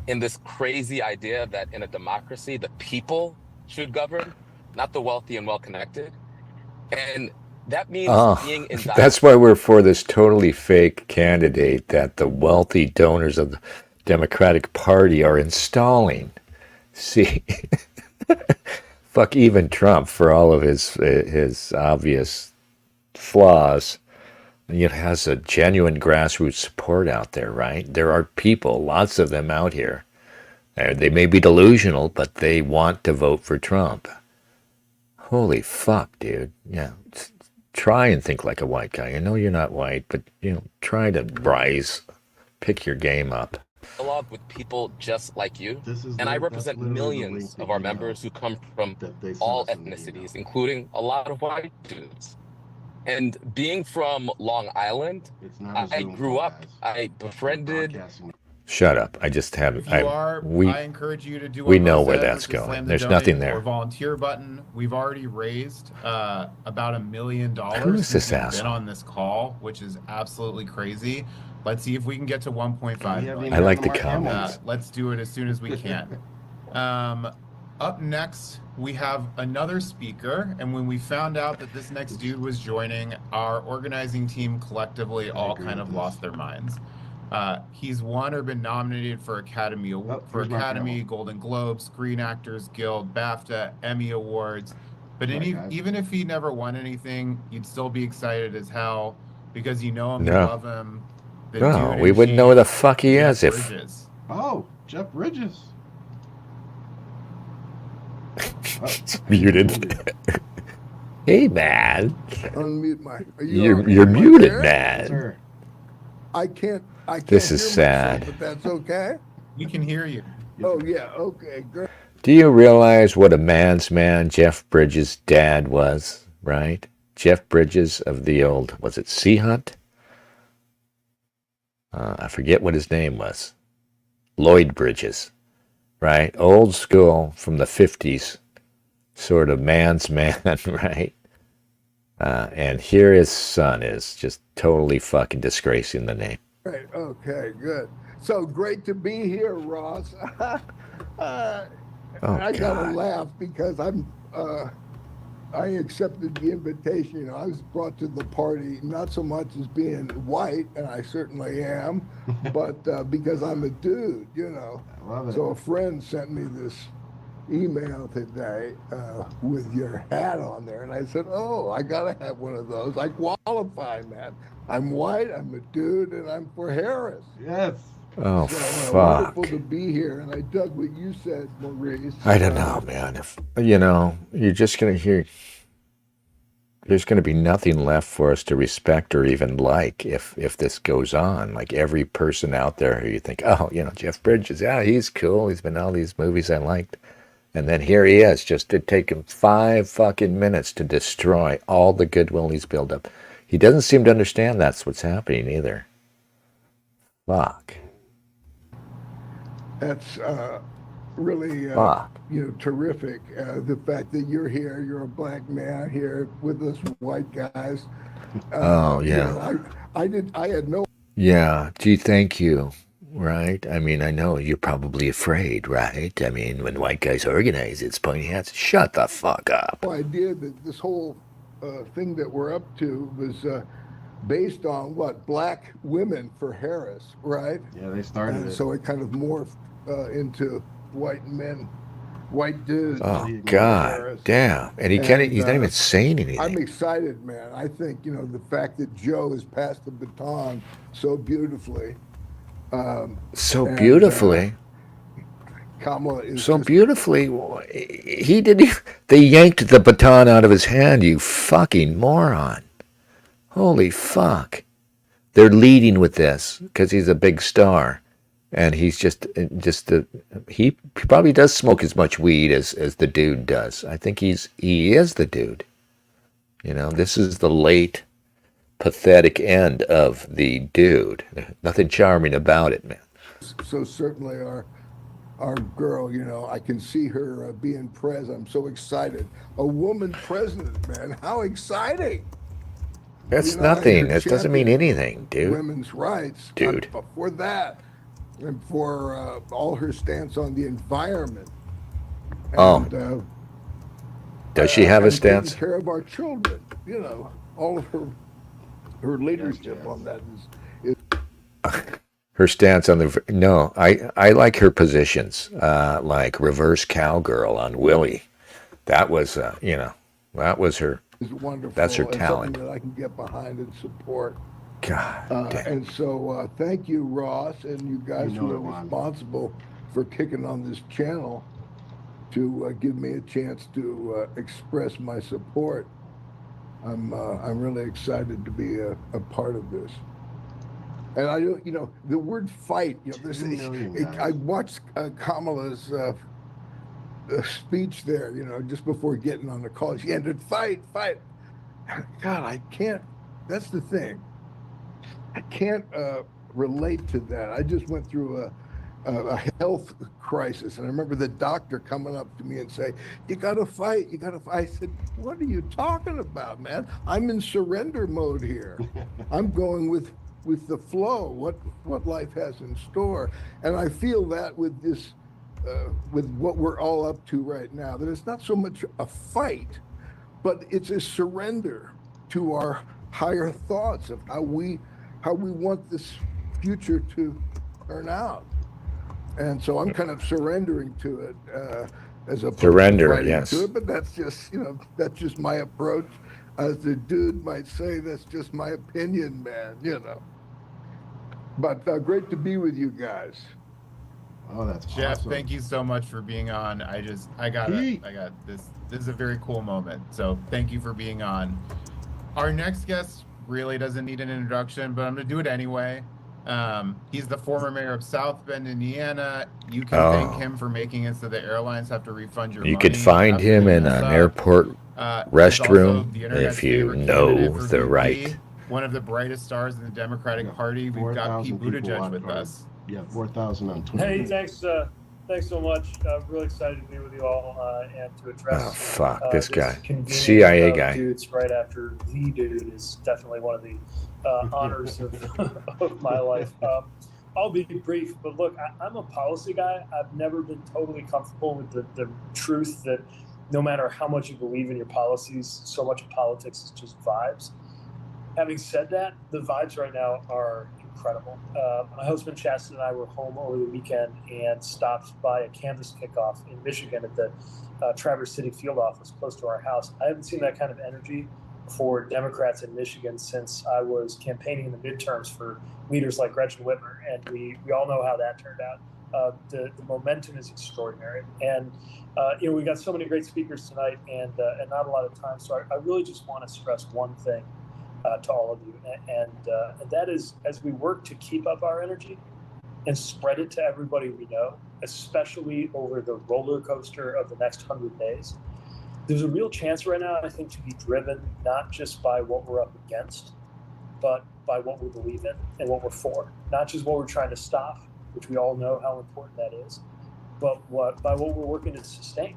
Speaker 12: in this crazy idea that in a democracy, the people should govern, not the wealthy and well-connected, and that means being in.
Speaker 2: That's why we're for this totally fake candidate that the wealthy donors of the Democratic Party are installing. See, fuck even Trump for all of his obvious flaws. It has a genuine grassroots support out there, right? There are people, lots of them out here. They may be delusional, but they want to vote for Trump. Holy fuck, dude. Yeah. Try and think like a white guy. I know you're not white, but, try to rise. Pick your game up.
Speaker 12: Dialogue with people just like you, and I represent millions of our members who come from all ethnicities, including a lot of white dudes. And being from Long Island, I grew up, I befriended.
Speaker 2: Shut up. I just haven't.
Speaker 9: I encourage you to do
Speaker 2: we
Speaker 9: what
Speaker 2: know
Speaker 9: Mo
Speaker 2: where
Speaker 9: said,
Speaker 2: that's
Speaker 9: which is
Speaker 2: going.
Speaker 9: slam the
Speaker 2: There's
Speaker 9: donate
Speaker 2: nothing
Speaker 9: or
Speaker 2: there.
Speaker 9: volunteer button. We've already raised about $1 million.
Speaker 2: Who is this
Speaker 9: since we've
Speaker 2: asshole?
Speaker 9: been on this call, which is absolutely crazy. Let's see if we can get to 1.5 million.
Speaker 2: I like the comments.
Speaker 9: Let's do it as soon as we can. Up next, we have another speaker, and when we found out that this next dude was joining, our organizing team collectively all kind of lost their minds. He's won or been nominated for Academy Golden Globe, Screen Actors Guild, BAFTA, Emmy Awards. But even if he never won anything, you'd still be excited as hell because you know him, you love him.
Speaker 2: No, we wouldn't know who the fuck he is if.
Speaker 8: Oh, Jeff Bridges.
Speaker 2: It's muted. Hey, man.
Speaker 7: Unmute my.
Speaker 2: You're muted, man.
Speaker 8: Sir.
Speaker 7: I can't.
Speaker 2: This is sad.
Speaker 7: Myself, but that's okay.
Speaker 9: We can hear you.
Speaker 7: Oh yeah. Okay. Great.
Speaker 2: Do you realize what a man's man Jeff Bridges' dad was? Right, Jeff Bridges of the old, was it Sea Hunt? I forget what his name was. Lloyd Bridges, right? Old school from the 50s, sort of man's man, right? And here his son is just totally fucking disgracing the name.
Speaker 7: Right. Okay. Good. So great to be here, Ross. I gotta laugh because I accepted the invitation. You know, I was brought to the party not so much as being white, and I certainly am, but because I'm a dude. You know.
Speaker 8: I love it.
Speaker 7: So a friend sent me this email today with your hat on there, and I said, "Oh, I gotta have one of those. I qualify, man. I'm white. I'm a dude, and I'm for Harris."
Speaker 8: Yes.
Speaker 2: Oh,
Speaker 7: so,
Speaker 2: fuck.
Speaker 7: Wonderful to be here, and I dug what you said, Maurice.
Speaker 2: I don't know, man. If you're just gonna hear. There's going to be nothing left for us to respect or even like if this goes on. Like every person out there who you think, oh, Jeff Bridges, yeah, he's cool. He's been in all these movies I liked. And then here he is, just to take him 5 fucking minutes to destroy all the goodwill he's built up. He doesn't seem to understand that's what's happening either. Fuck.
Speaker 7: That's really terrific. The fact that you're here, you're a black man here with us white guys.
Speaker 2: Oh yeah.
Speaker 7: I had no.
Speaker 2: Yeah. Gee, thank you. Right. I mean, I know you're probably afraid, right? I mean, when white guys organize, it's pointing hats. Shut the fuck up.
Speaker 7: No idea that this whole thing that we're up to was based on what? Black women for Harris, right?
Speaker 8: Yeah, they started it.
Speaker 7: So it kind of morphed into white men, white dudes.
Speaker 2: Oh God, damn! And he's not even saying anything.
Speaker 7: I'm excited, man. I think the fact that Joe has passed the baton so beautifully. Kamala is
Speaker 2: so beautifully. He didn't. They yanked the baton out of his hand. You fucking moron! Holy fuck! They're leading with this because he's a big star. And he's he probably does smoke as much weed as the dude does. I think he is the dude. This is the late, pathetic end of the dude. Nothing charming about it, man.
Speaker 7: So certainly our girl, I can see her being president. I'm so excited. A woman president, man. How exciting.
Speaker 2: That's nothing. That doesn't mean anything, dude.
Speaker 7: Women's rights.
Speaker 2: Dude.
Speaker 7: For that. And for all her stance on the environment. And,
Speaker 2: does she have a stance?
Speaker 7: Taking care of our children, all of her leadership on that is
Speaker 2: her stance on I like her positions, like reverse cowgirl on Willie. That was that was her.
Speaker 7: Is wonderful.
Speaker 2: That's her talent.
Speaker 7: That I can get behind and support.
Speaker 2: God.
Speaker 7: And so thank you, Ross, and you guys who are responsible for kicking on this channel to give me a chance to express my support. I'm really excited to be a part of this. And I the word fight. I watched Kamala's speech there. Just before getting on the call, she ended fight. God, I can't. That's the thing. I can't relate to that. I just went through a health crisis, and I remember the doctor coming up to me and saying, "You got to fight. You got to fight." I said, "What are you talking about, man? I'm in surrender mode here. I'm going with the flow. What life has in store." And I feel that with this, with what we're all up to right now, that it's not so much a fight, but it's a surrender to our higher thoughts of how we want this future to turn out. And so I'm kind of surrendering to it as opposed to fighting
Speaker 2: yes.
Speaker 7: to it. But that's just, that's just my approach. As the dude might say, that's just my opinion, man, But great to be with you guys.
Speaker 8: Oh, that's
Speaker 9: Jeff,
Speaker 8: awesome.
Speaker 9: thank you so much for being on. I got this. This is a very cool moment. So thank you for being on. Our next guest really doesn't need an introduction, but I'm going to do it anyway. He's the former mayor of South Bend, Indiana. You can thank him for making it so the airlines have to refund your money.
Speaker 2: You could find him in an airport restroom if you know the right.
Speaker 9: One of the brightest stars in the Democratic Party. We've got Pete Buttigieg with us.
Speaker 8: Yeah, 4,000 on Twitter.
Speaker 13: Hey, thanks so much. I'm really excited to be with you all and to address.
Speaker 2: This guy, CIA guy.
Speaker 13: Dudes right after the dude is definitely one of the honors of my life. I'll be brief, but look, I'm a policy guy. I've never been totally comfortable with the truth that no matter how much you believe in your policies, so much of politics is just vibes. Having said that, the vibes right now are incredible. My husband Chastity and I were home over the weekend and stopped by a canvas kickoff in Michigan at the Traverse City field office close to our house. I haven't seen that kind of energy for Democrats in Michigan since I was campaigning in the midterms for leaders like Gretchen Whitmer, and we all know how that turned out. The momentum is extraordinary, and we got so many great speakers tonight, and not a lot of time. So I really just want to stress one thing to all of you, and that is, as we work to keep up our energy and spread it to everybody we know, especially over the roller coaster of the next 100 days, there's a real chance right now, I think, to be driven not just by what we're up against, but by what we believe in and what we're for. Not just what we're trying to stop, which we all know how important that is, but by what we're working to sustain.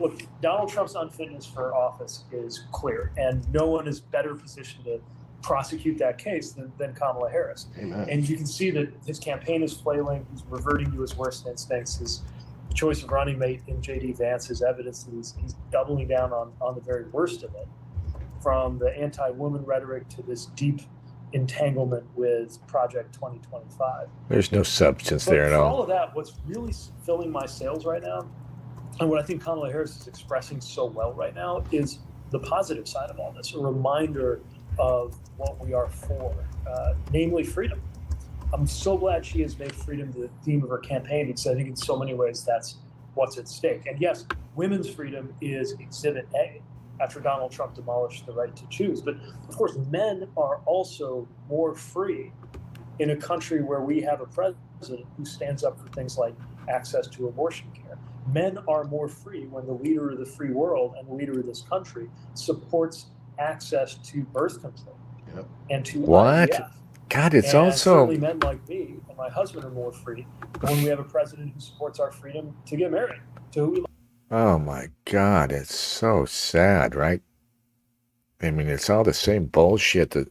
Speaker 13: Look, Donald Trump's unfitness for office is clear, and no one is better positioned to prosecute that case than Kamala Harris.
Speaker 8: Amen.
Speaker 13: And you can see that his campaign is flailing. He's reverting to his worst instincts. His choice of running mate in J.D. Vance is evidence that he's doubling down on the very worst of it, from the anti-woman rhetoric to this deep entanglement with Project 2025.
Speaker 2: There's no substance there at all.
Speaker 13: For all of that, what's really filling my sails right now, and what I think Kamala Harris is expressing so well right now, is the positive side of all this, a reminder of what we are for, namely freedom. I'm so glad she has made freedom the theme of her campaign, because I think in so many ways that's what's at stake. And yes, women's freedom is Exhibit A after Donald Trump demolished the right to choose. But of course, men are also more free in a country where we have a president who stands up for things like access to abortion care. Men are more free when the leader of the free world and the leader of this country supports access to birth control and to IVF.
Speaker 2: God, it's
Speaker 13: and
Speaker 2: also
Speaker 13: certainly men like me and my husband are more free when we have a president who supports our freedom to get married to who we love.
Speaker 2: Oh my God, it's so sad, right? I mean, it's all the same bullshit, the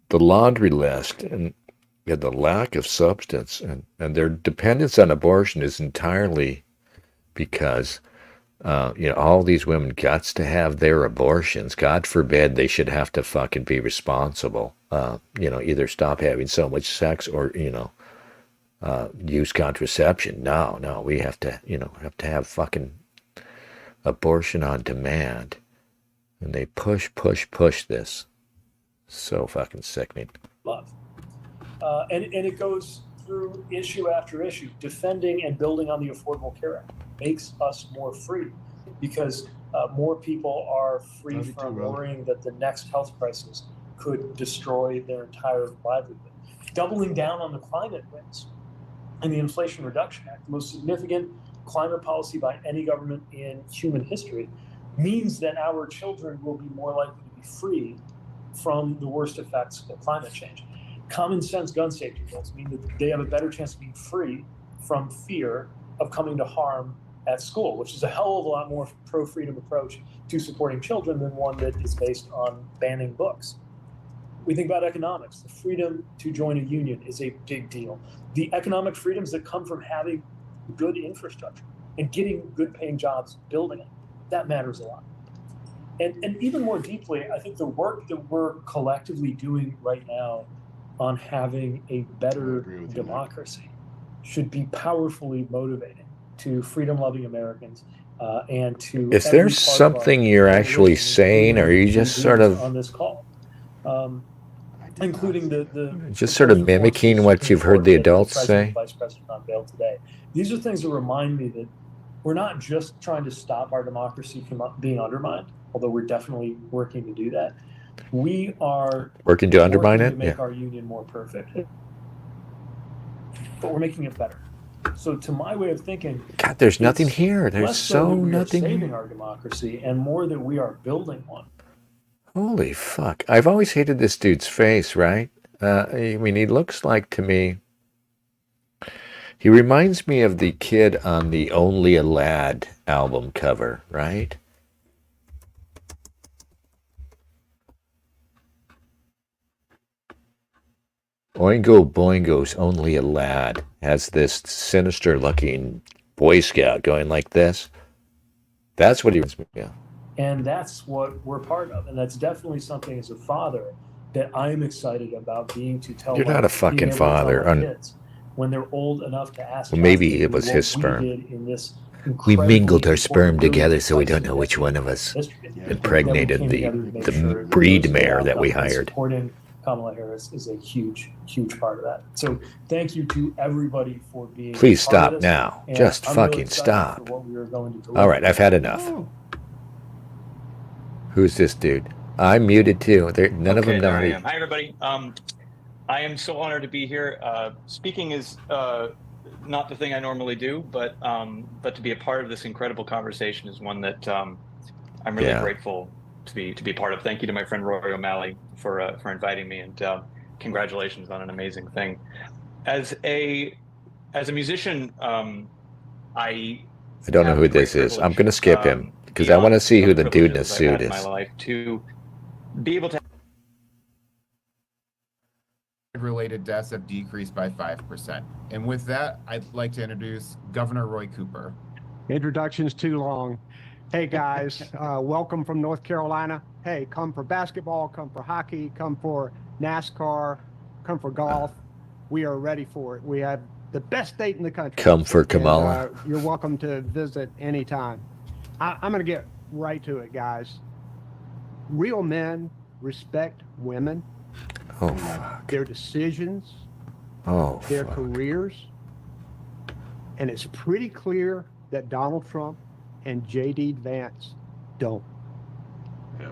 Speaker 2: laundry list and the lack of substance, and their dependence on abortion is entirely because all these women guts to have their abortions. God forbid they should have to fucking be responsible. Either stop having so much sex or use contraception. No, we have to have fucking abortion on demand, and they push this. So fucking sickening.
Speaker 13: Love. And it goes through issue after issue. Defending and building on the Affordable Care Act makes us more free, because more people are free from worrying that the next health crisis could destroy their entire livelihood. Doubling down on the climate wins and the Inflation Reduction Act, the most significant climate policy by any government in human history, means that our children will be more likely to be free from the worst effects of climate change. Common sense gun safety bills mean that they have a better chance of being free from fear of coming to harm at school, which is a hell of a lot more pro-freedom approach to supporting children than one that is based on banning books. We think about economics. The freedom to join a union is a big deal. The economic freedoms that come from having good infrastructure and getting good paying jobs building it, that matters a lot. And even more deeply, I think the work that we're collectively doing right now on having a better democracy should be powerfully motivating to freedom-loving Americans and to.
Speaker 2: Is there something you're actually saying, or are you just sort of
Speaker 13: on this call, including
Speaker 2: just sort of mimicking what you've heard the adults say?
Speaker 13: Vice President unveiled today. These are things that remind me that we're not just trying to stop our democracy from being undermined, although we're definitely working to do that. We are
Speaker 2: working to undermine it,
Speaker 13: to make our union more perfect, but we're making it better. So, to my way of thinking,
Speaker 2: God, there's nothing here. There's
Speaker 13: less
Speaker 2: so
Speaker 13: that we
Speaker 2: nothing
Speaker 13: are saving
Speaker 2: here.
Speaker 13: our democracy, and more that we are building one.
Speaker 2: Holy fuck! I've always hated this dude's face. Right? I mean, he looks like to me. He reminds me of the kid on the Only a Lad album cover, right? Oingo Boingo's Only a Lad has this sinister looking Boy Scout going like this. That's what he reminds me of.
Speaker 13: And that's what we're part of. And that's definitely something as a father that I'm excited about being to tell.
Speaker 2: You're not a fucking father.
Speaker 13: Kids when they're old enough to ask.
Speaker 2: Well, maybe it was his sperm. We mingled our sperm together, so we don't know which one of us impregnated the breed mare that we hired.
Speaker 13: Supporting Kamala Harris is a huge, huge part of that. So thank you to everybody for being.
Speaker 2: Please stop now. Just fucking stop. All right, I've had enough. Who's this dude? I'm muted too. None of them know.
Speaker 10: Hi, everybody. I am so honored to be here. Speaking is not the thing I normally do, but to be a part of this incredible conversation is one that I'm really grateful to be part of. Thank you to my friend Roy O'Malley for inviting me, and congratulations on an amazing thing. As a musician, I
Speaker 2: don't know who this is. I'm going to skip him because I want to see who the dude in the suit is.
Speaker 10: My life to be able to.
Speaker 9: Related deaths have decreased by 5%. And with that, I'd like to introduce Governor Roy Cooper.
Speaker 14: Introduction's too long. Hey guys, welcome from North Carolina. Hey, come for basketball, come for hockey, come for NASCAR, come for golf. We are ready for it. We have the best state in the country.
Speaker 2: Come for Kamala.
Speaker 14: And, you're welcome to visit anytime. I'm going to get right to it, guys. Real men respect women.
Speaker 2: Oh, fuck.
Speaker 14: Their decisions, their careers, and it's pretty clear that Donald Trump and J.D. Vance don't.
Speaker 8: Yeah.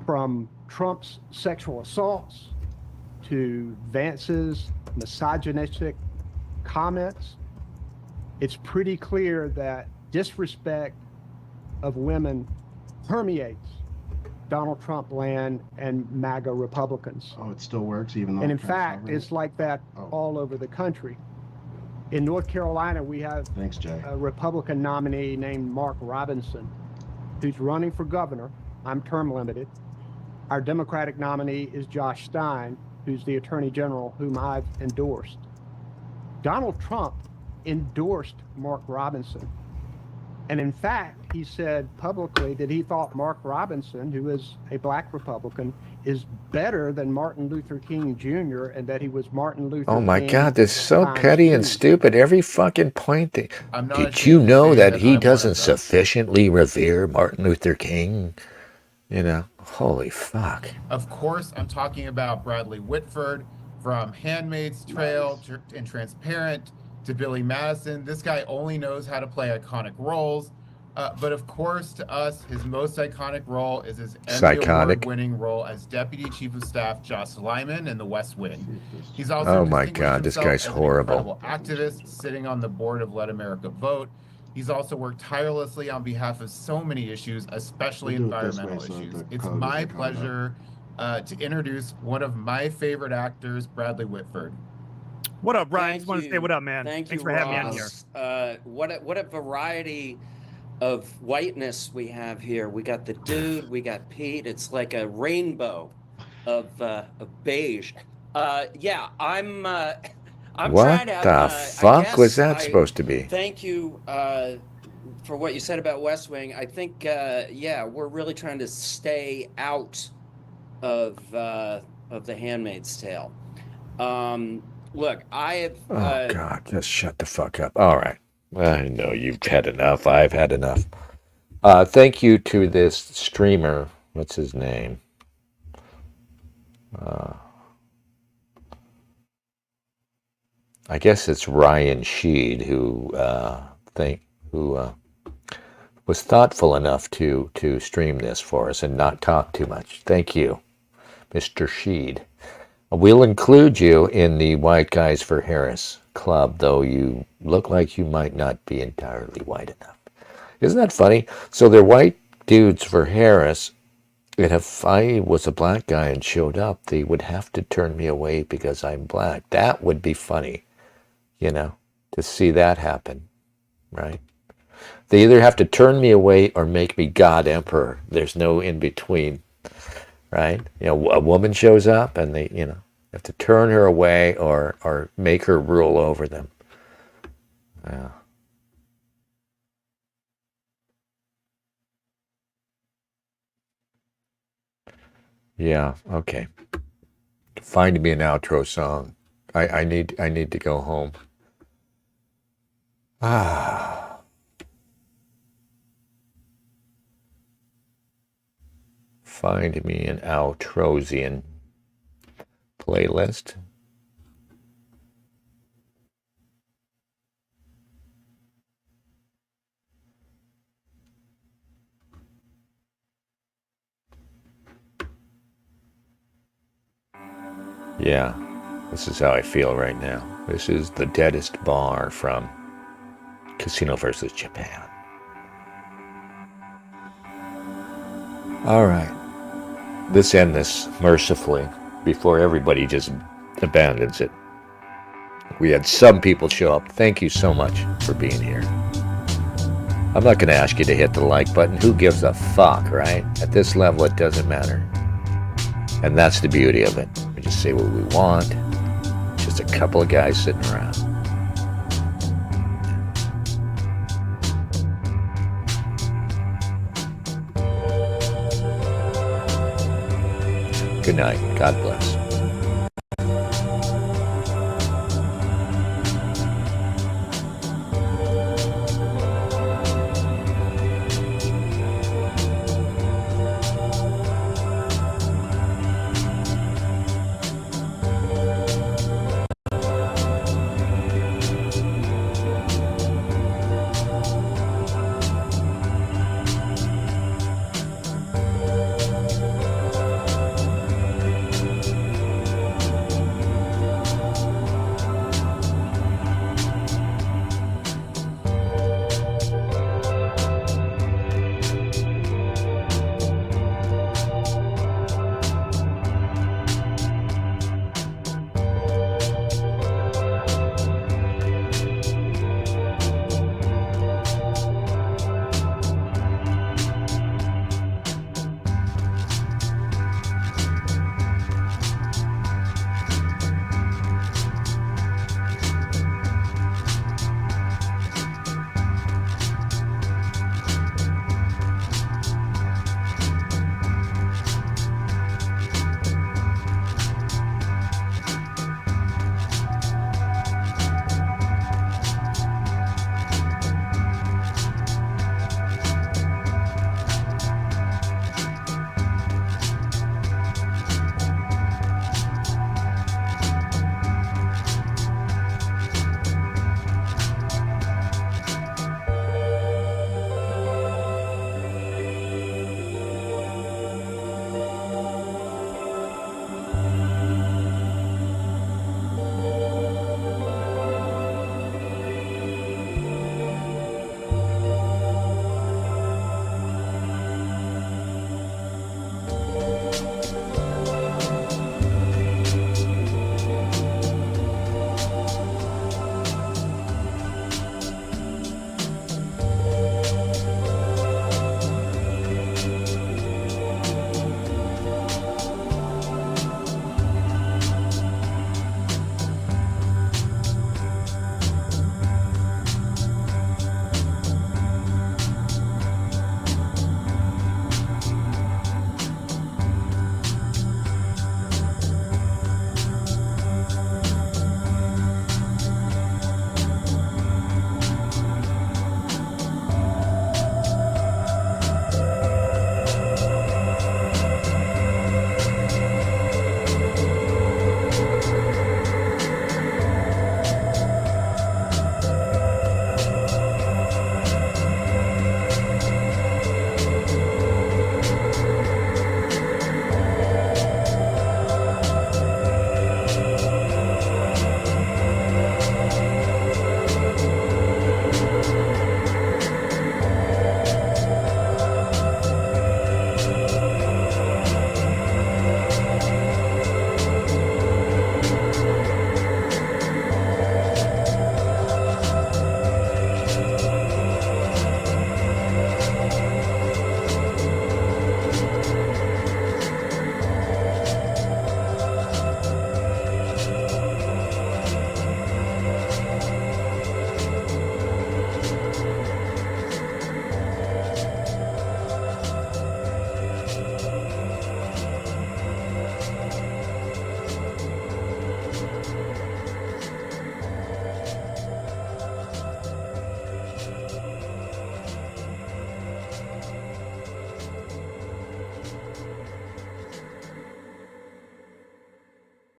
Speaker 14: From Trump's sexual assaults to Vance's misogynistic comments, it's pretty clear that disrespect of women permeates Donald Trump land and MAGA Republicans.
Speaker 8: Oh, it still works even though.
Speaker 14: And in fact, it's like that all over the country. In North Carolina, we have a Republican nominee named Mark Robinson, who's running for governor. I'm term limited. Our Democratic nominee is Josh Stein, who's the Attorney General, whom I've endorsed. Donald Trump endorsed Mark Robinson. And in fact, he said publicly that he thought Mark Robinson, who is a black Republican, is better than Martin Luther King Jr. and that he was Martin Luther King.
Speaker 2: Oh my God, this is so petty and stupid. Every fucking point. Did you know that he doesn't sufficiently revere Martin Luther King? You know, holy fuck.
Speaker 9: Of course, I'm talking about Bradley Whitford from Handmaid's Tale and Transparent to Billy Madison. This guy only knows how to play iconic roles. But of course, to us, his most iconic role is his Emmy Award-winning role as Deputy Chief of Staff Josh Lyman in The West Wing. He's also
Speaker 2: oh my God, this guy's horrible.
Speaker 9: Activist sitting on the board of Let America Vote. He's also worked tirelessly on behalf of so many issues, especially environmental issues. It's my pleasure to introduce one of my favorite actors, Bradley Whitford.
Speaker 15: What up, Brian? I just want to say what up, man.
Speaker 16: Thanks
Speaker 15: for having me on here.
Speaker 16: What a variety of whiteness we have here. We got the dude, we got Pete. It's like a rainbow of beige. Yeah, I'm
Speaker 2: what
Speaker 16: trying to.
Speaker 2: The fuck was that supposed to be?
Speaker 16: Thank you for what you said about West Wing. I think, yeah, we're really trying to stay out of The Handmaid's Tale. Look, I have.
Speaker 2: Oh, God, just shut the fuck up. All right. I know you've had enough. I've had enough. Thank you to this streamer. What's his name? I guess it's Ryan Sheed who was thoughtful enough to stream this for us and not talk too much. Thank you, Mr. Sheed. We'll include you in the White Guys for Harris club, though you look like you might not be entirely white enough. Isn't that funny? So they're white dudes for Harris, and if I was a black guy and showed up, they would have to turn me away because I'm black. That would be funny, to see that happen, right? They either have to turn me away or make me God Emperor. There's no in between, right? A woman shows up and they, have to turn her away or make her rule over them. Yeah. Yeah, okay. Find me an outro song. I need to go home. Find me an outrosian playlist. Yeah, this is how I feel right now. This is the deadest bar from Casino versus Japan. All right. Let's end this mercifully before everybody just abandons it. We had some people show up. Thank you so much for being here. I'm not going to ask you to hit the like button. Who gives a fuck, right? At this level, it doesn't matter. And that's the beauty of it. We just say what we want. Just a couple of guys sitting around. Good night. God bless.